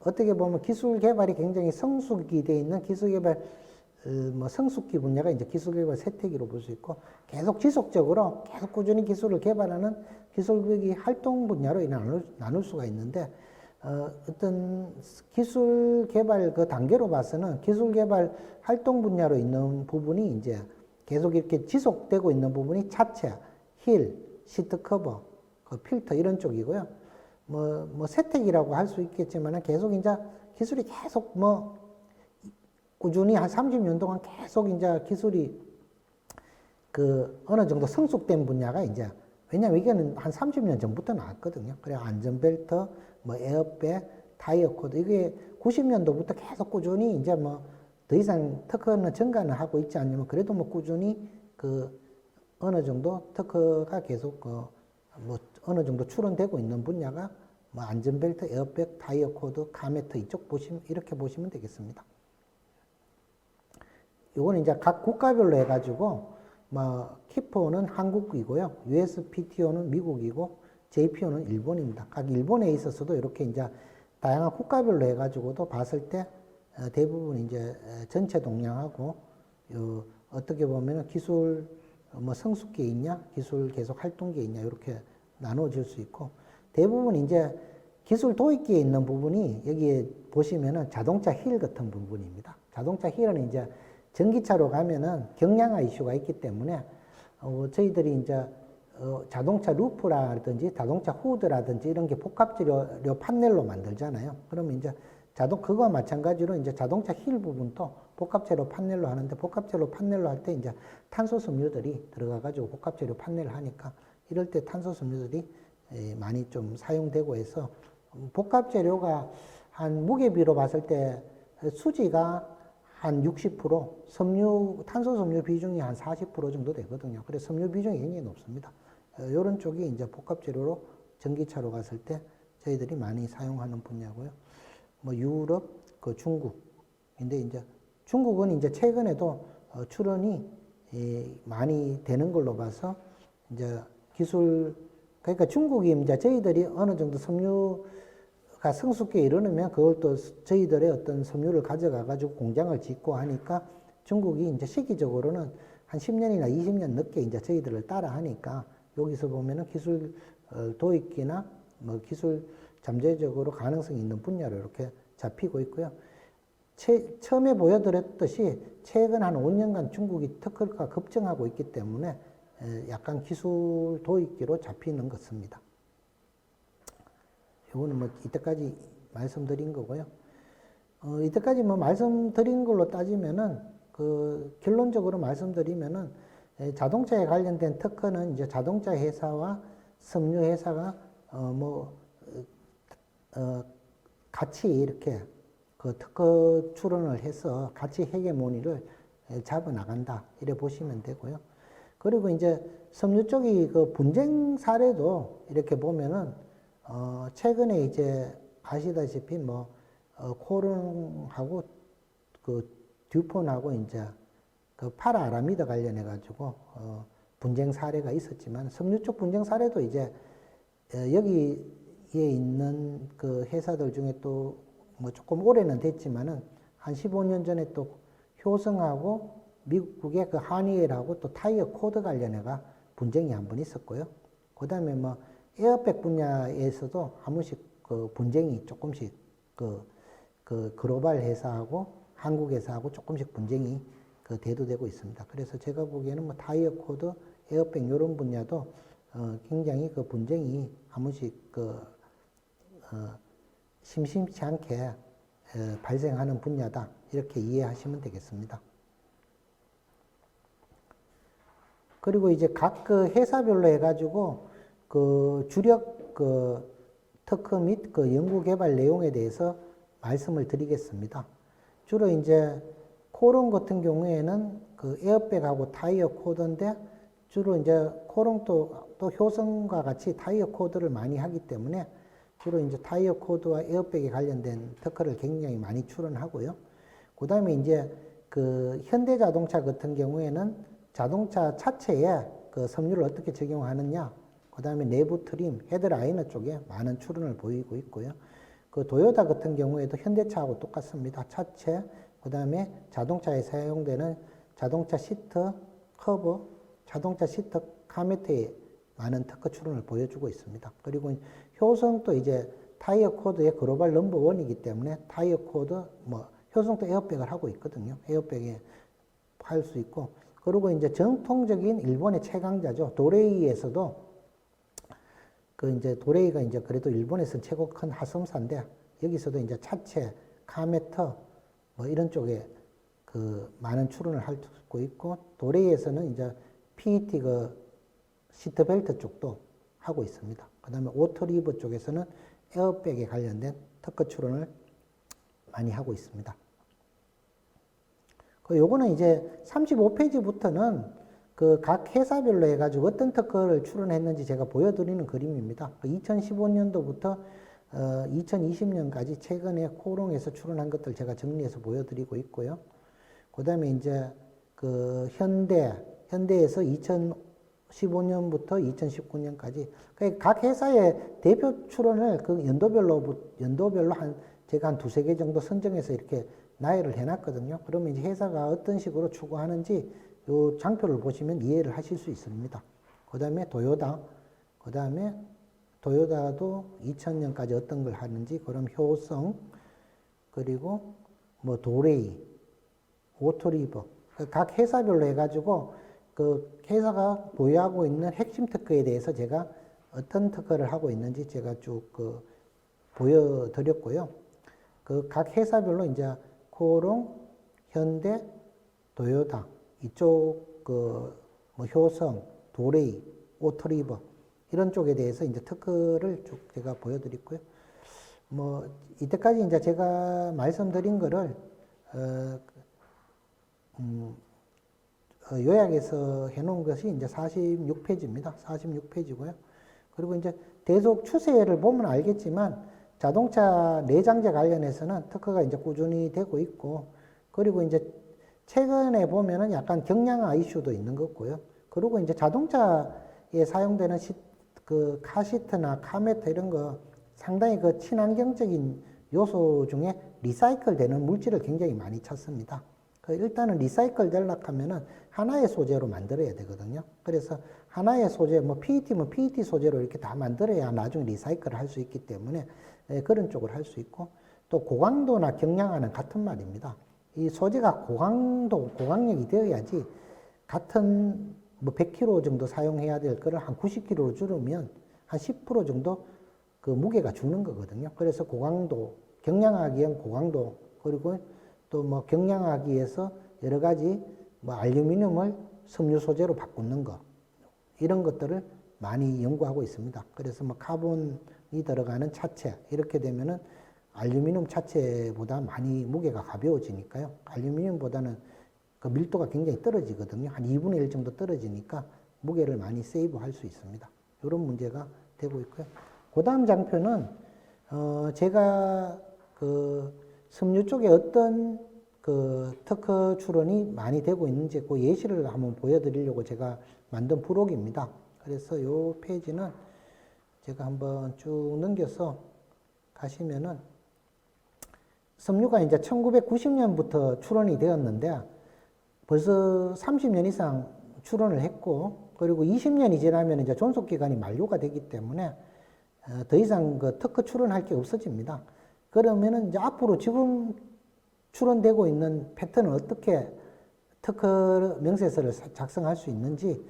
Speaker 5: 어떻게 보면 기술 개발이 굉장히 성숙이 돼 있는 기술 개발 뭐 성숙기 분야가 이제 기술 개발 세태기로 볼 수 있고 계속 지속적으로 계속 꾸준히 기술을 개발하는 기술기 활동 분야로 나눌 수가 있는데 어떤 기술 개발 그 단계로 봐서는 기술 개발 활동 분야로 있는 부분이 이제 계속 이렇게 지속되고 있는 부분이 차체, 힐, 시트 커버, 그 필터 이런 쪽이고요. 뭐 세택이라고 할 수 있겠지만 계속 이제 기술이 계속 뭐 꾸준히 한 30년 동안 계속 이제 기술이 그 어느 정도 성숙된 분야가 이제 왜냐면 이게는 한 30년 전부터 나왔거든요. 그래 안전벨트, 뭐 에어백, 타이어 코드 이게 90년도부터 계속 꾸준히 이제 뭐 더 이상 특허는 증가는 하고 있지 않지만 그래도 뭐 꾸준히 그 어느 정도 특허가 계속 뭐 어느 정도 출원되고 있는 분야가 뭐 안전벨트, 에어백, 타이어 코드, 카메트 이쪽 이렇게 보시면 되겠습니다. 요거는 이제 각 국가별로 해가지고 뭐 키포는 한국이고요, USPTO는 미국이고 JPO는 일본입니다. 각 일본에 있어서도 이렇게 이제 다양한 국가별로 해가지고도 봤을 때 대부분 이제 전체 동향하고 어떻게 보면은 기술 뭐 성숙기에 있냐, 기술 계속 활동기에 있냐 이렇게 나눠질 수 있고 대부분 이제 기술 도입기에 있는 부분이 여기에 보시면은 자동차 힐 같은 부분입니다. 자동차 힐은 이제 전기차로 가면은 경량화 이슈가 있기 때문에 저희들이 이제 자동차 루프라든지 자동차 후드라든지 이런 게 복합재료 판넬로 만들잖아요. 그러면 이제 그거와 마찬가지로 이제 자동차 힐 부분도 복합재료 판넬로 하는데 복합재료 판넬로 할 때 이제 탄소 섬유들이 들어가가지고 복합재료 판넬을 하니까 이럴 때 탄소 섬유들이 많이 좀 사용되고 해서 복합재료가 한 무게비로 봤을 때 수지가 한 60%, 탄소 섬유 비중이 한 40% 정도 되거든요. 그래서 섬유 비중이 굉장히 높습니다. 이런 쪽이 이제 복합재료로 전기차로 갔을 때 저희들이 많이 사용하는 분야고요. 뭐 유럽, 그 중국인데 이제 중국은 이제 최근에도 출원이 많이 되는 걸로 봐서 이제 그러니까 중국이 이제 저희들이 어느 정도 섬유가 성숙기에 이르면 그걸 또 저희들의 어떤 섬유를 가져가 가지고 공장을 짓고 하니까 중국이 이제 시기적으로는 한 10년이나 20년 늦게 이제 저희들을 따라 하니까 여기서 보면은 기술 도입기나 뭐 기술 잠재적으로 가능성이 있는 분야로 이렇게 잡히고 있고요. 처음에 보여드렸듯이 최근 한 5년간 중국이 특허가 급증하고 있기 때문에 약간 기술 도입기로 잡히는 것입니다. 이거는 뭐 이때까지 말씀드린 거고요. 이때까지 뭐 말씀드린 걸로 따지면은 그 결론적으로 말씀드리면은 자동차에 관련된 특허는 이제 자동차 회사와 섬유 회사가 같이 이렇게 그 특허 출원을 해서 같이 헤게모니를 잡아 나간다 이래 보시면 되고요. 그리고 이제 섬유 쪽이 그 분쟁 사례도 이렇게 보면은 최근에 이제 아시다시피 뭐 코론하고 그 듀폰하고 이제 그 파라 아라미드 관련해 가지고 분쟁 사례가 있었지만 섬유 쪽 분쟁 사례도 이제 여기에 있는 그 회사들 중에 또 뭐 조금 오래는 됐지만은 한 15년 전에 또 효성하고 미국의 그 하니엘하고 또 타이어 코드 관련해가 분쟁이 한 번 있었고요. 그 다음에 뭐 에어백 분야에서도 한 번씩 그 분쟁이 조금씩 그 글로벌 회사하고 한국 회사하고 조금씩 분쟁이 그 대두되고 있습니다. 그래서 제가 보기에는 뭐 타이어 코드, 에어백 이런 분야도 굉장히 그 분쟁이 한 번씩 심심치 않게 발생하는 분야다 이렇게 이해하시면 되겠습니다. 그리고 이제 각 그 회사별로 해가지고 그 주력 그 특허 및 그 연구 개발 내용에 대해서 말씀을 드리겠습니다. 주로 이제 코롱 같은 경우에는 그 에어백하고 타이어 코드인데 주로 이제 코롱도 또 효성과 같이 타이어 코드를 많이 하기 때문에 주로 이제 타이어 코드와 에어백에 관련된 특허를 굉장히 많이 출원하고요. 그 다음에 이제 그 현대자동차 같은 경우에는 자동차 차체에 그 섬유를 어떻게 적용하느냐, 그 다음에 내부 트림, 헤드라이너 쪽에 많은 출원을 보이고 있고요. 그 도요타 같은 경우에도 현대차하고 똑같습니다. 차체, 그 다음에 자동차에 사용되는 자동차 시트, 커버, 자동차 시트 카메트에 많은 특허 출원을 보여주고 있습니다. 그리고 효성도 이제 타이어 코드의 글로벌 넘버 원이기 때문에 타이어 코드, 뭐 효성도 에어백을 하고 있거든요. 에어백에 할 수 있고, 그리고 이제 정통적인 일본의 최강자죠. 도레이에서도 그 이제 도레이가 이제 그래도 일본에서 최고 큰 하성사인데 여기서도 이제 차체, 카메터 뭐 이런 쪽에 그 많은 출원을 하고 있고, 도레이에서는 이제 PET 그 시트벨트 쪽도 하고 있습니다. 그 다음에 오토리버 쪽에서는 에어백에 관련된 특허 출원을 많이 하고 있습니다. 요거는 이제 35페이지부터는 그 각 회사별로 해가지고 어떤 특허를 출원했는지 제가 보여드리는 그림입니다. 2015년도부터 2020년까지 최근에 코롱에서 출원한 것들 제가 정리해서 보여드리고 있고요. 그 다음에 이제 그 현대에서 2015년부터 2019년까지 각 회사의 대표 출원을 그 연도별로 제가 한 두세 개 정도 선정해서 이렇게 나열을 해놨거든요. 그러면 이제 회사가 어떤 식으로 추구하는지 요 장표를 보시면 이해를 하실 수 있습니다. 그 다음에 도요타도 2000년까지 어떤 걸 하는지, 그럼 효성, 그리고 뭐 도레이, 오토리버, 각 회사별로 해가지고 그 회사가 보유하고 있는 핵심 특허에 대해서 제가 어떤 특허를 하고 있는지 제가 쭉 그 보여드렸고요. 그 각 회사별로 이제 코롱, 현대, 도요타 이쪽 그 뭐 효성, 도레이, 오토리버 이런 쪽에 대해서 이제 특허를 쭉 제가 보여드렸고요. 뭐 이때까지 이제 제가 말씀드린 거를 요약해서 해놓은 것이 이제 46페이지입니다. 46페이지고요. 그리고 이제 계속 추세를 보면 알겠지만 자동차 내장재 관련해서는 특허가 이제 꾸준히 되고 있고, 그리고 이제 최근에 보면은 약간 경량화 이슈도 있는 것 같고요. 그리고 이제 자동차에 사용되는 그 카시트나 카메트 이런 거 상당히 그 친환경적인 요소 중에 리사이클 되는 물질을 굉장히 많이 찾습니다. 일단은 리사이클 되려고 하면은 하나의 소재로 만들어야 되거든요. 그래서 하나의 소재, 뭐 PET면 PET 소재로 이렇게 다 만들어야 나중에 리사이클을 할 수 있기 때문에 그런 쪽을 할 수 있고, 또 고강도나 경량화는 같은 말입니다. 이 소재가 고강력이 되어야지 같은 뭐 100kg 정도 사용해야 될 거를 한 90kg로 줄이면 한 10% 정도 그 무게가 죽는 거거든요. 그래서 고강도, 경량화하기 위한 고강도, 그리고 또 뭐 경량화하기 위해서 여러 가지 뭐 알루미늄을 섬유 소재로 바꾸는 거, 이런 것들을 많이 연구하고 있습니다. 그래서 뭐 카본이 들어가는 차체, 이렇게 되면은 알루미늄 차체보다 많이 무게가 가벼워지니까요. 알루미늄보다는 그 밀도가 굉장히 떨어지거든요. 한 2분의 1 정도 떨어지니까 무게를 많이 세이브할 수 있습니다. 이런 문제가 되고 있고요. 그 다음 장표는 제가 그 섬유 쪽에 어떤 그 특허 출원이 많이 되고 있는지 그 예시를 한번 보여드리려고 제가 만든 부록입니다. 그래서 이 페이지는 제가 한번 쭉 넘겨서 가시면은 섬유가 이제 1990년부터 출원이 되었는데 벌써 30년 이상 출원을 했고 그리고 20년이 지나면 이제 존속 기간이 만료가 되기 때문에 더 이상 그 특허 출원할 게 없어집니다. 그러면은 이제 앞으로 지금 출원되고 있는 패턴은 어떻게 특허 명세서를 작성할 수 있는지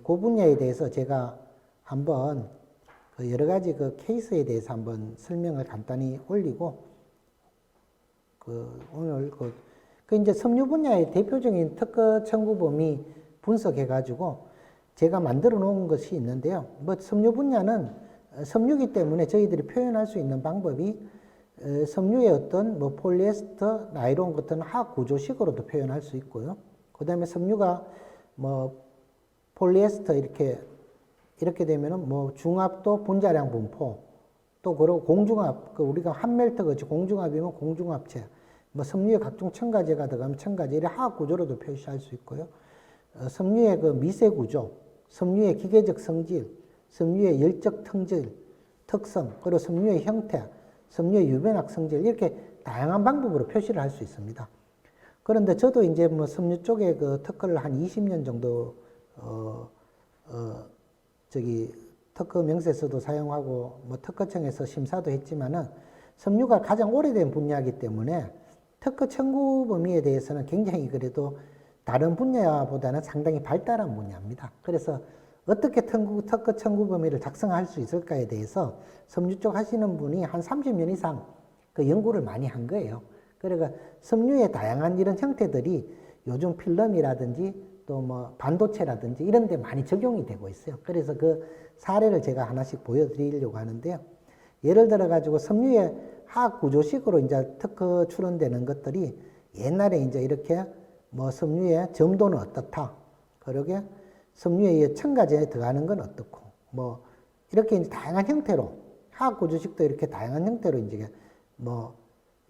Speaker 5: 그 분야에 대해서 제가 한번 그 여러 가지 그 케이스에 대해서 한번 설명을 간단히 올리고 오늘 이제 섬유 분야의 대표적인 특허 청구 범위 분석해 가지고 제가 만들어 놓은 것이 있는데요. 뭐 섬유 분야는 섬유기 때문에 저희들이 표현할 수 있는 방법이 섬유의 어떤 뭐 폴리에스터, 나일론 같은 화학 구조식으로도 표현할 수 있고요. 그다음에 섬유가 뭐 폴리에스터 이렇게 되면은 뭐 중합도 분자량 분포 또 그리고 공중합 우리가 한멜트 같이 공중합이면 공중합체 뭐 섬유에 각종 첨가제가 들어가면 첨가제 이런 화학 구조로도 표시할 수 있고요. 섬유의 그 미세 구조, 섬유의 기계적 성질, 섬유의 열적 특성, 그리고 섬유의 형태, 섬유의 유변학 성질 이렇게 다양한 방법으로 표시를 할 수 있습니다. 그런데 저도 이제 뭐 섬유 쪽에 그 특허를 한 20년 정도 특허 명세서도 사용하고 뭐 특허청에서 심사도 했지만은 섬유가 가장 오래된 분야이기 때문에 특허 청구 범위에 대해서는 굉장히 그래도 다른 분야보다는 상당히 발달한 분야입니다. 그래서 어떻게 특허 청구 범위를 작성할 수 있을까에 대해서 섬유 쪽 하시는 분이 한 30년 이상 그 연구를 많이 한 거예요. 그러니까 섬유의 다양한 이런 형태들이 요즘 필름이라든지 또 뭐 반도체라든지 이런 데 많이 적용이 되고 있어요. 그래서 그 사례를 제가 하나씩 보여드리려고 하는데요. 예를 들어 가지고 섬유의 화학 구조식으로 이제 특허 출원되는 것들이 옛날에 이제 이렇게 뭐 섬유의 점도는 어떻다. 그러게 섬유의 첨가제에 들어가는 건 어떻고 뭐 이렇게 이제 다양한 형태로 화학 구조식도 이렇게 다양한 형태로 이제 뭐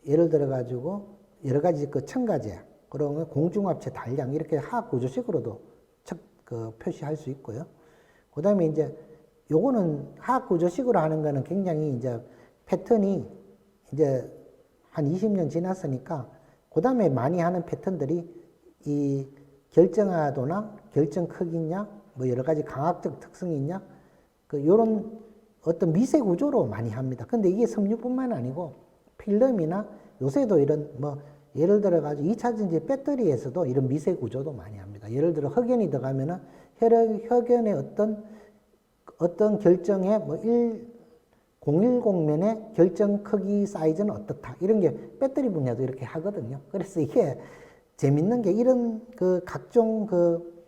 Speaker 5: 예를 들어 가지고 여러 가지 그 첨가제 그러면 공중합체 단량 이렇게 화학 구조식으로도 표시할 수 있고요. 그 다음에 이제 요거는 화학 구조식으로 하는 거는 굉장히 이제 패턴이 이제 한 20년 지났으니까 그 다음에 많이 하는 패턴들이 이 결정하도나 결정 크기냐 뭐 여러 가지 강학적 특성이 있냐 요런 어떤 미세 구조로 많이 합니다. 근데 이게 섬유뿐만 아니고 필름이나 요새도 이런 뭐 예를 들어 가지고 2차전지 배터리에서도 이런 미세 구조도 많이 합니다. 예를 들어 흑연이 들어가면은 흑연의 어떤 결정에 뭐 010면의 결정 크기 사이즈는 어떻다. 이런 게 배터리 분야도 이렇게 하거든요. 그래서 이게 재밌는 게 이런 그 각종 그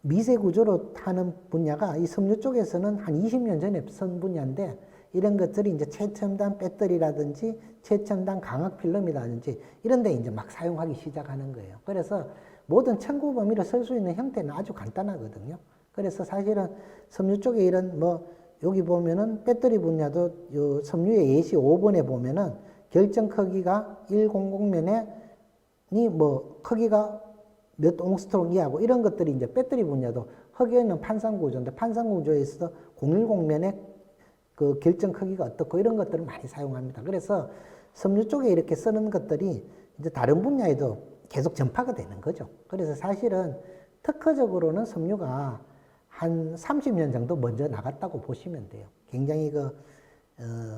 Speaker 5: 미세 구조로 하는 분야가 이 섬유 쪽에서는 한 20년 전에 선 분야인데 이런 것들이 이제 최첨단 배터리라든지 최첨단 강학 필름이라든지 이런 데 이제 막 사용하기 시작하는 거예요. 그래서 모든 청구 범위를 쓸 수 있는 형태는 아주 간단하거든요. 그래서 사실은 섬유 쪽에 이런 뭐 여기 보면은 배터리 분야도 요 섬유의 예시 5번에 보면은 결정 크기가 100면에 뭐 크기가 몇 옹스트롱 이하고 이런 것들이 이제 배터리 분야도 흑연은 판상 구조인데 판상 구조에서 010면에 그 결정 크기가 어떻고 이런 것들을 많이 사용합니다. 그래서 섬유 쪽에 이렇게 쓰는 것들이 이제 다른 분야에도 계속 전파가 되는 거죠. 그래서 사실은 특허적으로는 섬유가 한 30년 정도 먼저 나갔다고 보시면 돼요. 굉장히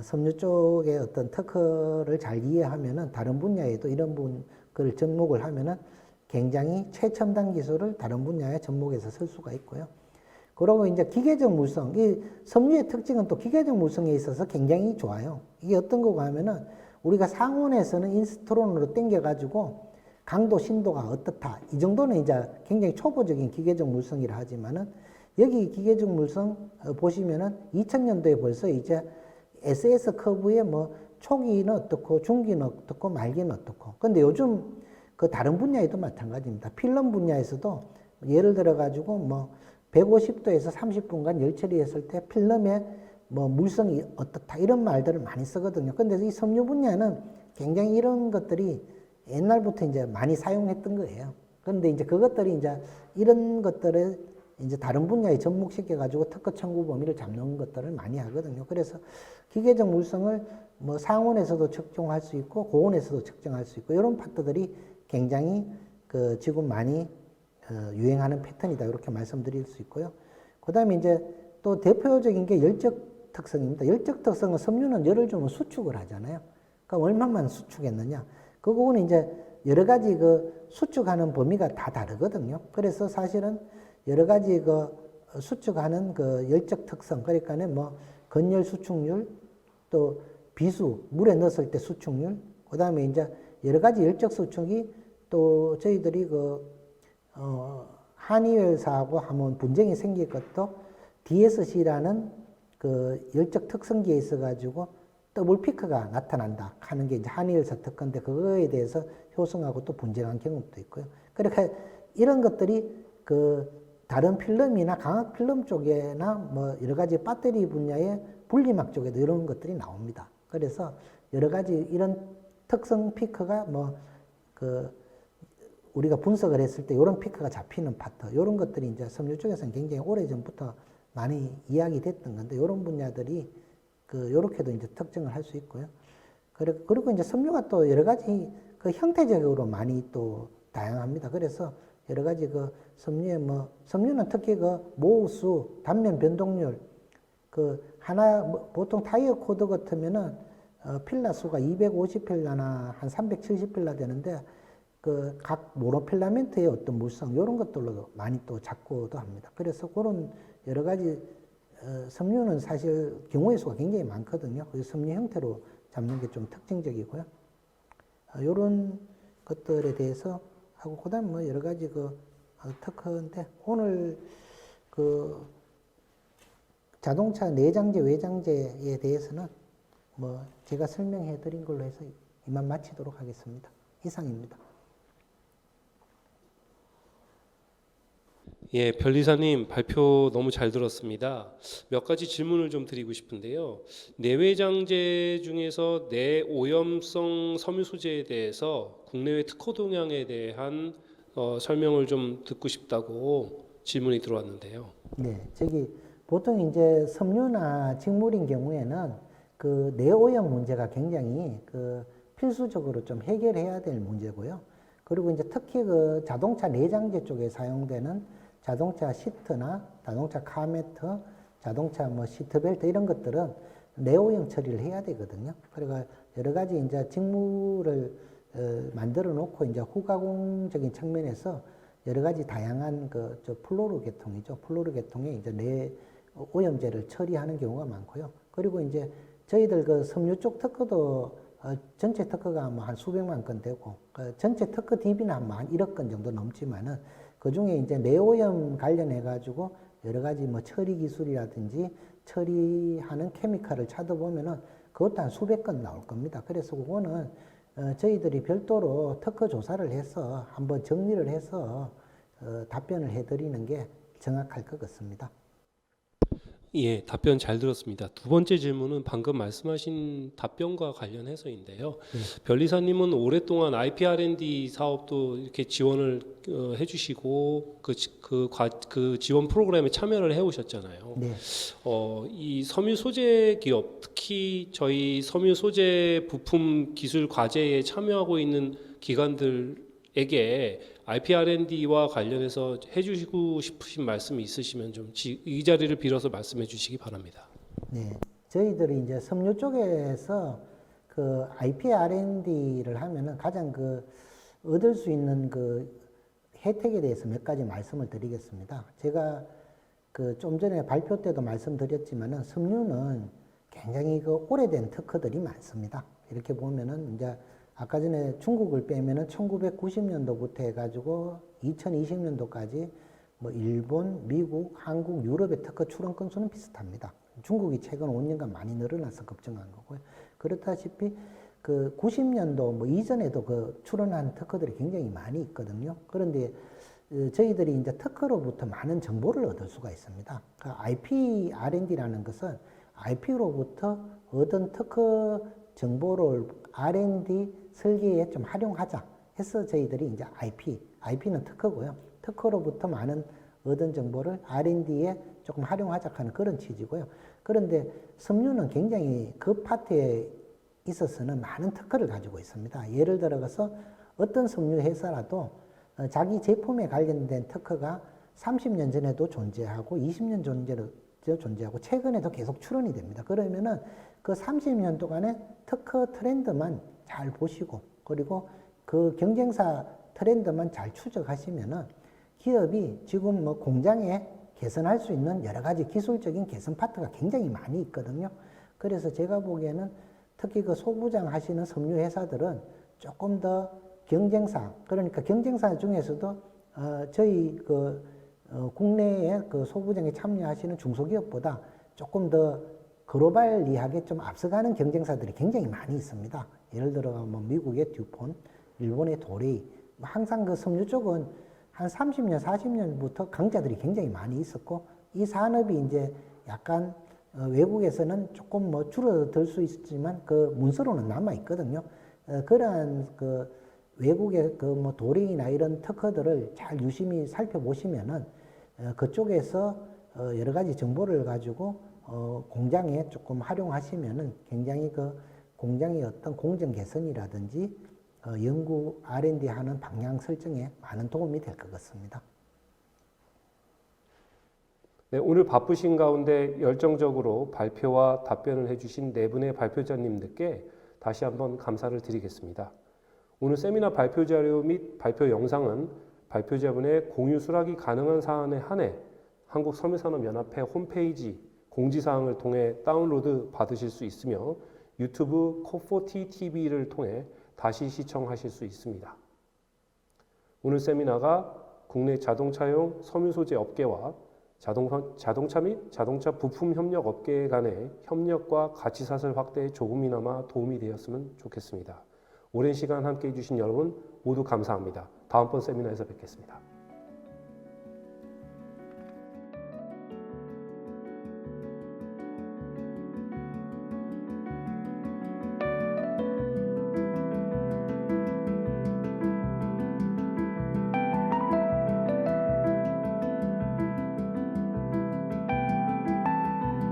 Speaker 5: 섬유 쪽의 어떤 특허를 잘 이해하면은 다른 분야에도 이런 그걸 접목을 하면은 굉장히 최첨단 기술을 다른 분야에 접목해서 쓸 수가 있고요. 그리고 이제 기계적 물성, 이 섬유의 특징은 또 기계적 물성에 있어서 굉장히 좋아요. 이게 어떤 거가 하면은 우리가 상온에서는 인스트론으로 당겨가지고 강도, 신도가 어떻다. 이 정도는 이제 굉장히 초보적인 기계적 물성이라 하지만은 여기 기계적 물성 보시면은 2000년도에 벌써 이제 SS 커브에 뭐 초기는 어떻고 중기는 어떻고 말기는 어떻고. 근데 요즘 그 다른 분야에도 마찬가지입니다. 필름 분야에서도 예를 들어 가지고 뭐 150도에서 30분간 열 처리했을 때 필름의 뭐 물성이 어떻다 이런 말들을 많이 쓰거든요. 근데 이 섬유 분야는 굉장히 이런 것들이 옛날부터 이제 많이 사용했던 거예요. 그런데 이제 그것들이 이제 이런 것들에 이제 다른 분야에 접목시켜가지고 특허 청구 범위를 잡는 것들을 많이 하거든요. 그래서 기계적 물성을 뭐 상온에서도 측정할 수 있고 고온에서도 측정할 수 있고 이런 파트들이 굉장히 그 지금 많이 유행하는 패턴이다 이렇게 말씀드릴 수 있고요. 그다음에 이제 또 대표적인 게 열적 특성입니다. 열적 특성은 섬유는 열을 주면 수축을 하잖아요. 그러니까 얼마만 수축했느냐. 그거는 이제 여러 가지 그 수축하는 범위가 다 다르거든요. 그래서 사실은 여러 가지 그 수축하는 그 열적 특성, 그러니까는 뭐 건열 수축률, 또 비수, 물에 넣었을 때 수축률, 그 다음에 이제 여러 가지 열적 수축이 또 저희들이 한의열사하고 한번 분쟁이 생길 것도 DSC라는 그 열적 특성기에 있어가지고 더블 피크가 나타난다 하는 게 이제 한의열사 특허인데 그거에 대해서 효성하고 또 분쟁한 경우도 있고요. 그러니까 이런 것들이 그 다른 필름이나 강학 필름 쪽에나 뭐 여러 가지 배터리 분야의 분리막 쪽에도 이런 것들이 나옵니다. 그래서 여러 가지 이런 특성 피크가 뭐 그 우리가 분석을 했을 때 이런 피크가 잡히는 파트, 이런 것들이 이제 섬유 쪽에서는 굉장히 오래전부터 많이 이야기됐던 건데 이런 분야들이 그 요렇게도 이제 특정을 할 수 있고요. 그리고 이제 섬유가 또 여러 가지 그 형태적으로 많이 또 다양합니다. 그래서 여러 가지 그 섬유에 뭐 섬유는 특히 그 모수, 단면 변동률 그 하나 뭐 보통 타이어 코드 같으면은 필라 수가 250필라나 한 370필라 되는데 그 각 모노필라멘트의 어떤 물성 이런 것들로 많이 또 잡고도 합니다. 그래서 그런 여러 가지 섬유는 사실 경우의 수가 굉장히 많거든요. 그래서 섬유 형태로 잡는 게 좀 특징적이고요. 이런 것들에 대해서 하고 그다음 뭐 여러 가지 그 특허인데 오늘 그 자동차 내장재 외장재에 대해서는 뭐 제가 설명해 드린 걸로 해서 이만 마치도록 하겠습니다. 이상입니다.
Speaker 1: 예, 변리사님 발표 너무 잘 들었습니다. 몇 가지 질문을 좀 드리고 싶은데요. 내외장재 중에서 내오염성 섬유 소재에 대해서 국내외 특허 동향에 대한 설명을 좀 듣고 싶다고 질문이 들어왔는데요.
Speaker 5: 네, 보통 이제 섬유나 직물인 경우에는 그 내오염 문제가 굉장히 그 필수적으로 좀 해결해야 될 문제고요. 그리고 이제 특히 그 자동차 내장재 쪽에 사용되는 자동차 시트나 자동차 카메트, 자동차 뭐 시트벨트 이런 것들은 내오염 처리를 해야 되거든요. 그러니까 여러 가지 이제 직물을 만들어 놓고 이제 후가공적인 측면에서 여러 가지 다양한 저 플로르 계통이죠. 플로르 계통에 이제 내오염제를 처리하는 경우가 많고요. 그리고 이제 저희들 그 섬유 쪽 특허도 전체 특허가 뭐 한 수백만 건 되고 전체 특허 DB는 한 1억 건 정도 넘지만은 그 중에 이제 내오염 관련해 가지고 여러 가지 뭐 처리 기술이라든지 처리하는 케미칼을 찾아보면은 그것도 한 수백 건 나올 겁니다. 그래서 그거는 저희들이 별도로 특허 조사를 해서 한번 정리를 해서 답변을 해드리는 게 정확할 것 같습니다.
Speaker 1: 예, 답변 잘 들었습니다. 두 번째 질문은 방금 말씀하신 답변과 관련해서인데요. 변리사님은 오랫동안 IP R&D 사업도 이렇게 지원을 해주시고 그 지원 프로그램에 참여를 해오셨잖아요.
Speaker 5: 네.
Speaker 1: 이 섬유 소재 기업, 특히 저희 섬유 소재 부품 기술 과제에 참여하고 있는 기관들에게 IP R&D와 관련해서 해주시고 싶으신 말씀이 있으시면 좀 이 자리를 빌어서 말씀해 주시기 바랍니다.
Speaker 5: 네, 저희들이 이제 섬유 쪽에서 그 IP R&D를 하면은 가장 얻을 수 있는 혜택에 대해서 몇 가지 말씀을 드리겠습니다. 제가 좀 전에 발표 때도 말씀드렸지만은 섬유는 굉장히 오래된 특허들이 많습니다. 이렇게 보면은 이제 아까 전에 중국을 빼면은 1990년도부터 해가지고 2020년도까지 뭐 일본, 미국, 한국, 유럽의 특허 출원 건수는 비슷합니다. 중국이 최근 5년간 많이 늘어나서 걱정한 거고요. 그렇다시피 90년도 뭐 이전에도 출원한 특허들이 굉장히 많이 있거든요. 그런데 저희들이 이제 특허로부터 많은 정보를 얻을 수가 있습니다. IP R&D라는 것은 IP로부터 얻은 특허 정보를 R&D 설계에 좀 활용하자 해서 저희들이 이제 IP는 특허고요. 특허로부터 많은 얻은 정보를 R&D에 조금 활용하자 하는 그런 취지고요. 그런데 섬유는 굉장히 그 파트에 있어서는 많은 특허를 가지고 있습니다. 예를 들어서 어떤 섬유 회사라도 자기 제품에 관련된 특허가 30년 전에도 존재하고 20년 전에도 존재하고 최근에도 계속 출원이 됩니다. 그러면은 그 30년 동안의 특허 트렌드만 잘 보시고 그리고 그 경쟁사 트렌드만 잘 추적하시면은 기업이 지금 뭐 공장에 개선할 수 있는 여러 가지 기술적인 개선 파트가 굉장히 많이 있거든요. 그래서 제가 보기에는 특히 그 소부장 하시는 섬유 회사들은 조금 더 경쟁사, 그러니까 경쟁사 중에서도 저희 그 국내의 그 소부장에 참여하시는 중소기업보다 조금 더 글로벌리하게 좀 앞서가는 경쟁사들이 굉장히 많이 있습니다. 예를 들어 뭐 미국의 듀폰, 일본의 도레이, 항상 그 섬유 쪽은 한 30년, 40년부터 강자들이 굉장히 많이 있었고 이 산업이 이제 약간 외국에서는 조금 뭐 줄어들 수 있지만 그 문서로는 남아 있거든요. 그러한 그 외국의 그 뭐 도레이나 이런 특허들을 잘 유심히 살펴보시면은 그쪽에서 여러 가지 정보를 가지고 공장에 조금 활용하시면은 굉장히 그 공장의 어떤 공정 개선이라든지 연구 R&D 하는 방향 설정에 많은 도움이 될 것 같습니다.
Speaker 1: 네, 오늘 바쁘신 가운데 열정적으로 발표와 답변을 해주신 네 분의 발표자님들께 다시 한번 감사를 드리겠습니다. 오늘 세미나 발표 자료 및 발표 영상은 발표자분의 공유 수락이 가능한 사안에 한해 한국섬유산업연합회 홈페이지 공지사항을 통해 다운로드 받으실 수 있으며 유튜브 코4티 TV를 통해 다시 시청하실 수 있습니다. 오늘 세미나가 국내 자동차용 섬유 소재 업계와 자동차 및 자동차 부품 협력 업계 간의 협력과 가치 사슬 확대에 조금이나마 도움이 되었으면 좋겠습니다. 오랜 시간 함께 해주신 여러분 모두 감사합니다. 다음번 세미나에서 뵙겠습니다.